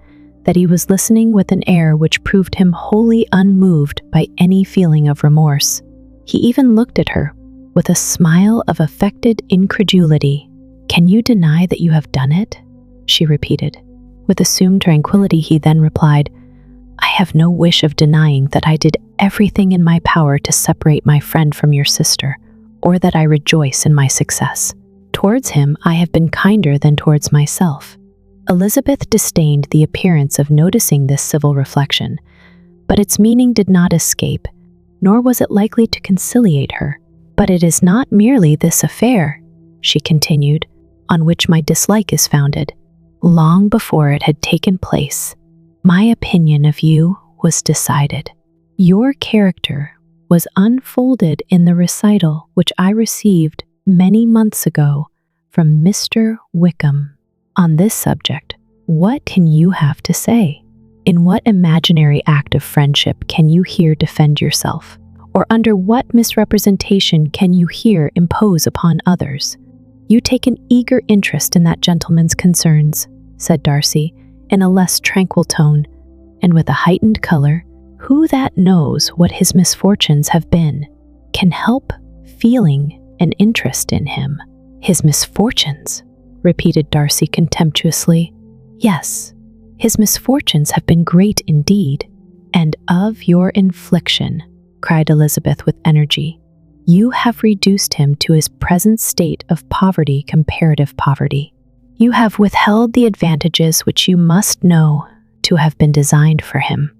that he was listening with an air which proved him wholly unmoved by any feeling of remorse. He even looked at her with a smile of affected incredulity. "Can you deny that you have done it?" she repeated. With assumed tranquility, he then replied, "I have no wish of denying that I did everything in my power to separate my friend from your sister, or that I rejoice in my success. Towards him I have been kinder than towards myself." Elizabeth disdained the appearance of noticing this civil reflection, but its meaning did not escape, nor was it likely to conciliate her. "But it is not merely this affair," she continued, "on which my dislike is founded. Long before it had taken place, my opinion of you was decided. Your character was unfolded in the recital which I received many months ago from Mr. Wickham. On this subject, what can you have to say? In what imaginary act of friendship can you here defend yourself? Or under what misrepresentation can you here impose upon others? You take an eager interest in that gentleman's concerns," said Darcy, in a less tranquil tone, and with a heightened color. "Who that knows what his misfortunes have been can help feeling an interest in him?" "His misfortunes?" repeated Darcy contemptuously. "Yes, his misfortunes have been great indeed, and of your infliction," cried Elizabeth with energy. "You have reduced him to his present state of poverty, comparative poverty. You have withheld the advantages which you must know to have been designed for him.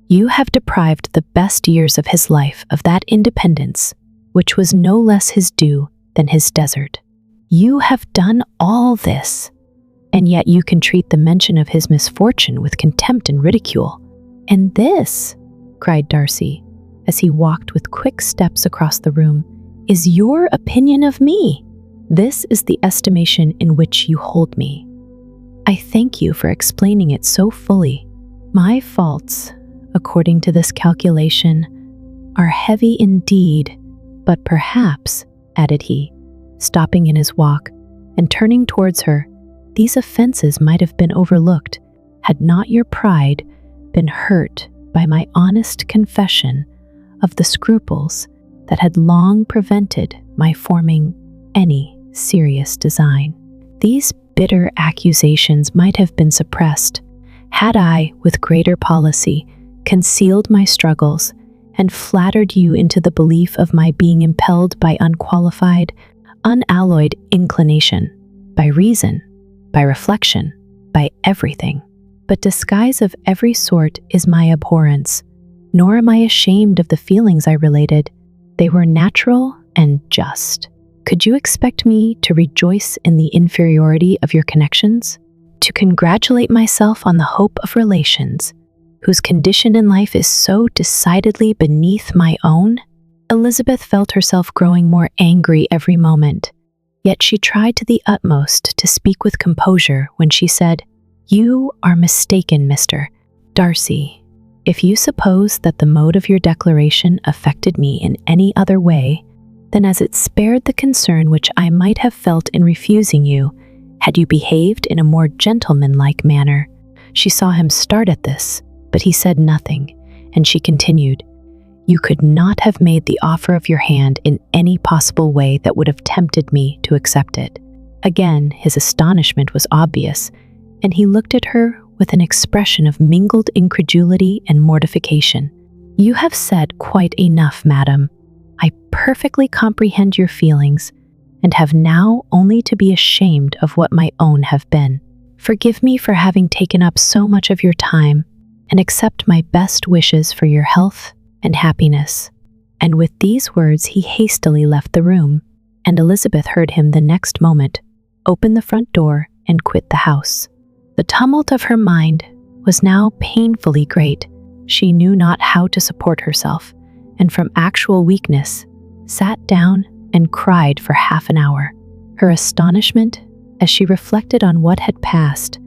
You have deprived the best years of his life of that independence which was no less his due than his desert. You have done all this, and yet you can treat the mention of his misfortune with contempt and ridicule. And this," cried Darcy, as he walked with quick steps across the room, "is your opinion of me. This is the estimation in which you hold me. I thank you for explaining it so fully. My faults, according to this calculation, are heavy indeed, but perhaps," added he, stopping in his walk and turning towards her, "these offenses might have been overlooked had not your pride been hurt by my honest confession of the scruples that had long prevented my forming any serious design. These bitter accusations might have been suppressed had I, with greater policy, concealed my struggles and flattered you into the belief of my being impelled by unqualified, unalloyed inclination, by reason, by reflection, by everything. But disguise of every sort is my abhorrence. nor am I ashamed of the feelings I related. They were natural and just. Could you expect me to rejoice in the inferiority of your connections? To congratulate myself on the hope of relations, whose condition in life is so decidedly beneath my own? Elizabeth felt herself growing more angry every moment, yet she tried to the utmost to speak with composure when she said, "You are mistaken, Mr. Darcy. If you suppose that the mode of your declaration affected me in any other way, then as it spared the concern which I might have felt in refusing you, had you behaved in a more gentlemanlike manner." She saw him start at this, but he said nothing, and she continued, "You could not have made the offer of your hand in any possible way that would have tempted me to accept it." Again, his astonishment was obvious, and he looked at her with an expression of mingled incredulity and mortification. "You have said quite enough, madam. I perfectly comprehend your feelings, and have now only to be ashamed of what my own have been. Forgive me for having taken up so much of your time, and accept my best wishes for your health and happiness." And with these words he hastily left the room, and Elizabeth heard him the next moment open the front door and quit the house. The tumult of her mind was now painfully great. She knew not how to support herself, and from actual weakness, sat down and cried for half an hour. Her astonishment, as she reflected on what had passed,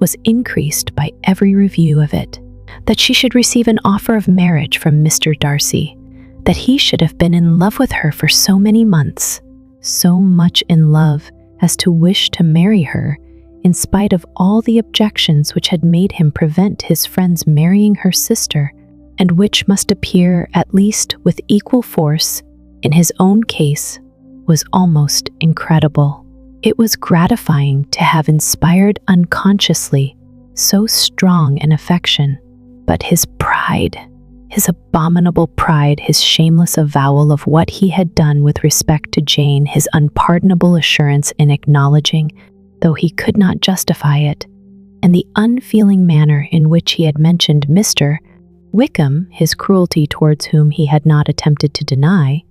was increased by every review of it. That she should receive an offer of marriage from Mr. Darcy, that he should have been in love with her for so many months, so much in love as to wish to marry her, in spite of all the objections which had made him prevent his friends marrying her sister, and which must appear at least with equal force in his own case, was almost incredible. It was gratifying to have inspired unconsciously so strong an affection, but his pride, his abominable pride, his shameless avowal of what he had done with respect to Jane, his unpardonable assurance in acknowledging, though he could not justify it, and the unfeeling manner in which he had mentioned Mr. Wickham, his cruelty towards whom he had not attempted to deny,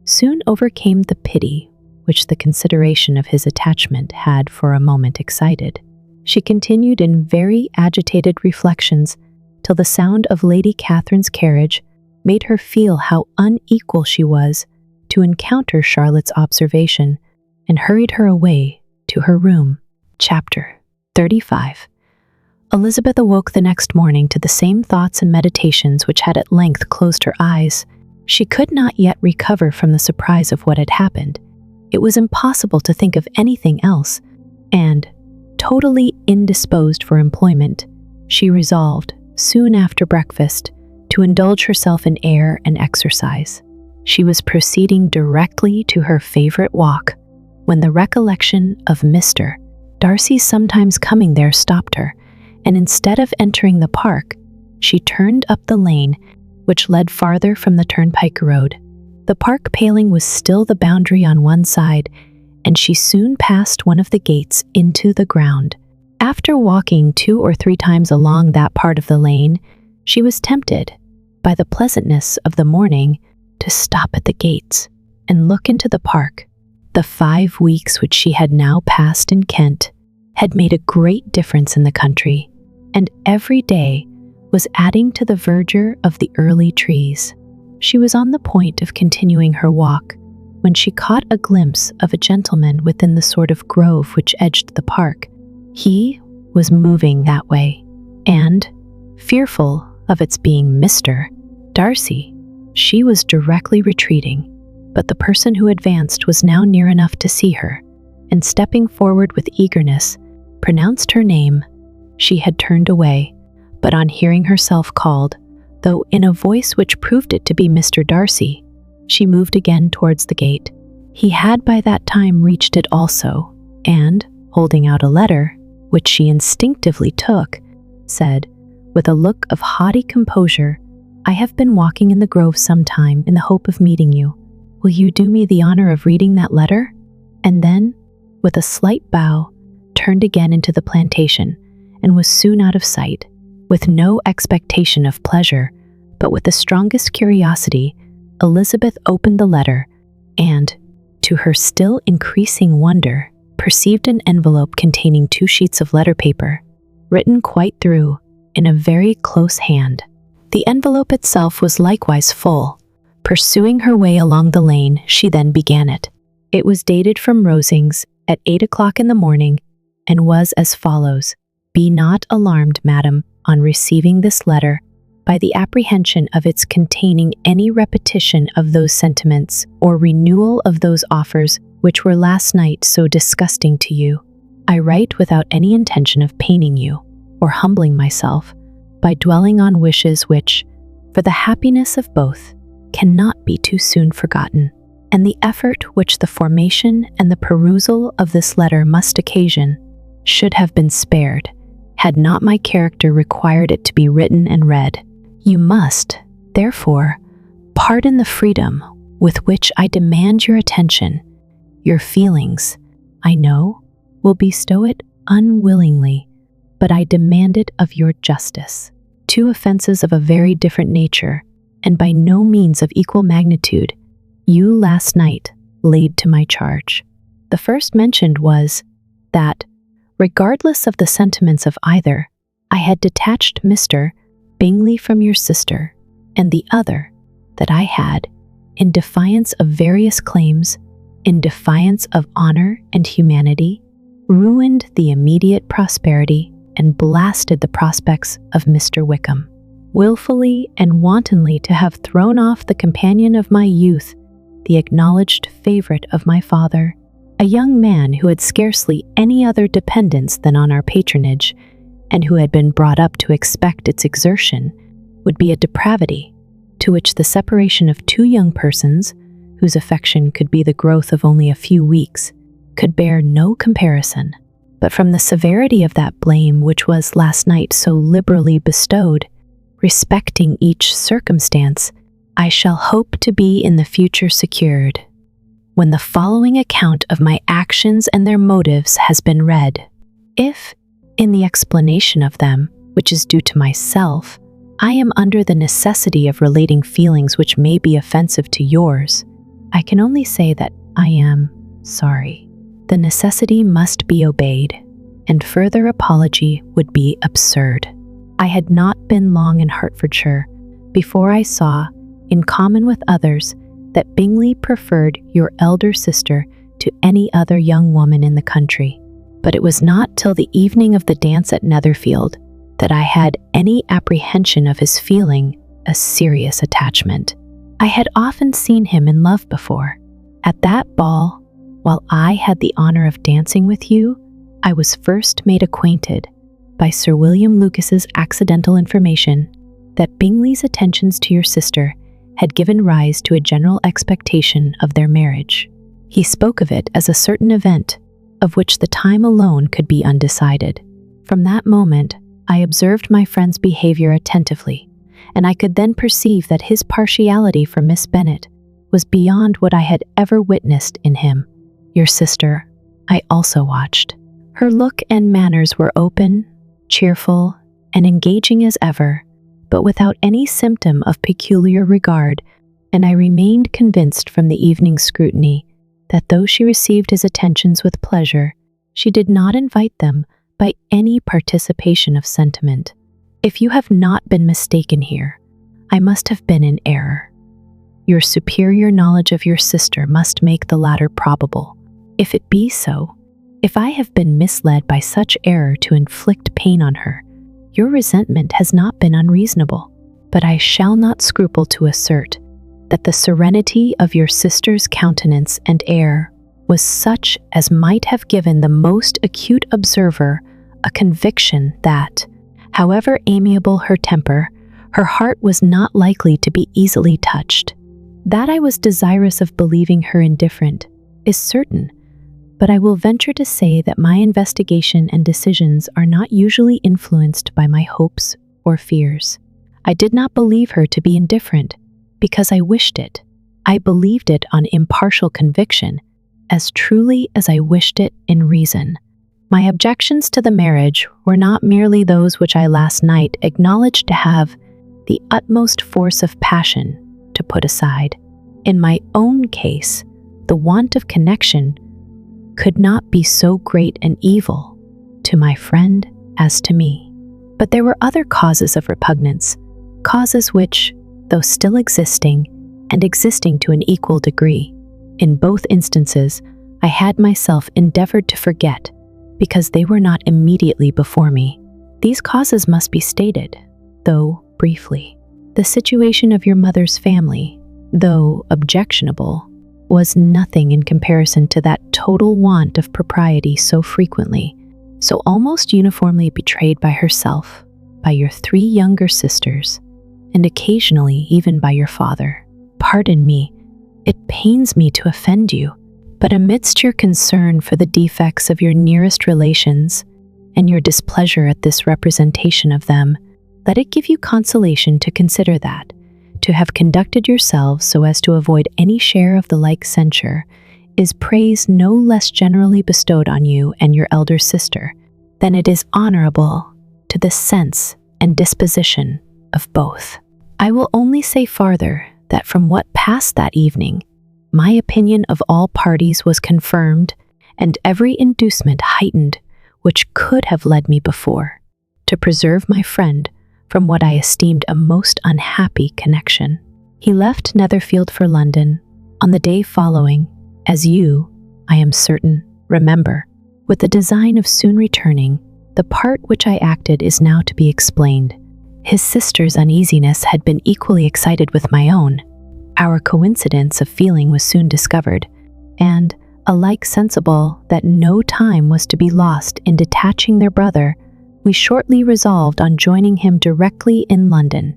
soon overcame the pity which the consideration of his attachment had for a moment excited. She continued in very agitated reflections till the sound of Lady Catherine's carriage made her feel how unequal she was to encounter Charlotte's observation, and hurried her away to her room. Chapter 35. Elizabeth awoke the next morning to the same thoughts and meditations which had at length closed her eyes. She could not yet recover from the surprise of what had happened. It was impossible to think of anything else, and, totally indisposed for employment, she resolved, soon after breakfast, to indulge herself in air and exercise. She was proceeding directly to her favorite walk, when the recollection of Mr. Darcy's sometimes coming there stopped her, and instead of entering the park, she turned up the lane which led farther from the turnpike road. The park paling was still the boundary on one side, and she soon passed one of the gates into the ground. After walking 2 or 3 times along that part of the lane, she was tempted, by the pleasantness of the morning, to stop at the gates and look into the park. The 5 weeks which she had now passed in Kent had made a great difference in the country, and every day was adding to the verdure of the early trees. She was on the point of continuing her walk when she caught a glimpse of a gentleman within the sort of grove which edged the park. He was moving that way, and, fearful of its being Mr. Darcy, she was directly retreating, but the person who advanced was now near enough to see her, and stepping forward with eagerness, pronounced her name. She had turned away, but on hearing herself called, though in a voice which proved it to be Mr. Darcy, she moved again towards the gate. He had by that time reached it also, and, holding out a letter, which she instinctively took, said, with a look of haughty composure, "I have been walking in the grove some time in the hope of meeting you. Will you do me the honor of reading that letter?" And then, with a slight bow, turned again into the plantation, and was soon out of sight. With no expectation of pleasure, but with the strongest curiosity, Elizabeth opened the letter and, to her still increasing wonder, perceived an envelope containing 2 sheets of letter paper, written quite through, in a very close hand. The envelope itself was likewise full. Pursuing her way along the lane, she then began it. It was dated from Rosings at 8 o'clock in the morning, and was as follows: "Be not alarmed, madam, on receiving this letter, by the apprehension of its containing any repetition of those sentiments or renewal of those offers which were last night so disgusting to you. I write without any intention of paining you, or humbling myself, by dwelling on wishes which, for the happiness of both, cannot be too soon forgotten, and the effort which the formation and the perusal of this letter must occasion should have been spared, had not my character required it to be written and read. You must, therefore, pardon the freedom with which I demand your attention. Your feelings, I know, will bestow it unwillingly, but I demand it of your justice. 2 offenses of a very different nature, and by no means of equal magnitude, you last night laid to my charge. The first mentioned was that, regardless of the sentiments of either, I had detached Mr. Bingley from your sister, and the other, that I had, in defiance of various claims, in defiance of honor and humanity, ruined the immediate prosperity and blasted the prospects of Mr. Wickham. Willfully and wantonly to have thrown off the companion of my youth, the acknowledged favorite of my father, a young man who had scarcely any other dependence than on our patronage, and who had been brought up to expect its exertion, would be a depravity, to which the separation of 2 young persons, whose affection could be the growth of only a few weeks, could bear no comparison. But from the severity of that blame which was last night so liberally bestowed, respecting each circumstance, I shall hope to be in the future secured. When the following account of my actions and their motives has been read, if, in the explanation of them, which is due to myself, I am under the necessity of relating feelings which may be offensive to yours, I can only say that I am sorry. The necessity must be obeyed, and further apology would be absurd. I had not been long in Hertfordshire before I saw, in common with others, that Bingley preferred your elder sister to any other young woman in the country. But it was not till the evening of the dance at Netherfield that I had any apprehension of his feeling a serious attachment. I had often seen him in love before. At that ball, while I had the honor of dancing with you, I was first made acquainted, by Sir William Lucas's accidental information, that Bingley's attentions to your sister had given rise to a general expectation of their marriage. He spoke of it as a certain event, of which the time alone could be undecided. From that moment, I observed my friend's behavior attentively, and I could then perceive that his partiality for Miss Bennet was beyond what I had ever witnessed in him. Your sister, I also watched. Her look and manners were open, cheerful, and engaging as ever, but without any symptom of peculiar regard, and I remained convinced from the evening's scrutiny that though she received his attentions with pleasure, she did not invite them by any participation of sentiment. If you have not been mistaken here, I must have been in error. Your superior knowledge of your sister must make the latter probable. If it be so, if I have been misled by such error to inflict pain on her, your resentment has not been unreasonable, but I shall not scruple to assert that the serenity of your sister's countenance and air was such as might have given the most acute observer a conviction that, however amiable her temper, her heart was not likely to be easily touched. That I was desirous of believing her indifferent is certain, but I will venture to say that my investigation and decisions are not usually influenced by my hopes or fears. I did not believe her to be indifferent because I wished it. I believed it on impartial conviction, as truly as I wished it in reason. My objections to the marriage were not merely those which I last night acknowledged to have the utmost force of passion to put aside. In my own case, the want of connection could not be so great an evil to my friend as to me. But there were other causes of repugnance, causes which, though still existing, and existing to an equal degree, in both instances I had myself endeavored to forget, because they were not immediately before me. These causes must be stated, though briefly. The situation of your mother's family, though objectionable, was nothing in comparison to that total want of propriety so frequently, so almost uniformly betrayed by herself, by your 3 younger sisters, and occasionally even by your father. Pardon me, it pains me to offend you, but amidst your concern for the defects of your nearest relations, and your displeasure at this representation of them, let it give you consolation to consider that, to have conducted yourselves so as to avoid any share of the like censure, is praise no less generally bestowed on you and your elder sister, than it is honorable to the sense and disposition of both. I will only say farther that from what passed that evening, my opinion of all parties was confirmed, and every inducement heightened which could have led me before to preserve my friend from what I esteemed a most unhappy connection. He left Netherfield for London on the day following, as you, I am certain, remember, with the design of soon returning. The part which I acted is now to be explained. His sister's uneasiness had been equally excited with my own. Our coincidence of feeling was soon discovered, and, alike sensible that no time was to be lost in detaching their brother, we shortly resolved on joining him directly in London.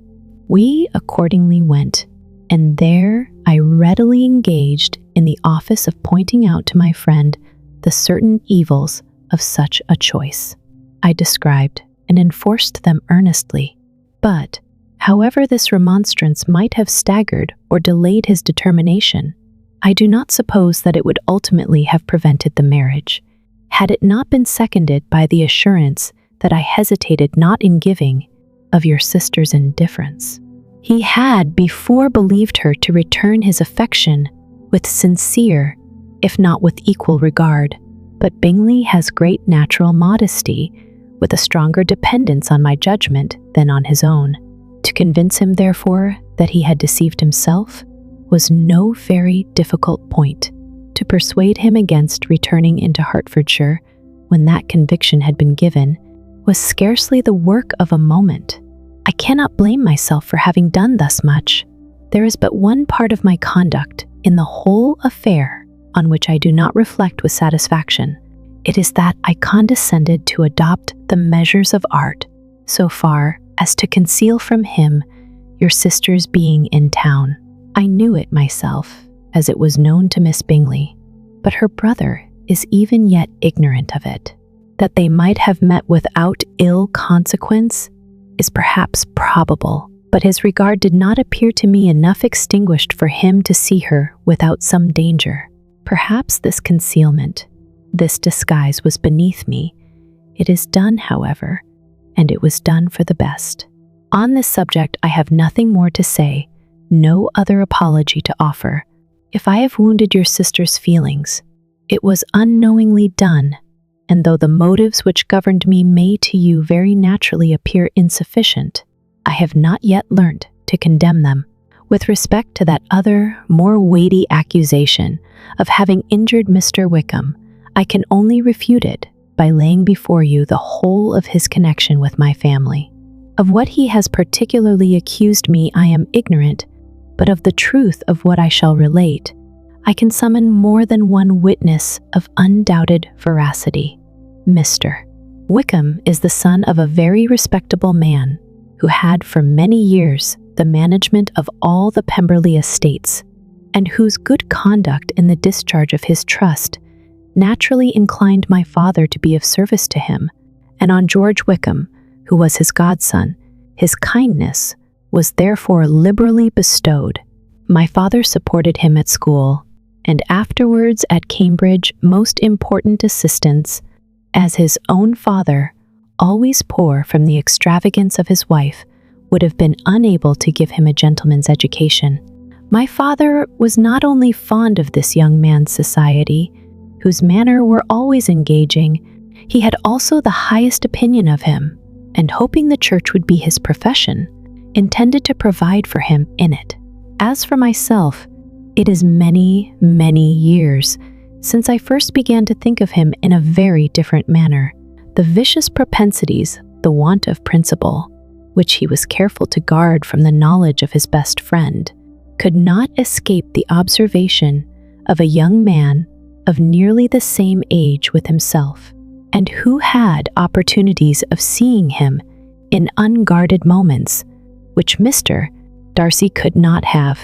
We accordingly went, and there I readily engaged in the office of pointing out to my friend the certain evils of such a choice. I described and enforced them earnestly, but, however this remonstrance might have staggered or delayed his determination, I do not suppose that it would ultimately have prevented the marriage, had it not been seconded by the assurance that I hesitated not in giving of your sister's indifference. He had before believed her to return his affection with sincere, if not with equal regard, but Bingley has great natural modesty, with a stronger dependence on my judgment than on his own. To convince him, therefore, that he had deceived himself was no very difficult point. To persuade him against returning into Hertfordshire, when that conviction had been given, was scarcely the work of a moment. I cannot blame myself for having done thus much. There is but one part of my conduct in the whole affair on which I do not reflect with satisfaction. It is that I condescended to adopt the measures of art so far as to conceal from him your sister's being in town. I knew it myself, as it was known to Miss Bingley, but her brother is even yet ignorant of it. That they might have met without ill consequence is perhaps probable, but his regard did not appear to me enough extinguished for him to see her without some danger. Perhaps this concealment, this disguise was beneath me. It is done, however, and it was done for the best. On this subject I have nothing more to say, no other apology to offer. If I have wounded your sister's feelings, it was unknowingly done, and though the motives which governed me may to you very naturally appear insufficient, I have not yet learnt to condemn them. With respect to that other, more weighty accusation of having injured Mr. Wickham, I can only refute it by laying before you the whole of his connection with my family. Of what he has particularly accused me I am ignorant, but of the truth of what I shall relate, I can summon more than one witness of undoubted veracity. Mr. Wickham is the son of a very respectable man who had for many years the management of all the Pemberley estates, and whose good conduct in the discharge of his trust naturally inclined my father to be of service to him, and on George Wickham, who was his godson, his kindness was therefore liberally bestowed. My father supported him at school, and afterwards at Cambridge most important assistance, as his own father, always poor from the extravagance of his wife, would have been unable to give him a gentleman's education. My father was not only fond of this young man's society, whose manner were always engaging, he had also the highest opinion of him, and hoping the church would be his profession, intended to provide for him in it. As for myself, it is many, many years since I first began to think of him in a very different manner. The vicious propensities, the want of principle, which he was careful to guard from the knowledge of his best friend, could not escape the observation of a young man of nearly the same age with himself, and who had opportunities of seeing him in unguarded moments, which Mr. Darcy could not have.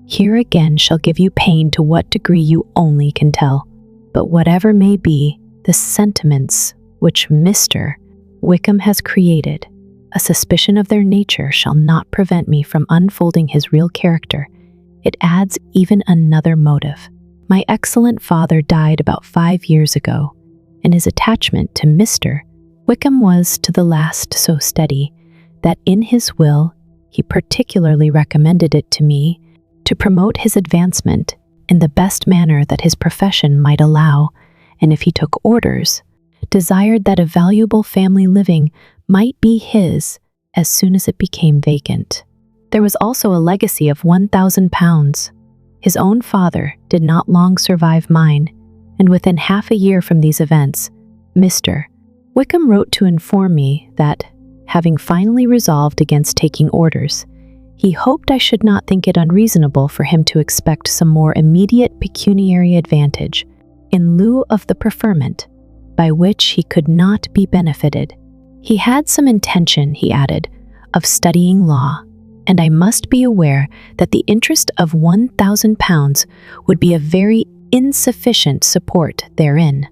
Here again shall give you pain to what degree you only can tell. But whatever may be the sentiments which Mr. Wickham has created, a suspicion of their nature shall not prevent me from unfolding his real character. It adds even another motive. My excellent father died about 5 years ago, and his attachment to Mr. Wickham was to the last so steady that in his will he particularly recommended it to me to promote his advancement in the best manner that his profession might allow, and if he took orders, desired that a valuable family living might be his as soon as it became vacant. There was also a legacy of £1,000. His own father did not long survive mine, and within half a year from these events, Mr. Wickham wrote to inform me that, having finally resolved against taking orders, he hoped I should not think it unreasonable for him to expect some more immediate pecuniary advantage in lieu of the preferment, by which he could not be benefited. He had some intention, he added, of studying law, and I must be aware that the interest of £1,000 would be a very insufficient support therein.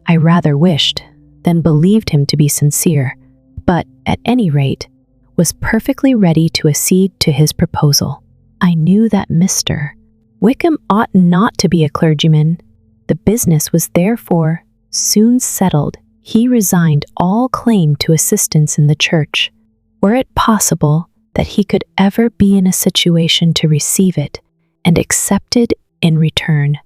I rather wished than believed him to be sincere, but, at any rate, was perfectly ready to accede to his proposal. I knew that Mr. Wickham ought not to be a clergyman. The business was therefore soon settled. He resigned all claim to assistance in the church, were it possible that he could ever be in a situation to receive it, and accepted in return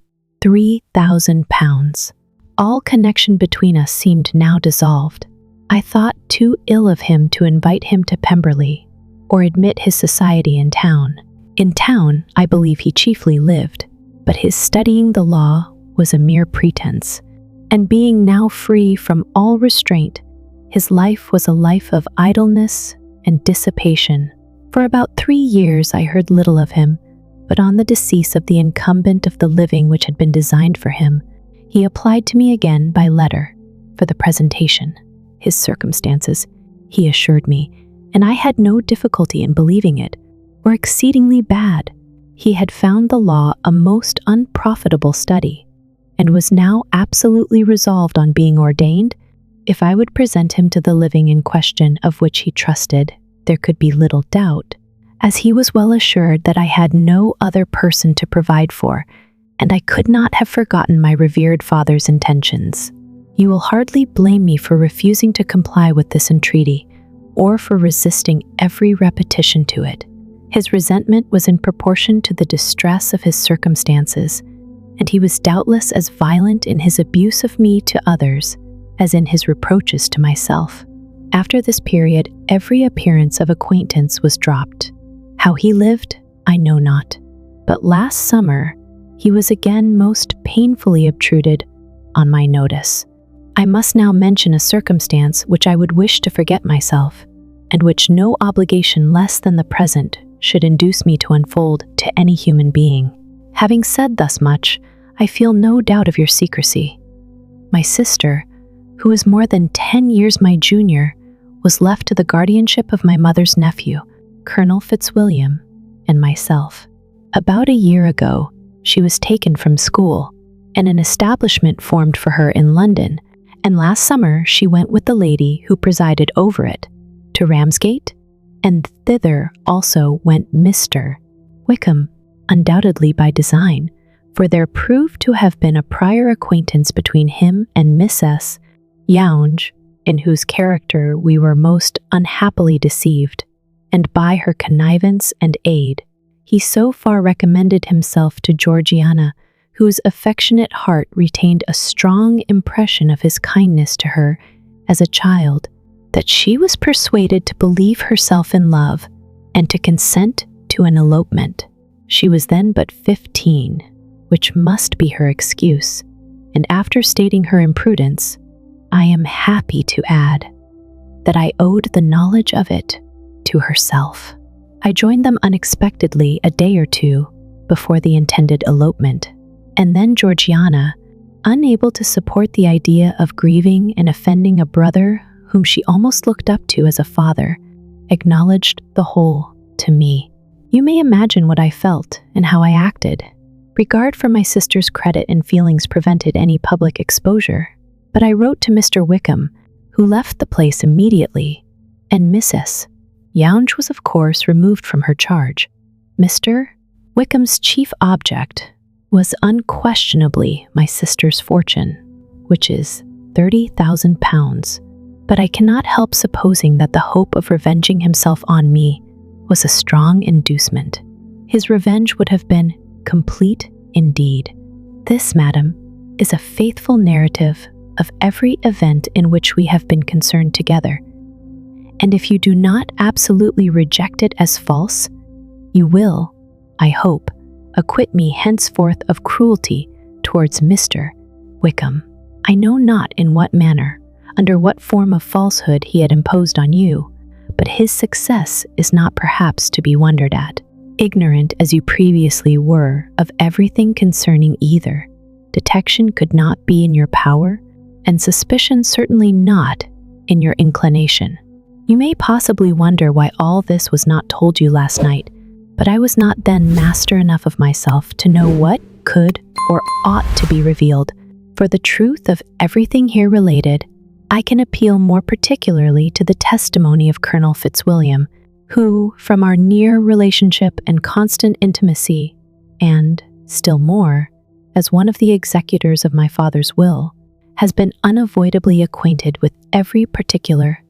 £3,000. All connection between us seemed now dissolved. I thought too ill of him to invite him to Pemberley, or admit his society in town. In town, I believe he chiefly lived, but his studying the law was a mere pretense, and being now free from all restraint, his life was a life of idleness and dissipation. For about 3 years I heard little of him, but on the decease of the incumbent of the living which had been designed for him, he applied to me again by letter for the presentation. His circumstances, he assured me, and I had no difficulty in believing it, were exceedingly bad. He had found the law a most unprofitable study, and was now absolutely resolved on being ordained if I would present him to the living in question, of which he trusted there could be little doubt, as he was well assured that I had no other person to provide for, and I could not have forgotten my revered father's intentions. You will hardly blame me for refusing to comply with this entreaty, or for resisting every repetition to it. His resentment was in proportion to the distress of his circumstances, and he was doubtless as violent in his abuse of me to others as in his reproaches to myself. After this period, every appearance of acquaintance was dropped. How he lived, I know not, but last summer he was again most painfully obtruded on my notice. I must now mention a circumstance which I would wish to forget myself, and which no obligation less than the present should induce me to unfold to any human being. Having said thus much, I feel no doubt of your secrecy. My sister, who is more than 10 years my junior, was left to the guardianship of my mother's nephew, Colonel Fitzwilliam, and myself. About a year ago, she was taken from school, and an establishment formed for her in London, and last summer she went with the lady who presided over it to Ramsgate, and thither also went Mr. Wickham, undoubtedly by design, for there proved to have been a prior acquaintance between him and Mrs. Younge, in whose character we were most unhappily deceived, and by her connivance and aid, he so far recommended himself to Georgiana, whose affectionate heart retained a strong impression of his kindness to her as a child, that she was persuaded to believe herself in love and to consent to an elopement. She was then but 15, which must be her excuse, and after stating her imprudence, I am happy to add that I owed the knowledge of it to herself. I joined them unexpectedly a day or two before the intended elopement, and then Georgiana, unable to support the idea of grieving and offending a brother whom she almost looked up to as a father, acknowledged the whole to me. You may imagine what I felt and how I acted. Regard for my sister's credit and feelings prevented any public exposure, but I wrote to Mr. Wickham, who left the place immediately, and Mrs. Younge was of course removed from her charge. Mr. Wickham's chief object was unquestionably my sister's fortune, which is £30,000, but I cannot help supposing that the hope of revenging himself on me was a strong inducement. His revenge would have been complete indeed. This, madam, is a faithful narrative of every event in which we have been concerned together, and if you do not absolutely reject it as false, you will, I hope, acquit me henceforth of cruelty towards Mr. Wickham. I know not in what manner, under what form of falsehood he had imposed on you, but his success is not perhaps to be wondered at. Ignorant as you previously were of everything concerning either, detection could not be in your power, and suspicion certainly not in your inclination. You may possibly wonder why all this was not told you last night, but I was not then master enough of myself to know what could or ought to be revealed. For the truth of everything here related, I can appeal more particularly to the testimony of Colonel Fitzwilliam, who, from our near relationship and constant intimacy, and, still more, as one of the executors of my father's will, has been unavoidably acquainted with every particular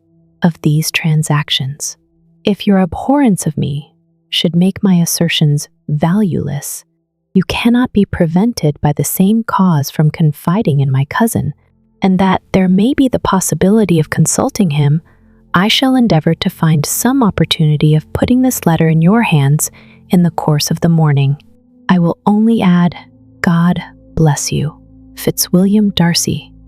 of these transactions. If your abhorrence of me should make my assertions valueless, you cannot be prevented by the same cause from confiding in my cousin, and that there may be the possibility of consulting him, I shall endeavor to find some opportunity of putting this letter in your hands in the course of the morning. I will only add, God bless you. Fitzwilliam Darcy.